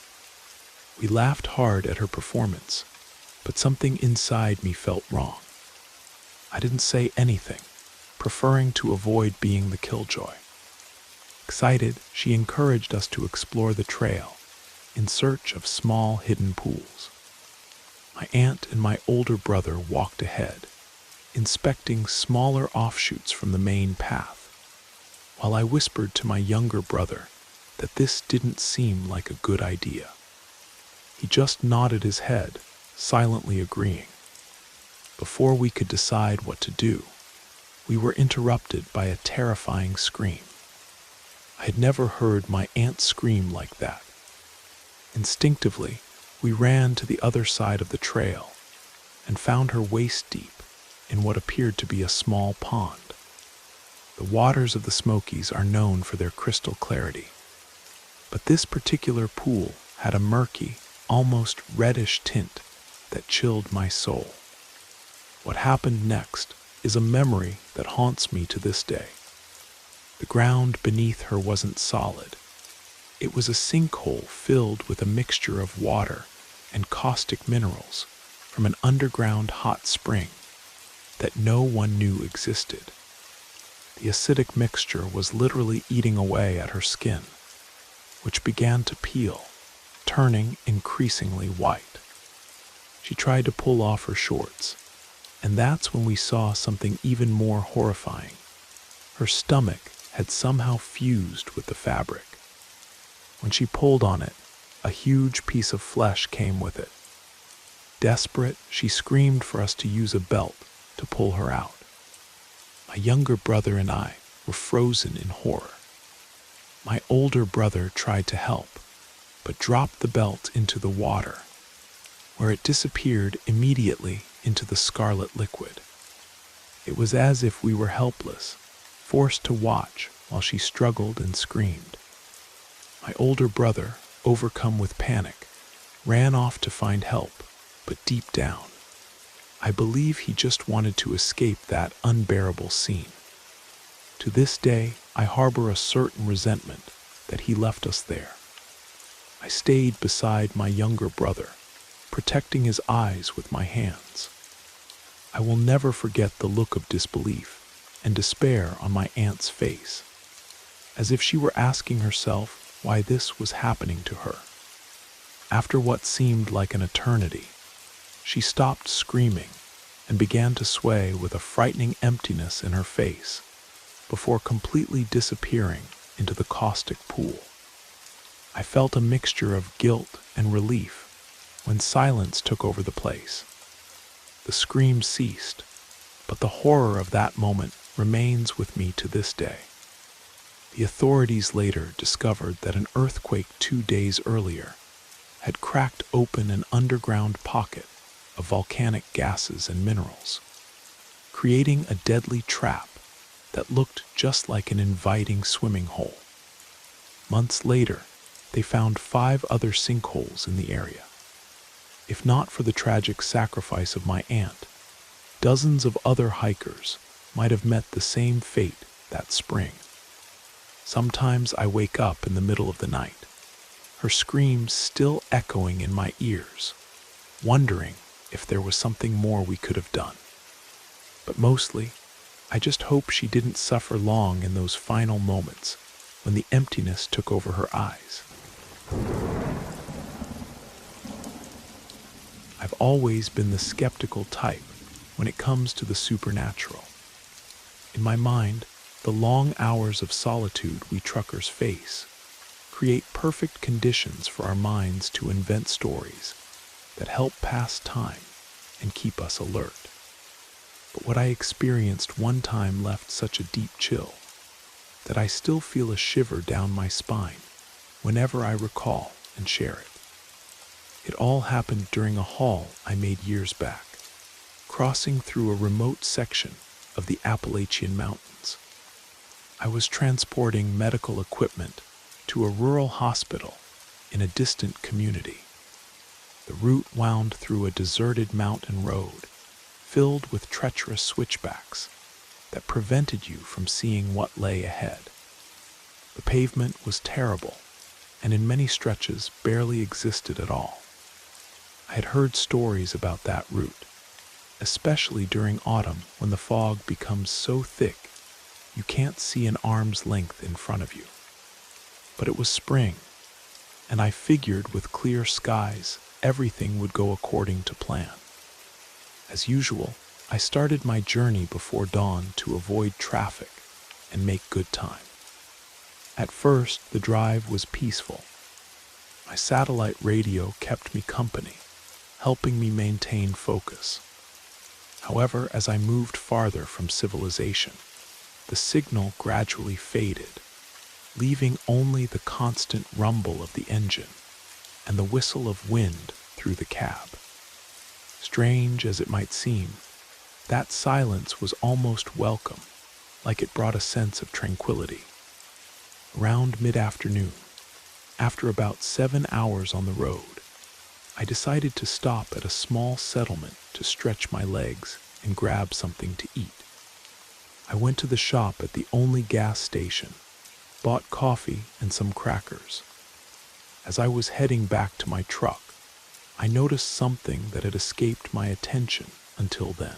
We laughed hard at her performance, but something inside me felt wrong. I didn't say anything, preferring to avoid being the killjoy. Excited, she encouraged us to explore the trail in search of small hidden pools. My aunt and my older brother walked ahead, inspecting smaller offshoots from the main path, while I whispered to my younger brother that this didn't seem like a good idea. He just nodded his head, silently agreeing. Before we could decide what to do, we were interrupted by a terrifying scream. I had never heard my aunt scream like that. Instinctively, we ran to the other side of the trail and found her waist deep in what appeared to be a small pond. The waters of the Smokies are known for their crystal clarity, but this particular pool had a murky, almost reddish tint that chilled my soul. What happened next is a memory that haunts me to this day. The ground beneath her wasn't solid. It was a sinkhole filled with a mixture of water and caustic minerals from an underground hot spring that no one knew existed. The acidic mixture was literally eating away at her skin, which began to peel, turning increasingly white. She tried to pull off her shorts, and that's when we saw something even more horrifying. Her stomach had somehow fused with the fabric. When she pulled on it, a huge piece of flesh came with it. Desperate, she screamed for us to use a belt to pull her out. My younger brother and I were frozen in horror. My older brother tried to help, but dropped the belt into the water, where it disappeared immediately into the scarlet liquid. It was as if we were helpless, forced to watch while she struggled and screamed. My older brother, overcome with panic, ran off to find help, but deep down, I believe he just wanted to escape that unbearable scene. To this day, I harbor a certain resentment that he left us there. I stayed beside my younger brother, protecting his eyes with my hands. I will never forget the look of disbelief and despair on my aunt's face, as if she were asking herself why this was happening to her. After what seemed like an eternity, she stopped screaming and began to sway with a frightening emptiness in her face before completely disappearing into the caustic pool. I felt a mixture of guilt and relief when silence took over the place. The scream ceased, but the horror of that moment remains with me to this day. The authorities later discovered that an earthquake 2 days earlier had cracked open an underground pocket of volcanic gases and minerals, creating a deadly trap that looked just like an inviting swimming hole. Months later, they found 5 other sinkholes in the area. If not for the tragic sacrifice of my aunt, dozens of other hikers might have met the same fate that spring. Sometimes I wake up in the middle of the night, her screams still echoing in my ears, wondering if there was something more we could have done. But mostly, I just hope she didn't suffer long in those final moments when the emptiness took over her eyes. I've always been the skeptical type when it comes to the supernatural. In my mind, the long hours of solitude we truckers face create perfect conditions for our minds to invent stories that help pass time and keep us alert. But what I experienced one time left such a deep chill that I still feel a shiver down my spine whenever I recall and share it. It all happened during a haul I made years back, crossing through a remote section of the Appalachian Mountains. I was transporting medical equipment to a rural hospital in a distant community. The route wound through a deserted mountain road filled with treacherous switchbacks that prevented you from seeing what lay ahead. The pavement was terrible and in many stretches barely existed at all. I had heard stories about that route, especially during autumn when the fog becomes so thick you can't see an arm's length in front of you. But it was spring, and I figured with clear skies, everything would go according to plan. As usual, I started my journey before dawn to avoid traffic and make good time. At first, the drive was peaceful. My satellite radio kept me company, helping me maintain focus. However, as I moved farther from civilization, the signal gradually faded, leaving only the constant rumble of the engine and the whistle of wind through the cab. Strange as it might seem, that silence was almost welcome, like it brought a sense of tranquility. Around mid-afternoon, after about 7 hours on the road, I decided to stop at a small settlement to stretch my legs and grab something to eat. I went to the shop at the only gas station, bought coffee and some crackers. As I was heading back to my truck, I noticed something that had escaped my attention until then.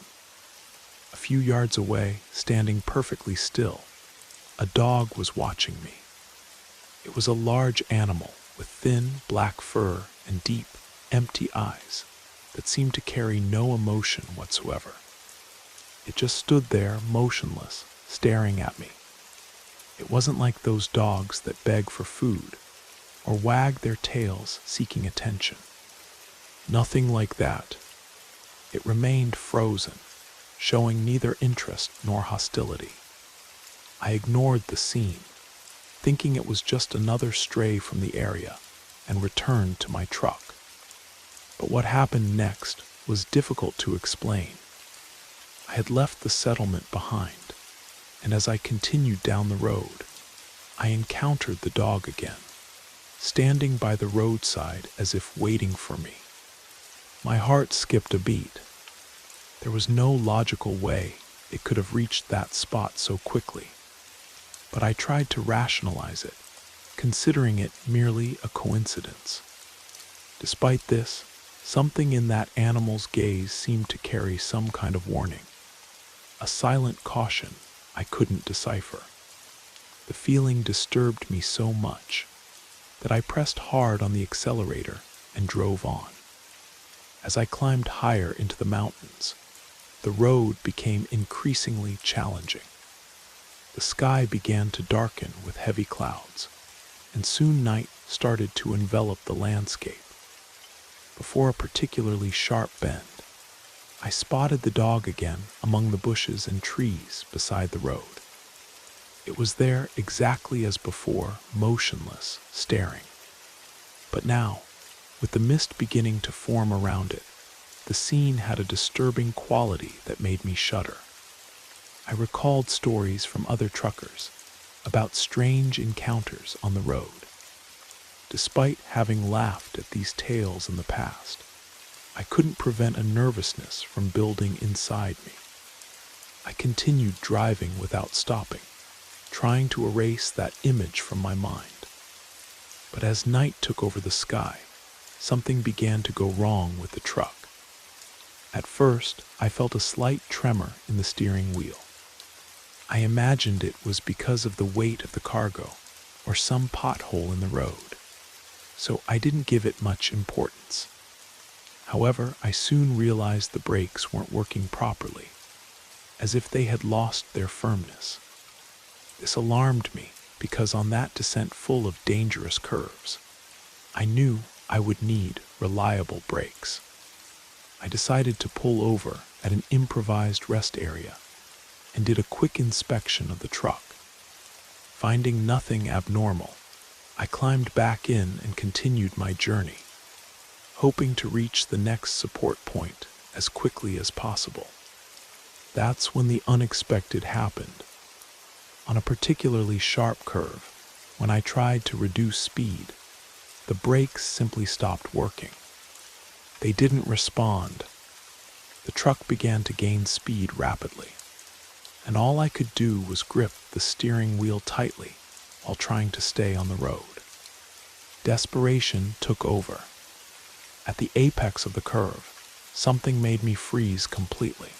A few yards away, standing perfectly still, a dog was watching me. It was a large animal with thin black fur and deep, empty eyes that seemed to carry no emotion whatsoever. It just stood there, motionless, staring at me. It wasn't like those dogs that beg for food or wag their tails seeking attention. Nothing like that. It remained frozen, showing neither interest nor hostility. I ignored the scene, thinking it was just another stray from the area, and returned to my truck. But what happened next was difficult to explain. I had left the settlement behind, and as I continued down the road, I encountered the dog again, standing by the roadside as if waiting for me. My heart skipped a beat. There was no logical way it could have reached that spot so quickly, but I tried to rationalize it, considering it merely a coincidence. Despite this, something in that animal's gaze seemed to carry some kind of warning, a silent caution I couldn't decipher. The feeling disturbed me so much that I pressed hard on the accelerator and drove on. As I climbed higher into the mountains, the road became increasingly challenging. The sky began to darken with heavy clouds, and soon night started to envelop the landscape. Before a particularly sharp bend, I spotted the dog again among the bushes and trees beside the road. It was there exactly as before, motionless, staring. But now, with the mist beginning to form around it, the scene had a disturbing quality that made me shudder. I recalled stories from other truckers about strange encounters on the road. Despite having laughed at these tales in the past, I couldn't prevent a nervousness from building inside me. I continued driving without stopping, trying to erase that image from my mind. But as night took over the sky, something began to go wrong with the truck. At first, I felt a slight tremor in the steering wheel. I imagined it was because of the weight of the cargo or some pothole in the road, so I didn't give it much importance. However, I soon realized the brakes weren't working properly, as if they had lost their firmness. This alarmed me because on that descent full of dangerous curves, I knew I would need reliable brakes. I decided to pull over at an improvised rest area and did a quick inspection of the truck. Finding nothing abnormal, I climbed back in and continued my journey, hoping to reach the next support point as quickly as possible. That's when the unexpected happened. On a particularly sharp curve, when I tried to reduce speed, the brakes simply stopped working. They didn't respond. The truck began to gain speed rapidly, and all I could do was grip the steering wheel tightly while trying to stay on the road. Desperation took over. At the apex of the curve, something made me freeze completely.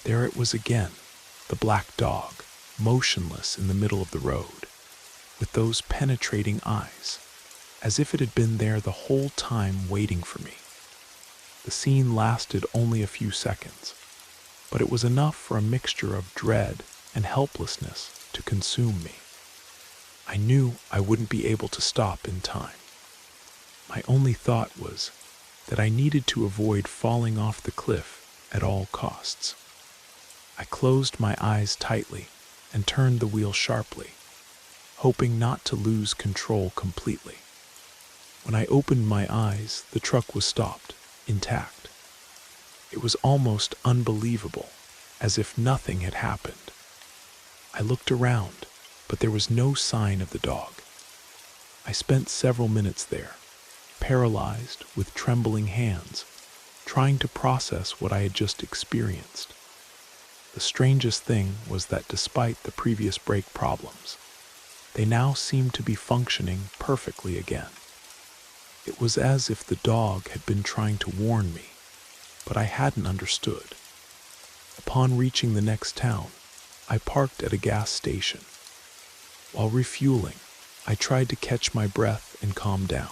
There it was again, the black dog, motionless in the middle of the road, with those penetrating eyes, as if it had been there the whole time waiting for me. The scene lasted only a few seconds, but it was enough for a mixture of dread and helplessness to consume me. I knew I wouldn't be able to stop in time. My only thought was that I needed to avoid falling off the cliff at all costs. I closed my eyes tightly and turned the wheel sharply, hoping not to lose control completely. When I opened my eyes, the truck was stopped, intact. It was almost unbelievable, as if nothing had happened. I looked around, but there was no sign of the dog. I spent several minutes there, paralyzed with trembling hands, trying to process what I had just experienced. The strangest thing was that despite the previous brake problems, they now seemed to be functioning perfectly again. It was as if the dog had been trying to warn me, but I hadn't understood. Upon reaching the next town, I parked at a gas station. While refueling, I tried to catch my breath and calm down.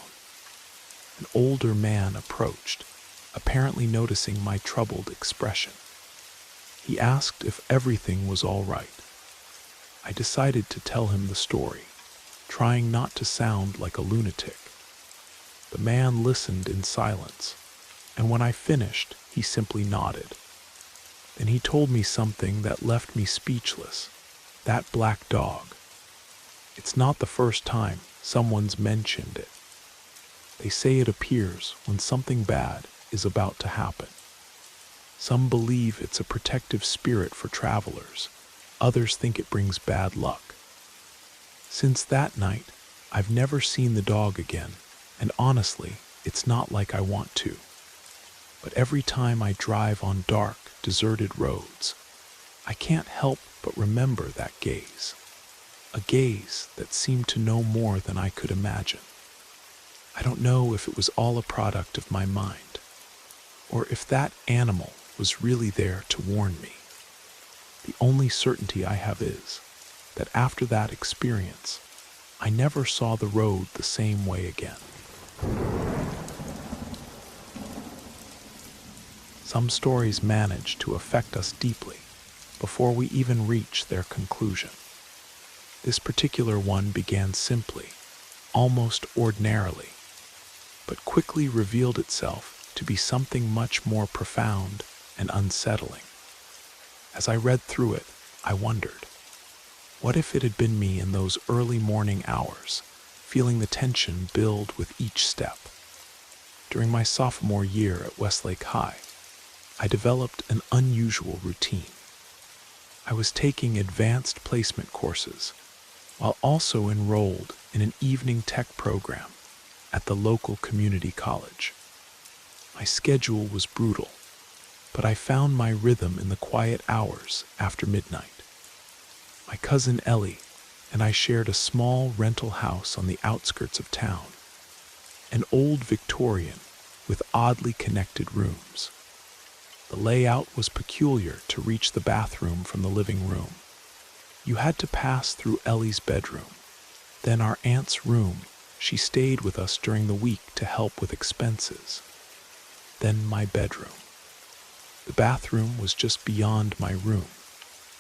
An older man approached, apparently noticing my troubled expression. He asked if everything was all right. I decided to tell him the story, trying not to sound like a lunatic. The man listened in silence, and when I finished, he simply nodded. Then he told me something that left me speechless. That black dog. It's not the first time someone's mentioned it. They say it appears when something bad is about to happen. Some believe it's a protective spirit for travelers. Others think it brings bad luck. Since that night, I've never seen the dog again, and honestly, it's not like I want to. But every time I drive on dark, deserted roads, I can't help but remember that gaze. A gaze that seemed to know more than I could imagine. I don't know if it was all a product of my mind, or if that animal was really there to warn me. The only certainty I have is that after that experience, I never saw the road the same way again. Some stories manage to affect us deeply before we even reach their conclusion. This particular one began simply, almost ordinarily, but quickly revealed itself to be something much more profound and unsettling. As I read through it, I wondered, what if it had been me in those early morning hours, feeling the tension build with each step? During my sophomore year at Westlake High, I developed an unusual routine. I was taking advanced placement courses while also enrolled in an evening tech program at the local community college. My schedule was brutal, but I found my rhythm in the quiet hours after midnight. My cousin Ellie and I shared a small rental house on the outskirts of town, an old Victorian with oddly connected rooms. The layout was peculiar to reach the bathroom from the living room. You had to pass through Ellie's bedroom, then our aunt's room. She stayed with us during the week to help with expenses. Then my bedroom. The bathroom was just beyond my room,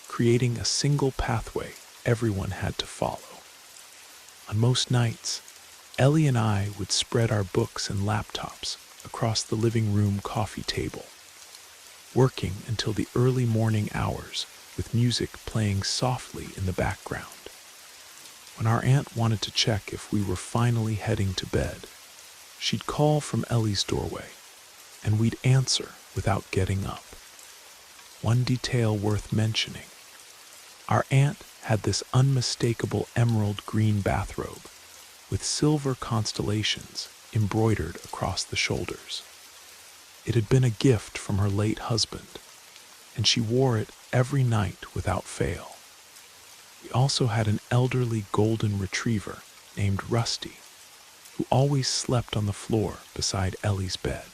creating a single pathway everyone had to follow. On most nights, Ellie and I would spread our books and laptops across the living room coffee table, working until the early morning hours with music playing softly in the background. When our aunt wanted to check if we were finally heading to bed, she'd call from Ellie's doorway, and we'd answer without getting up. One detail worth mentioning, our aunt had this unmistakable emerald green bathrobe with silver constellations embroidered across the shoulders. It had been a gift from her late husband, and she wore it every night without fail. We also had an elderly golden retriever named Rusty, who always slept on the floor beside Ellie's bed.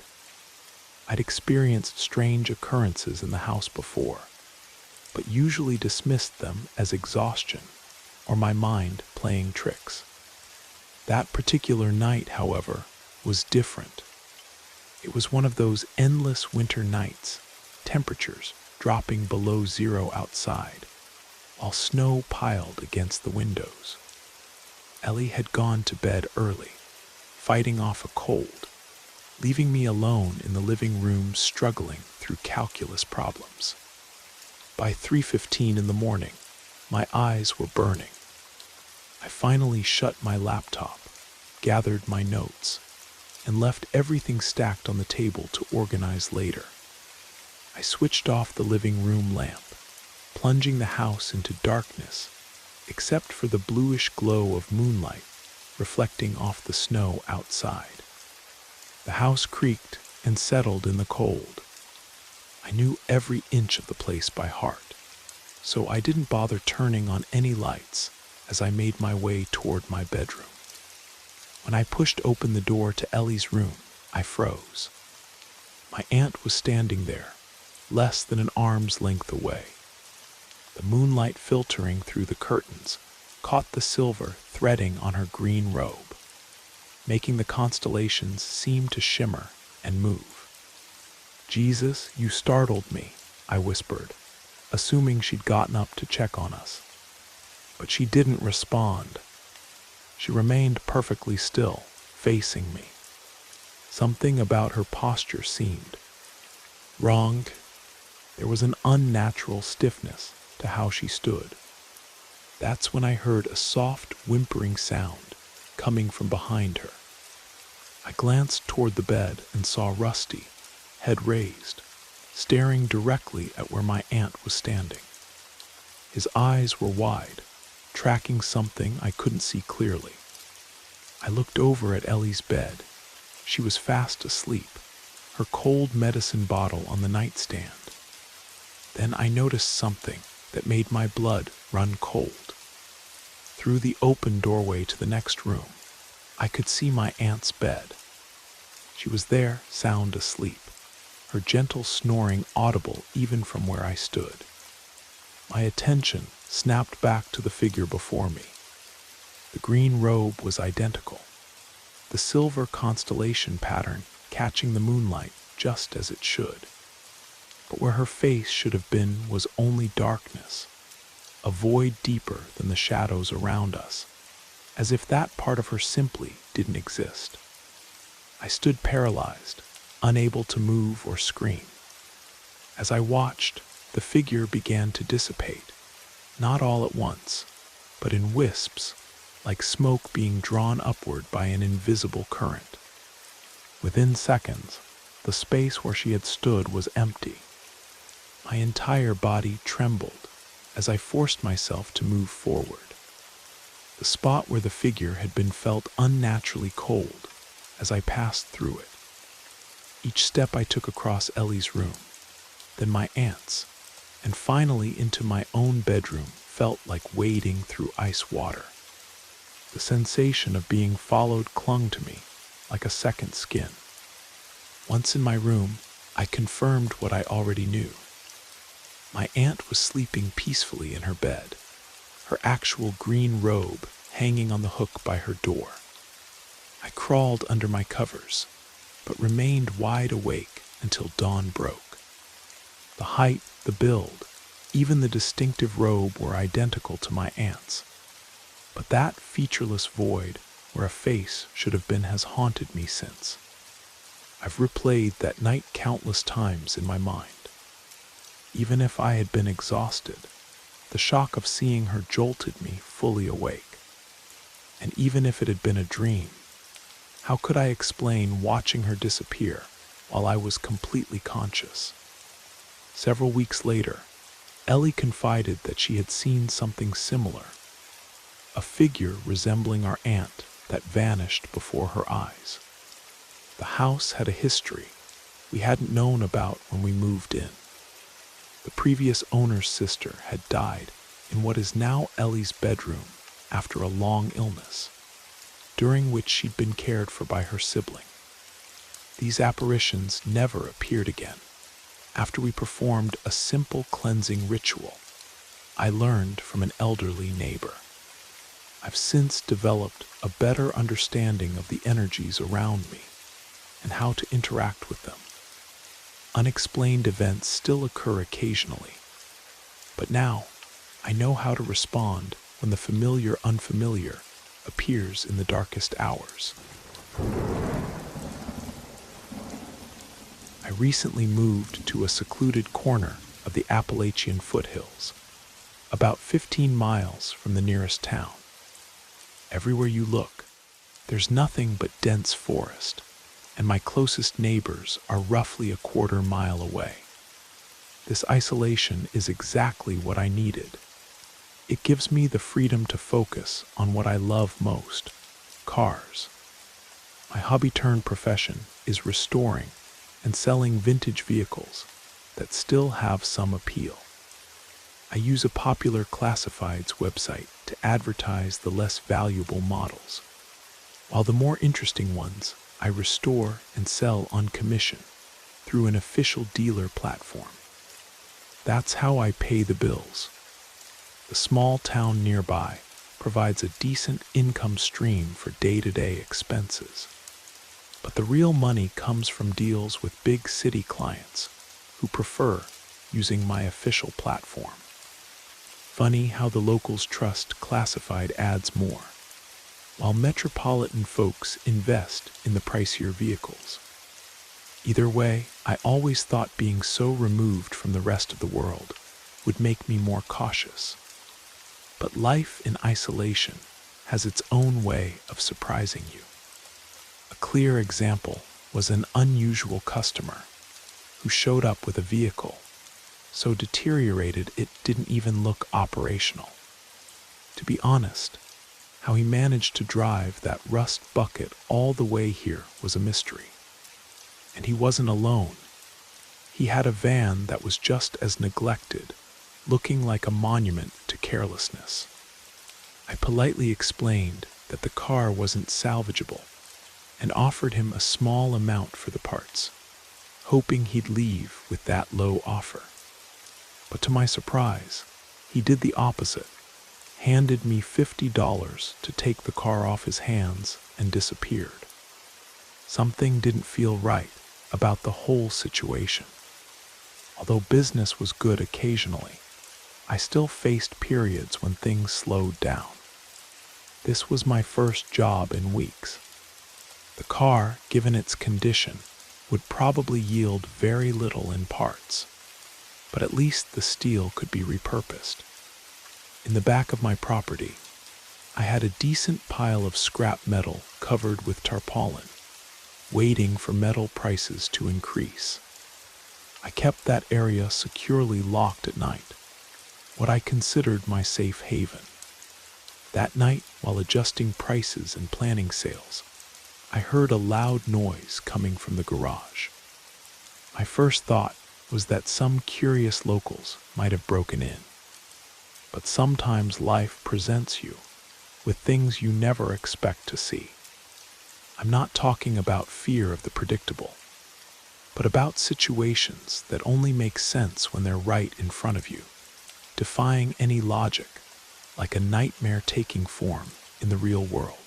I'd experienced strange occurrences in the house before, but usually dismissed them as exhaustion or my mind playing tricks. That particular night, however, was different. It was one of those endless winter nights, temperatures dropping below zero outside, while snow piled against the windows. Ellie had gone to bed early, fighting off a cold, leaving me alone in the living room struggling through calculus problems. By 3:15 in the morning, my eyes were burning. I finally shut my laptop, gathered my notes, and left everything stacked on the table to organize later. I switched off the living room lamp, plunging the house into darkness, except for the bluish glow of moonlight reflecting off the snow outside. The house creaked and settled in the cold. I knew every inch of the place by heart, so I didn't bother turning on any lights as I made my way toward my bedroom. When I pushed open the door to Ellie's room, I froze. My aunt was standing there, less than an arm's length away. The moonlight filtering through the curtains caught the silver threading on her green robe, making the constellations seem to shimmer and move. "Jesus, you startled me," I whispered, assuming she'd gotten up to check on us. But she didn't respond. She remained perfectly still, facing me. Something about her posture seemed wrong. There was an unnatural stiffness to how she stood. That's when I heard a soft, whimpering sound coming from behind her. I glanced toward the bed and saw Rusty, head raised, staring directly at where my aunt was standing. His eyes were wide, tracking something I couldn't see clearly. I looked over at Ellie's bed. She was fast asleep, her cold medicine bottle on the nightstand. Then I noticed something that made my blood run cold. Through the open doorway to the next room, I could see my aunt's bed. She was there, sound asleep, her gentle snoring audible even from where I stood. My attention snapped back to the figure before me. The green robe was identical, the silver constellation pattern catching the moonlight just as it should. But where her face should have been was only darkness, a void deeper than the shadows around us, as if that part of her simply didn't exist. I stood paralyzed, unable to move or scream. As I watched, the figure began to dissipate, not all at once, but in wisps, like smoke being drawn upward by an invisible current. Within seconds, the space where she had stood was empty. My entire body trembled as I forced myself to move forward. The spot where the figure had been felt unnaturally cold as I passed through it. Each step I took across Ellie's room, then my aunt's, and finally into my own bedroom felt like wading through ice water. The sensation of being followed clung to me like a second skin. Once in my room, I confirmed what I already knew. My aunt was sleeping peacefully in her bed, her actual green robe hanging on the hook by her door. I crawled under my covers, but remained wide awake until dawn broke. The height, the build, even the distinctive robe were identical to my aunt's. But that featureless void where a face should have been has haunted me since. I've replayed that night countless times in my mind. Even if I had been exhausted, the shock of seeing her jolted me fully awake. And even if it had been a dream, how could I explain watching her disappear while I was completely conscious? Several weeks later, Ellie confided that she had seen something similar, a figure resembling our aunt that vanished before her eyes. The house had a history we hadn't known about when we moved in. The previous owner's sister had died in what is now Ellie's bedroom after a long illness. during which she'd been cared for by her sibling. These apparitions never appeared again. After we performed a simple cleansing ritual, I learned from an elderly neighbor. I've since developed a better understanding of the energies around me and how to interact with them. Unexplained events still occur occasionally, but now I know how to respond when the familiar unfamiliar appears in the darkest hours. I recently moved to a secluded corner of the Appalachian foothills, about 15 miles from the nearest town. Everywhere you look, there's nothing but dense forest, and my closest neighbors are roughly a quarter-mile away. This isolation is exactly what I needed. It gives me the freedom to focus on what I love most, cars. My hobby-turned-profession is restoring and selling vintage vehicles that still have some appeal. I use a popular classifieds website to advertise the less valuable models, while the more interesting ones I restore and sell on commission through an official dealer platform. That's how I pay the bills. The small town nearby provides a decent income stream for day-to-day expenses. But the real money comes from deals with big city clients who prefer using my official platform. Funny how the locals trust classified ads more, while metropolitan folks invest in the pricier vehicles. Either way, I always thought being so removed from the rest of the world would make me more cautious. But life in isolation has its own way of surprising you. A clear example was an unusual customer who showed up with a vehicle so deteriorated it didn't even look operational. To be honest, how he managed to drive that rust bucket all the way here was a mystery. And he wasn't alone. He had a van that was just as neglected, looking like a monument to carelessness. I politely explained that the car wasn't salvageable and offered him a small amount for the parts, hoping he'd leave with that low offer. But to my surprise, he did the opposite, handed me $50 to take the car off his hands and disappeared. Something didn't feel right about the whole situation. Although business was good occasionally, I still faced periods when things slowed down. This was my first job in weeks. The car, given its condition, would probably yield very little in parts, but at least the steel could be repurposed. In the back of my property, I had a decent pile of scrap metal covered with tarpaulin, waiting for metal prices to increase. I kept that area securely locked at night, what I considered my safe haven. That night, while adjusting prices and planning sales, I heard a loud noise coming from the garage. My first thought was that some curious locals might have broken in. But sometimes life presents you with things you never expect to see. I'm not talking about fear of the predictable, but about situations that only make sense when they're right in front of you, defying any logic, like a nightmare taking form in the real world.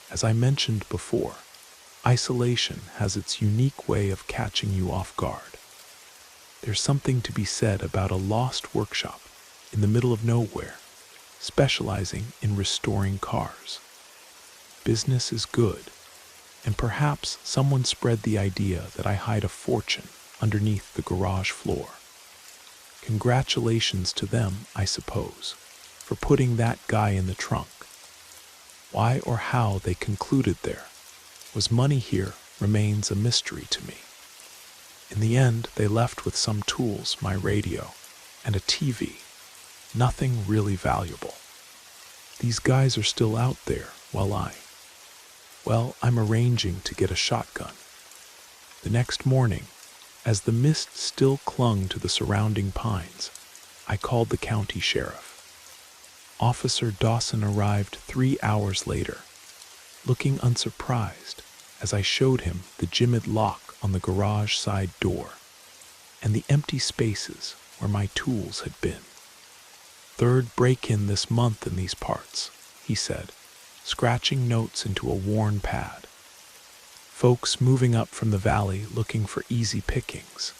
As I mentioned before, isolation has its unique way of catching you off guard. There's something to be said about a lost workshop in the middle of nowhere, specializing in restoring cars. Business is good, and perhaps someone spread the idea that I hide a fortune underneath the garage floor. Congratulations to them, I suppose, for putting that guy in the trunk. Why or how they concluded there was money here remains a mystery to me. In the end, they left with some tools, my radio, and a TV. Nothing really valuable. These guys are still out there while I'm arranging to get a shotgun. The next morning, as the mist still clung to the surrounding pines, I called the county sheriff. Officer Dawson arrived 3 hours later, looking unsurprised as I showed him the gimmed lock on the garage side door and the empty spaces where my tools had been. "Third break-in this month in these parts," he said, scratching notes into a worn pad. "Folks moving up from the valley looking for easy pickings."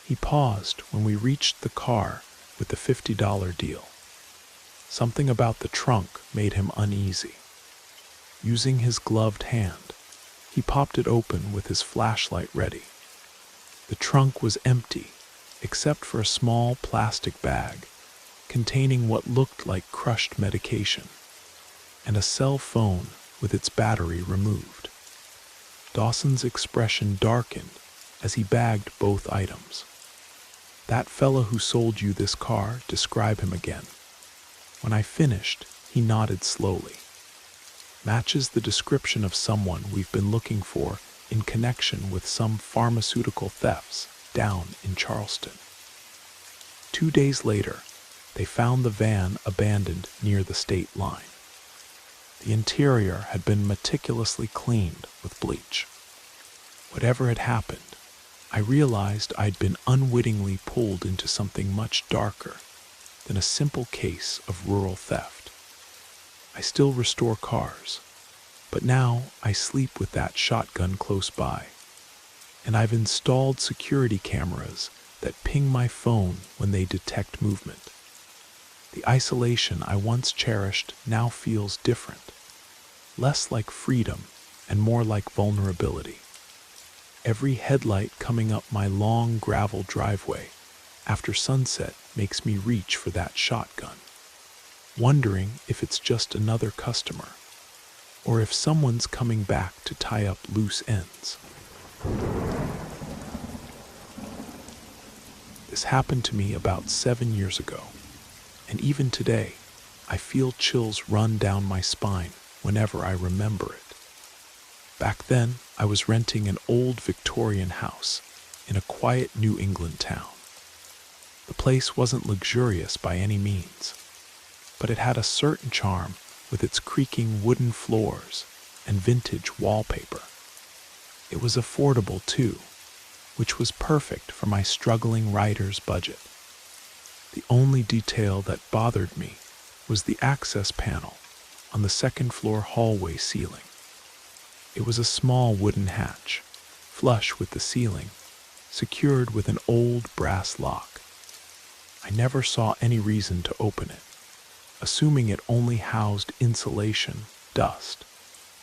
He paused when we reached the car with the $50 deal. Something about the trunk made him uneasy. Using his gloved hand, he popped it open with his flashlight ready. The trunk was empty, except for a small plastic bag containing what looked like crushed medication, and a cell phone with its battery removed. Dawson's expression darkened as he bagged both items. "That fella who sold you this car, describe him again." When I finished, he nodded slowly. "Matches the description of someone we've been looking for in connection with some pharmaceutical thefts down in Charleston." 2 days later, they found the van abandoned near the state line. The interior had been meticulously cleaned with bleach. Whatever had happened, I realized I'd been unwittingly pulled into something much darker than a simple case of rural theft. I still restore cars, but now I sleep with that shotgun close by, and I've installed security cameras that ping my phone when they detect movement. The isolation I once cherished now feels different, less like freedom and more like vulnerability. Every headlight coming up my long gravel driveway after sunset makes me reach for that shotgun, wondering if it's just another customer, or if someone's coming back to tie up loose ends. This happened to me about 7 years ago, and even today, I feel chills run down my spine whenever I remember it. Back then, I was renting an old Victorian house in a quiet New England town. The place wasn't luxurious by any means, but it had a certain charm with its creaking wooden floors and vintage wallpaper. It was affordable too, which was perfect for my struggling writer's budget. The only detail that bothered me was the access panel on the second-floor hallway ceiling. It was a small wooden hatch, flush with the ceiling, secured with an old brass lock. I never saw any reason to open it, assuming it only housed insulation, dust,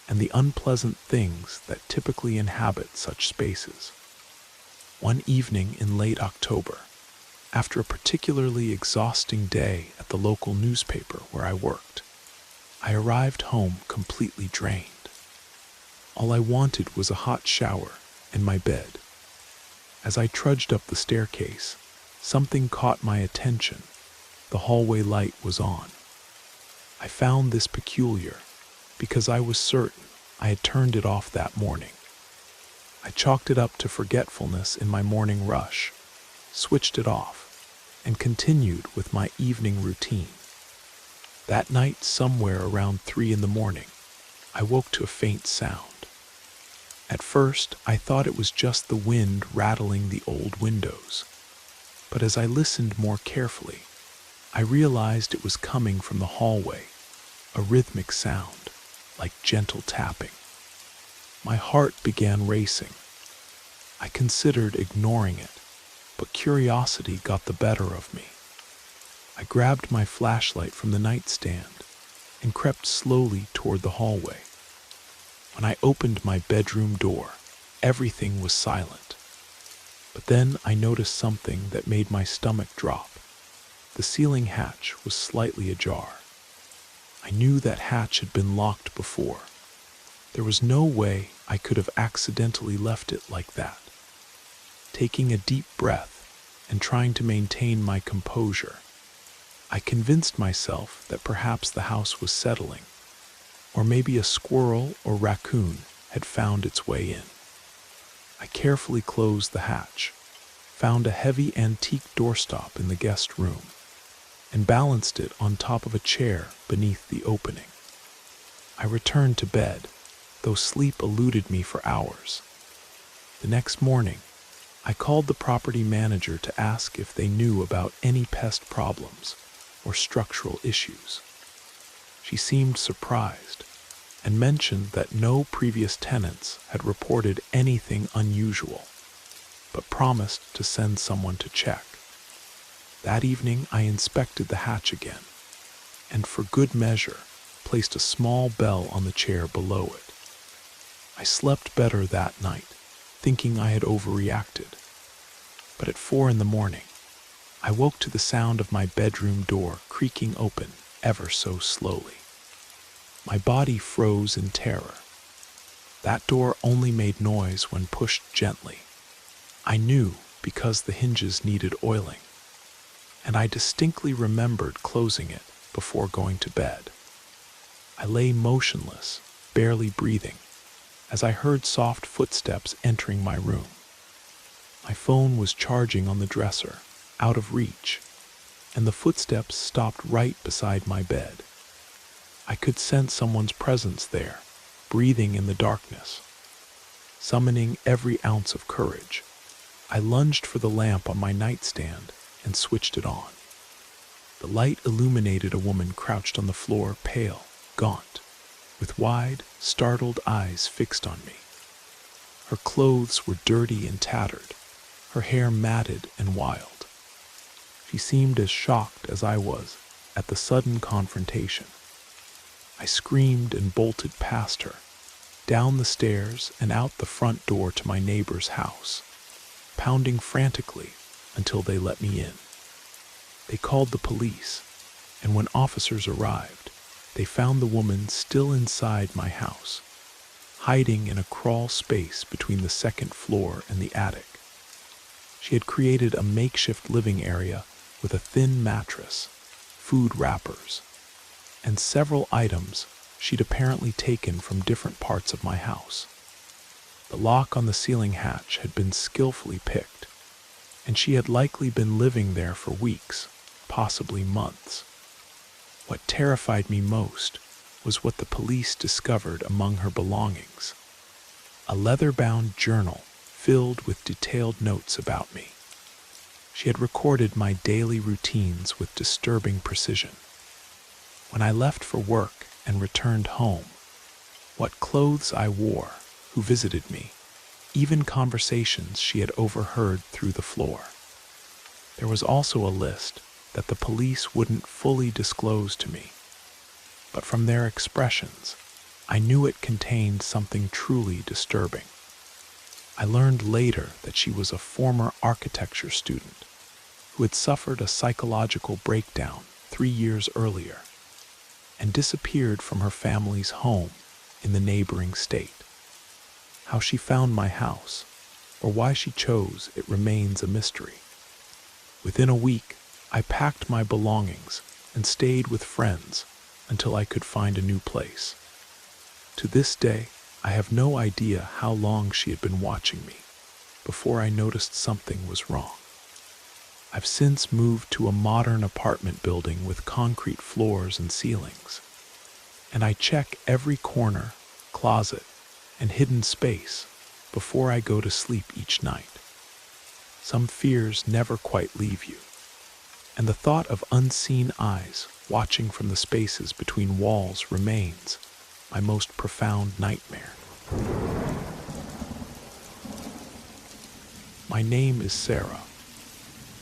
and the unpleasant things that typically inhabit such spaces. One evening in late October, after a particularly exhausting day at the local newspaper where I worked, I arrived home completely drained. All I wanted was a hot shower and my bed. As I trudged up the staircase, something caught my attention. The hallway light was on. I found this peculiar because I was certain I had turned it off that morning. I chalked it up to forgetfulness in my morning rush, switched it off, and continued with my evening routine. That night, somewhere around 3 a.m, I woke to a faint sound. At first, I thought it was just the wind rattling the old windows, but as I listened more carefully, I realized it was coming from the hallway, a rhythmic sound, like gentle tapping. My heart began racing. I considered ignoring it, but curiosity got the better of me. I grabbed my flashlight from the nightstand and crept slowly toward the hallway. When I opened my bedroom door, everything was silent. But then I noticed something that made my stomach drop. The ceiling hatch was slightly ajar. I knew that hatch had been locked before. There was no way I could have accidentally left it like that. Taking a deep breath and trying to maintain my composure, I convinced myself that perhaps the house was settling, or maybe a squirrel or raccoon had found its way in. I carefully closed the hatch, found a heavy antique doorstop in the guest room, and balanced it on top of a chair beneath the opening. I returned to bed, though sleep eluded me for hours. The next morning, I called the property manager to ask if they knew about any pest problems or structural issues. She seemed surprised and mentioned that no previous tenants had reported anything unusual, but promised to send someone to check. That evening, I inspected the hatch again, and for good measure, placed a small bell on the chair below it. I slept better that night, thinking I had overreacted. But at 4 a.m, I woke to the sound of my bedroom door creaking open ever so slowly. My body froze in terror. That door only made noise when pushed gently. I knew because the hinges needed oiling, and I distinctly remembered closing it before going to bed. I lay motionless, barely breathing, as I heard soft footsteps entering my room. My phone was charging on the dresser, out of reach, and the footsteps stopped right beside my bed. I could sense someone's presence there, breathing in the darkness. Summoning every ounce of courage, I lunged for the lamp on my nightstand and switched it on. The light illuminated a woman crouched on the floor, pale, gaunt, with wide, startled eyes fixed on me. Her clothes were dirty and tattered, her hair matted and wild. She seemed as shocked as I was at the sudden confrontation. I screamed and bolted past her, down the stairs and out the front door to my neighbor's house, pounding frantically until they let me in. They called the police, and when officers arrived, they found the woman still inside my house, hiding in a crawl space between the second floor and the attic. She had created a makeshift living area with a thin mattress, food wrappers, and several items she'd apparently taken from different parts of my house. The lock on the ceiling hatch had been skillfully picked, and she had likely been living there for weeks, possibly months. What terrified me most was what the police discovered among her belongings: a leather-bound journal filled with detailed notes about me. She had recorded my daily routines with disturbing precision. When I left for work and returned home, what clothes I wore, who visited me, even conversations she had overheard through the floor. There was also a list that the police wouldn't fully disclose to me, but from their expressions, I knew it contained something truly disturbing. I learned later that she was a former architecture student who had suffered a psychological breakdown 3 years earlier and disappeared from her family's home in the neighboring state. How she found my house, or why she chose it, remains a mystery. Within a week, I packed my belongings and stayed with friends until I could find a new place. To this day, I have no idea how long she had been watching me before I noticed something was wrong. I've since moved to a modern apartment building with concrete floors and ceilings, and I check every corner, closet, and hidden space before I go to sleep each night. Some fears never quite leave you, and the thought of unseen eyes watching from the spaces between walls remains my most profound nightmare. My name is Sarah.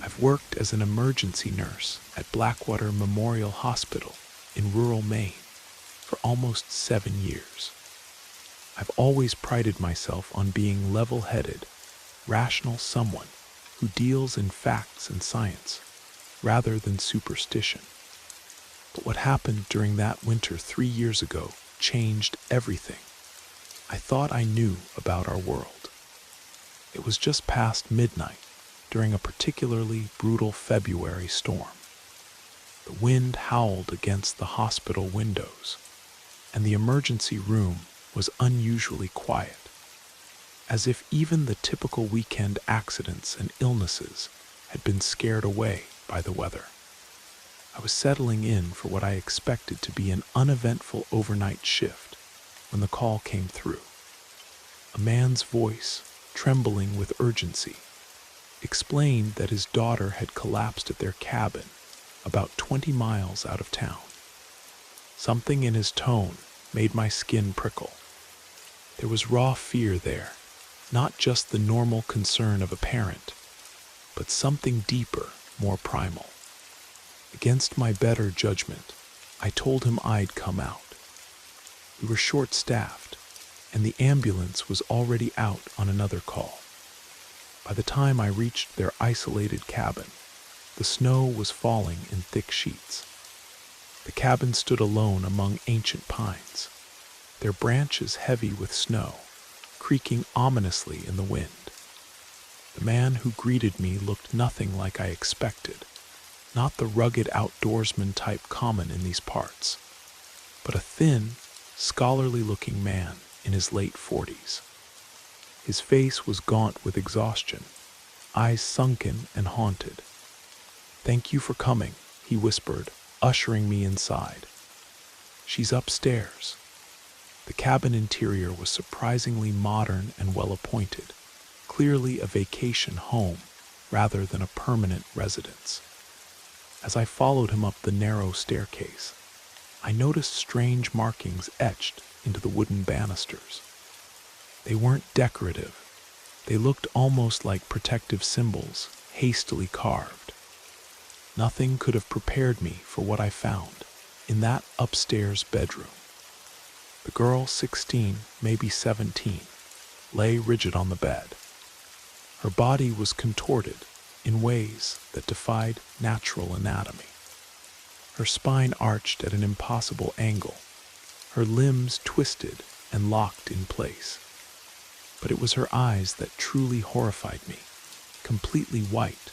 I've worked as an emergency nurse at Blackwater Memorial Hospital in rural Maine for almost 7 years. I've always prided myself on being level-headed, rational someone who deals in facts and science rather than superstition. But what happened during that winter 3 years ago changed everything. I thought I knew about our world. It was just past midnight during a particularly brutal February storm. The wind howled against the hospital windows, and the emergency room was unusually quiet, as if even the typical weekend accidents and illnesses had been scared away by the weather. I was settling in for what I expected to be an uneventful overnight shift when the call came through. A man's voice, trembling with urgency, explained that his daughter had collapsed at their cabin about 20 miles out of town. Something in his tone made my skin prickle. There was raw fear there, not just the normal concern of a parent, but something deeper, more primal. Against my better judgment, I told him I'd come out. We were short-staffed, and the ambulance was already out on another call. By the time I reached their isolated cabin, the snow was falling in thick sheets. The cabin stood alone among ancient pines, their branches heavy with snow, creaking ominously in the wind. The man who greeted me looked nothing like I expected, not the rugged outdoorsman type common in these parts, but a thin, scholarly-looking man in his late 40s. His face was gaunt with exhaustion, eyes sunken and haunted. "Thank you for coming," he whispered, ushering me inside. "She's upstairs." The cabin interior was surprisingly modern and well-appointed, clearly a vacation home rather than a permanent residence. As I followed him up the narrow staircase, I noticed strange markings etched into the wooden banisters. They weren't decorative. They looked almost like protective symbols, hastily carved. Nothing could have prepared me for what I found in that upstairs bedroom. The girl, 16, maybe 17, lay rigid on the bed. Her body was contorted in ways that defied natural anatomy. Her spine arched at an impossible angle, her limbs twisted and locked in place. But it was her eyes that truly horrified me, completely white,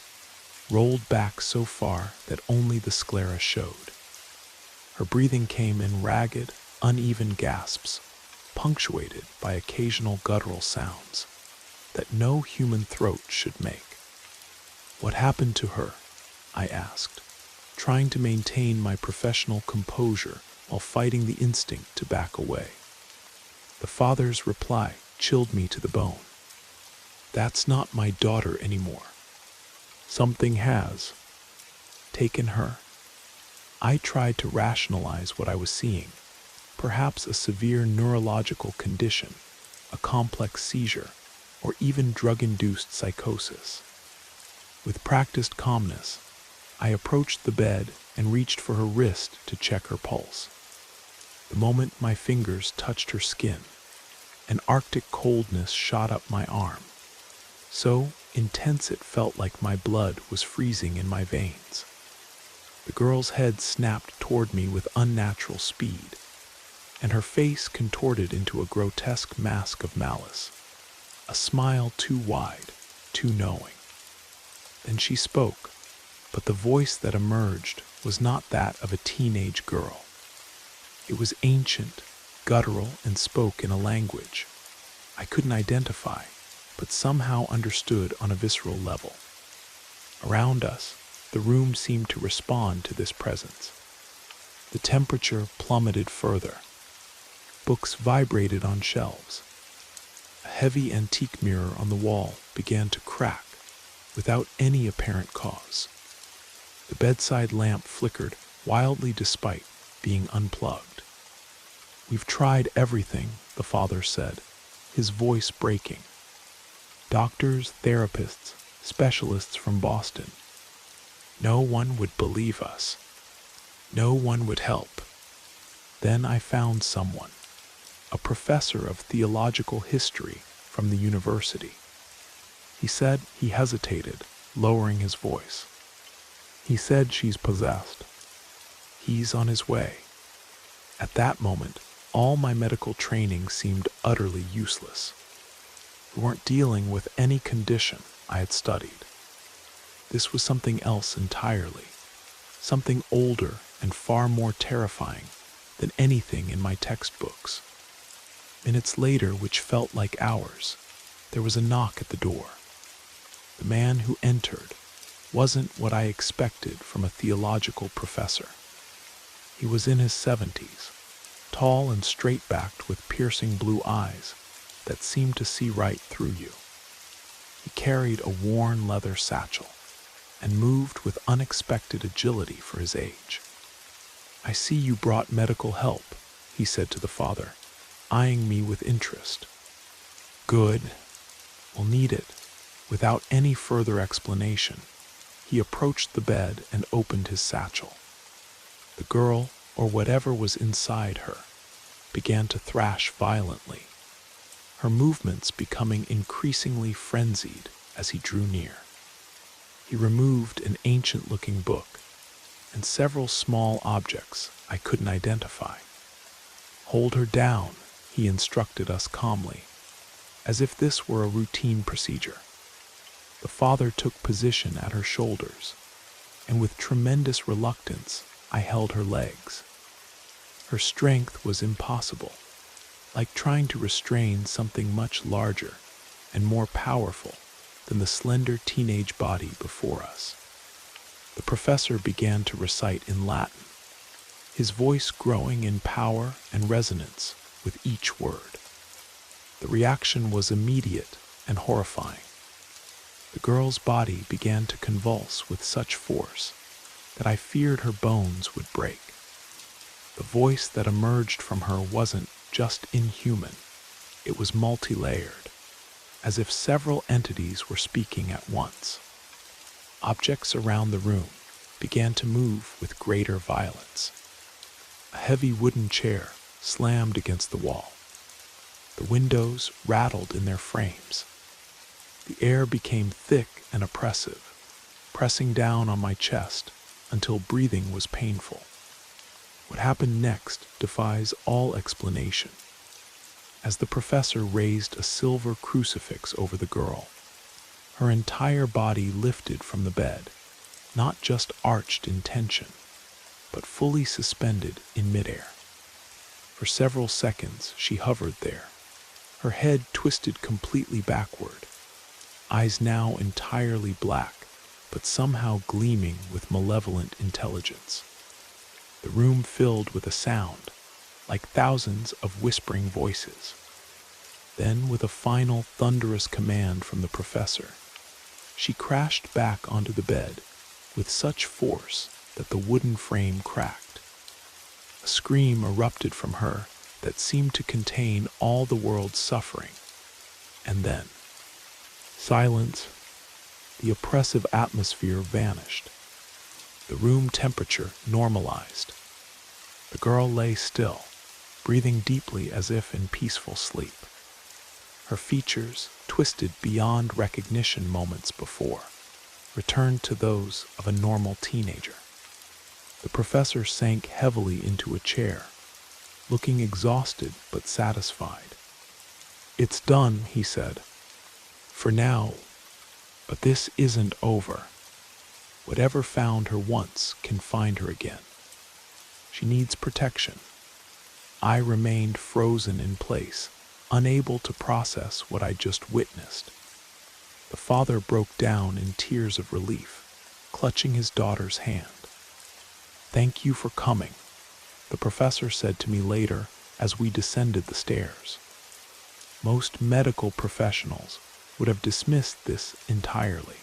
rolled back so far that only the sclera showed. Her breathing came in ragged, uneven gasps, punctuated by occasional guttural sounds that no human throat should make. "What happened to her?" I asked, trying to maintain my professional composure while fighting the instinct to back away. The father's reply chilled me to the bone. "That's not my daughter anymore. Something has taken her." I tried to rationalize what I was seeing, perhaps a severe neurological condition, a complex seizure, or even drug-induced psychosis. With practiced calmness, I approached the bed and reached for her wrist to check her pulse. The moment my fingers touched her skin, an arctic coldness shot up my arm, so intense it felt like my blood was freezing in my veins. The girl's head snapped toward me with unnatural speed, and her face contorted into a grotesque mask of malice, a smile too wide, too knowing. Then she spoke, but the voice that emerged was not that of a teenage girl. It was ancient, guttural, and spoke in a language I couldn't identify, but somehow understood on a visceral level. Around us, the room seemed to respond to this presence. The temperature plummeted further. Books vibrated on shelves. A heavy antique mirror on the wall began to crack without any apparent cause. The bedside lamp flickered wildly despite being unplugged. "We've tried everything," the father said, his voice breaking. "Doctors, therapists, specialists from Boston. No one would believe us. No one would help. Then I found someone, a professor of theological history from the university." He said he hesitated, lowering his voice. "He said she's possessed. He's on his way." At that moment, all my medical training seemed utterly useless. We weren't dealing with any condition I had studied. This was something else entirely, something older and far more terrifying than anything in my textbooks. Minutes later, which felt like hours, there was a knock at the door. The man who entered, wasn't what I expected from a theological professor. He was in his 70s, tall and straight-backed with piercing blue eyes that seemed to see right through you. He carried a worn leather satchel and moved with unexpected agility for his age. "I see you brought medical help," he said to the father, eyeing me with interest. "Good. We'll need it." Without any further explanation, he approached the bed and opened his satchel. The girl, or whatever was inside her, began to thrash violently, her movements becoming increasingly frenzied as he drew near. He removed an ancient-looking book and several small objects I couldn't identify. "Hold her down," he instructed us calmly, as if this were a routine procedure. The father took position at her shoulders, and with tremendous reluctance, I held her legs. Her strength was impossible, like trying to restrain something much larger and more powerful than the slender teenage body before us. The professor began to recite in Latin, his voice growing in power and resonance with each word. The reaction was immediate and horrifying. The girl's body began to convulse with such force that I feared her bones would break. The voice that emerged from her wasn't just inhuman, it was multi-layered, as if several entities were speaking at once. Objects around the room began to move with greater violence. A heavy wooden chair slammed against the wall. The windows rattled in their frames. The air became thick and oppressive, pressing down on my chest until breathing was painful. What happened next defies all explanation. As the professor raised a silver crucifix over the girl, her entire body lifted from the bed, not just arched in tension, but fully suspended in midair. For several seconds she hovered there, her head twisted completely backward, eyes now entirely black, but somehow gleaming with malevolent intelligence. The room filled with a sound, like thousands of whispering voices. Then, with a final thunderous command from the professor, she crashed back onto the bed with such force that the wooden frame cracked. A scream erupted from her that seemed to contain all the world's suffering. And then, silence. The oppressive atmosphere vanished. The room temperature normalized. The girl lay still, breathing deeply as if in peaceful sleep. Her features, twisted beyond recognition moments before, returned to those of a normal teenager. The professor sank heavily into a chair, looking exhausted but satisfied. "It's done," he said. "For now, but this isn't over. Whatever found her once can find her again. She needs protection." I remained frozen in place, unable to process what I just witnessed. The father broke down in tears of relief, clutching his daughter's hand. "Thank you for coming," the professor said to me later as we descended the stairs. Most medical professionals would have dismissed this entirely.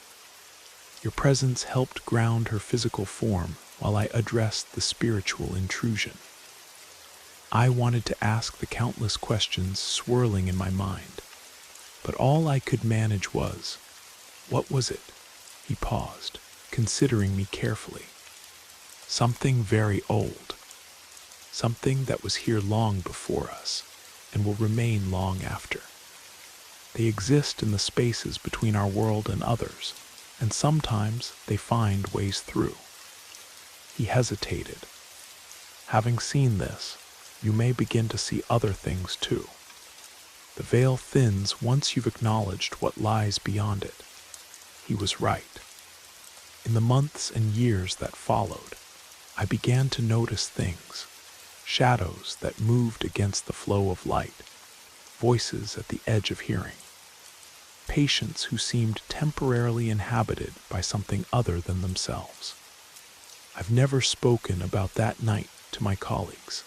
Your presence helped ground her physical form while I addressed the spiritual intrusion. I wanted to ask the countless questions swirling in my mind, but all I could manage was, "What was it?" He paused, considering me carefully. "Something very old. Something that was here long before us, and will remain long after. They exist in the spaces between our world and others, and sometimes they find ways through." He hesitated. "Having seen this, you may begin to see other things too. The veil thins once you've acknowledged what lies beyond it." He was right. In the months and years that followed, I began to notice things, shadows that moved against the flow of light, voices at the edge of hearing. patients who seemed temporarily inhabited by something other than themselves. I've never spoken about that night to my colleagues.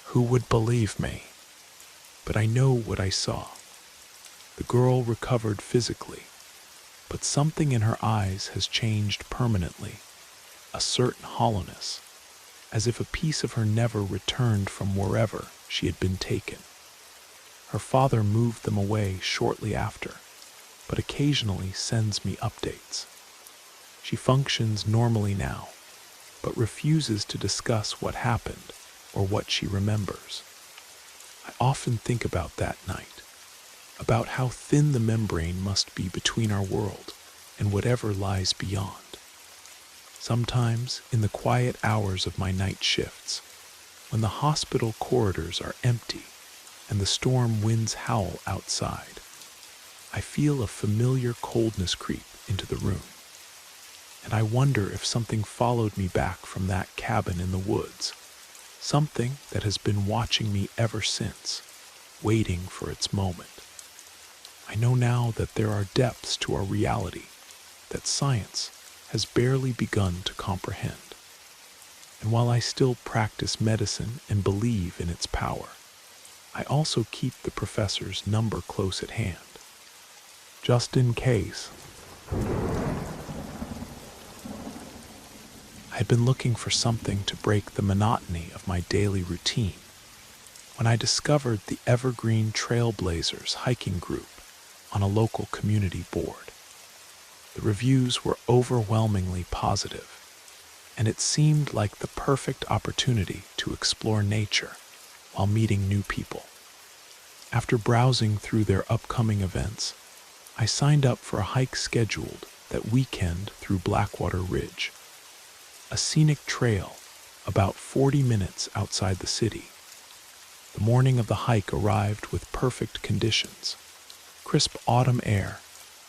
Who would believe me? But I know what I saw. The girl recovered physically, but something in her eyes has changed permanently, a certain hollowness, as if a piece of her never returned from wherever she had been taken. Her father moved them away shortly after, but occasionally sends me updates. She functions normally now, but refuses to discuss what happened or what she remembers. I often think about that night, about how thin the membrane must be between our world and whatever lies beyond. Sometimes, in the quiet hours of my night shifts, when the hospital corridors are empty and the storm winds howl outside, I feel a familiar coldness creep into the room. And I wonder if something followed me back from that cabin in the woods, something that has been watching me ever since, waiting for its moment. I know now that there are depths to our reality that science has barely begun to comprehend. And while I still practice medicine and believe in its power, I also keep the professor's number close at hand, just in case. I had been looking for something to break the monotony of my daily routine when I discovered the Evergreen Trailblazers hiking group on a local community board. The reviews were overwhelmingly positive, and it seemed like the perfect opportunity to explore nature while meeting new people. After browsing through their upcoming events, I signed up for a hike scheduled that weekend through Blackwater Ridge, a scenic trail about 40 minutes outside the city. The morning of the hike arrived with perfect conditions, crisp autumn air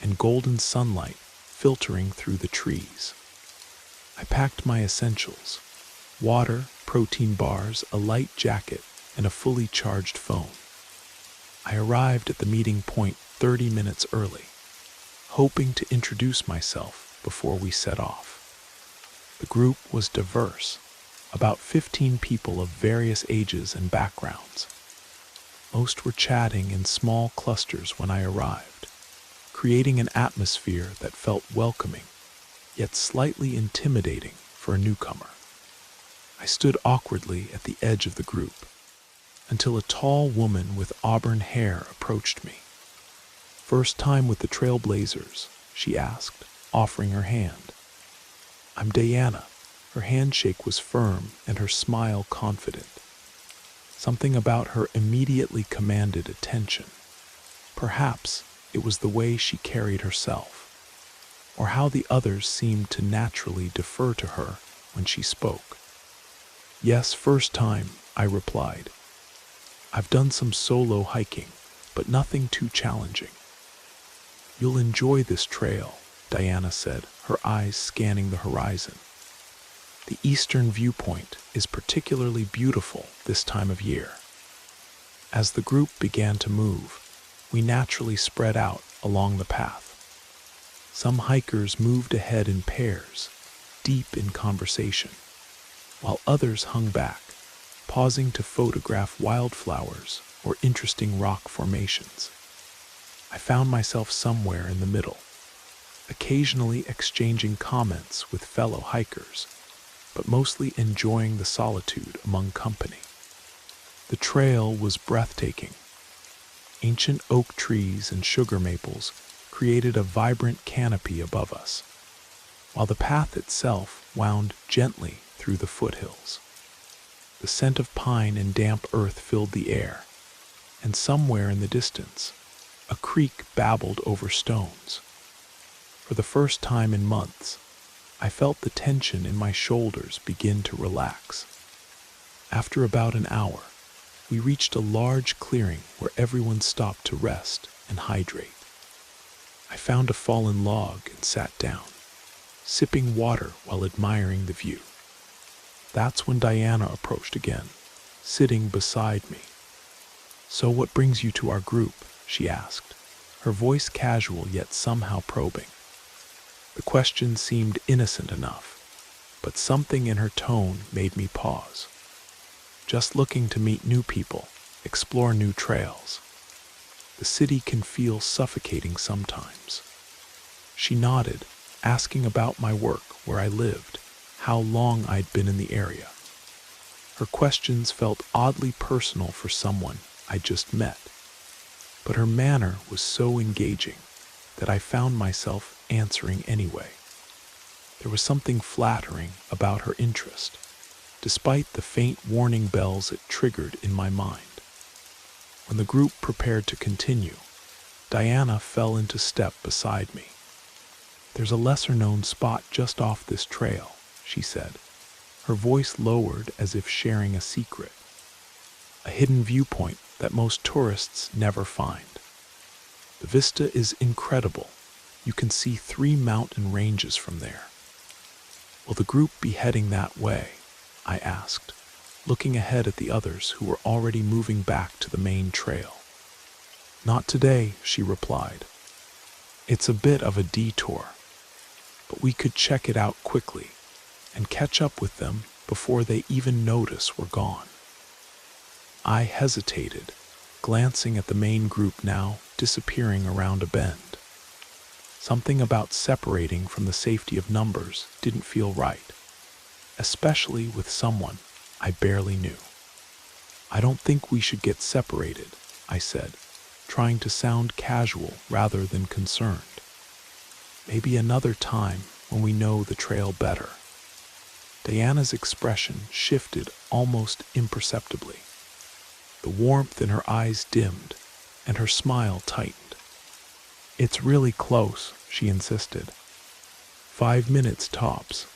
and golden sunlight filtering through the trees. I packed my essentials: water, protein bars, a light jacket, and a fully charged phone. I arrived at the meeting point 30 minutes early, hoping to introduce myself before we set off. The group was diverse, about 15 people of various ages and backgrounds. Most were chatting in small clusters when I arrived, creating an atmosphere that felt welcoming, yet slightly intimidating for a newcomer. I stood awkwardly at the edge of the group until a tall woman with auburn hair approached me. "First time with the Trailblazers?" she asked, offering her hand. "I'm Diana." Her handshake was firm and her smile confident. Something about her immediately commanded attention. Perhaps it was the way she carried herself, or how the others seemed to naturally defer to her when she spoke. "Yes, first time," I replied. "I've done some solo hiking, but nothing too challenging." "You'll enjoy this trail," Diana said, her eyes scanning the horizon. "The eastern viewpoint is particularly beautiful this time of year." As the group began to move, we naturally spread out along the path. Some hikers moved ahead in pairs, deep in conversation, while others hung back, pausing to photograph wildflowers or interesting rock formations. I found myself somewhere in the middle, occasionally exchanging comments with fellow hikers, but mostly enjoying the solitude among company. The trail was breathtaking. Ancient oak trees and sugar maples created a vibrant canopy above us, while the path itself wound gently through the foothills. The scent of pine and damp earth filled the air, and somewhere in the distance, a creek babbled over stones. For the first time in months, I felt the tension in my shoulders begin to relax. After about an hour, we reached a large clearing where everyone stopped to rest and hydrate. I found a fallen log and sat down, sipping water while admiring the view. That's when Diana approached again, sitting beside me. "So what brings you to our group?" she asked, her voice casual yet somehow probing. The question seemed innocent enough, but something in her tone made me pause. Just looking to meet new people, explore new trails. The city can feel suffocating sometimes. She nodded, asking about my work, where I lived, how long I'd been in the area. Her questions felt oddly personal for someone I just met, but her manner was so engaging that I found myself answering anyway. There was something flattering about her interest, despite the faint warning bells it triggered in my mind. When the group prepared to continue, Diana fell into step beside me. "There's a lesser-known spot just off this trail," she said, her voice lowered as if sharing a secret. "A hidden viewpoint that most tourists never find. The vista is incredible. You can see 3 mountain ranges from there." "Will the group be heading that way?" I asked, looking ahead at the others who were already moving back to the main trail. "Not today," she replied. "It's a bit of a detour, but we could check it out quickly and catch up with them before they even notice we're gone." I hesitated, glancing at the main group now disappearing around a bend. Something about separating from the safety of numbers didn't feel right, especially with someone I barely knew. "I don't think we should get separated," I said, trying to sound casual rather than concerned. "Maybe another time when we know the trail better." Diana's expression shifted almost imperceptibly. The warmth in her eyes dimmed, and her smile tightened. "It's really close," she insisted. 5 minutes tops.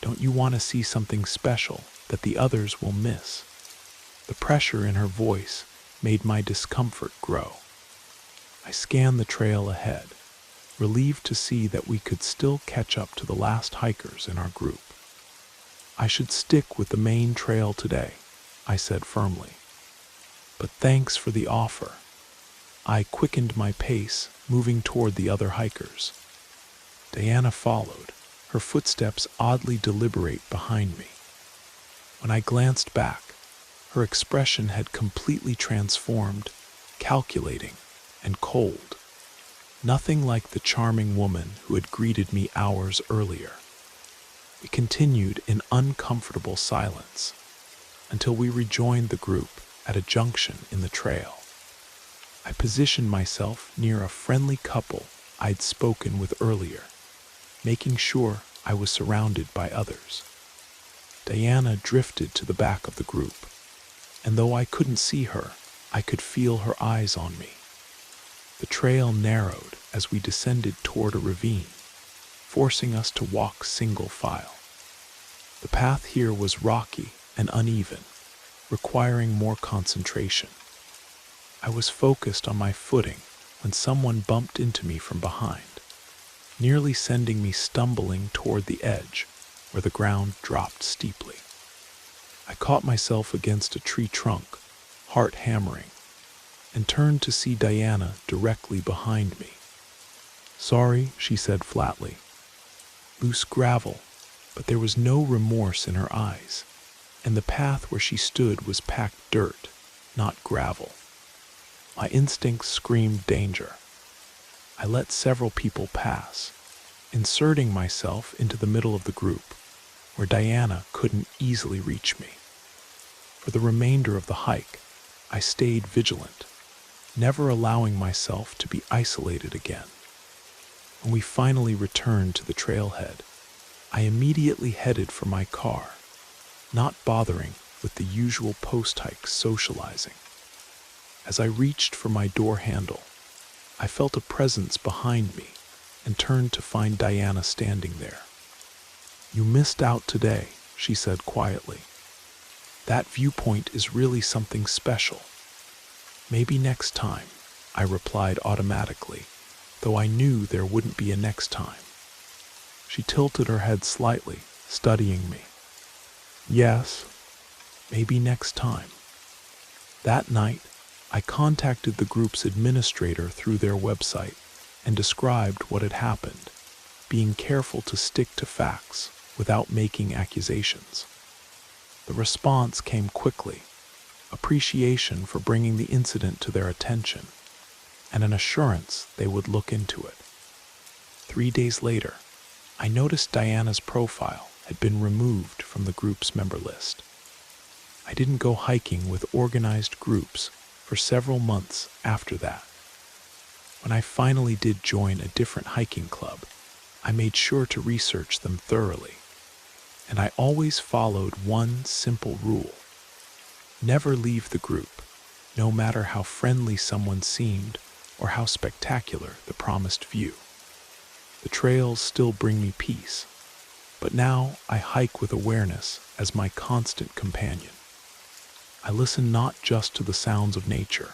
Don't you want to see something special that the others will miss?" The pressure in her voice made my discomfort grow. I scanned the trail ahead, relieved to see that we could still catch up to the last hikers in our group. "I should stick with the main trail today," I said firmly. "But thanks for the offer." I quickened my pace, moving toward the other hikers. Diana followed, her footsteps oddly deliberate behind me. When I glanced back, her expression had completely transformed, calculating and cold. Nothing like the charming woman who had greeted me hours earlier. We continued in uncomfortable silence until we rejoined the group at a junction in the trail. I positioned myself near a friendly couple I'd spoken with earlier, making sure I was surrounded by others. Diana drifted to the back of the group, and though I couldn't see her, I could feel her eyes on me. The trail narrowed as we descended toward a ravine, forcing us to walk single file. The path here was rocky and uneven, requiring more concentration. I was focused on my footing when someone bumped into me from behind, nearly sending me stumbling toward the edge where the ground dropped steeply. I caught myself against a tree trunk, heart hammering, and turned to see Diana directly behind me. "Sorry," she said flatly. Loose gravel, but there was no remorse in her eyes, and the path where she stood was packed dirt, not gravel. My instincts screamed danger. I let several people pass, inserting myself into the middle of the group, where Diana couldn't easily reach me. For the remainder of the hike, I stayed vigilant, never allowing myself to be isolated again. When we finally returned to the trailhead, I immediately headed for my car, not bothering with the usual post-hike socializing. As I reached for my door handle, I felt a presence behind me and turned to find Diana standing there. "You missed out today," she said quietly. "That viewpoint is really something special." "Maybe next time," I replied automatically, though I knew there wouldn't be a next time. She tilted her head slightly, studying me. "Yes, maybe next time." That night, I contacted the group's administrator through their website and described what had happened, being careful to stick to facts without making accusations. The response came quickly: appreciation for bringing the incident to their attention, and an assurance they would look into it. 3 days later, I noticed Diana's profile had been removed from the group's member list. I didn't go hiking with organized groups for several months after that. When I finally did join a different hiking club, I made sure to research them thoroughly, and I always followed one simple rule: never leave the group, no matter how friendly someone seemed or how spectacular the promised view. The trails still bring me peace, but now I hike with awareness as my constant companion. I listen not just to the sounds of nature,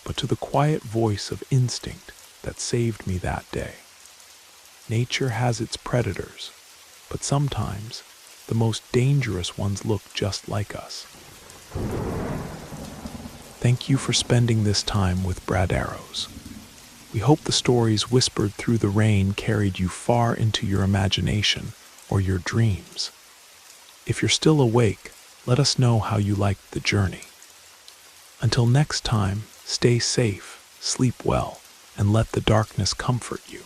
but to the quiet voice of instinct that saved me that day. Nature has its predators, but sometimes the most dangerous ones look just like us. Thank you for spending this time with Brad Arrows. We hope the stories whispered through the rain carried you far into your imagination or your dreams. If you're still awake, let us know how you liked the journey. Until next time, stay safe, sleep well, and let the darkness comfort you.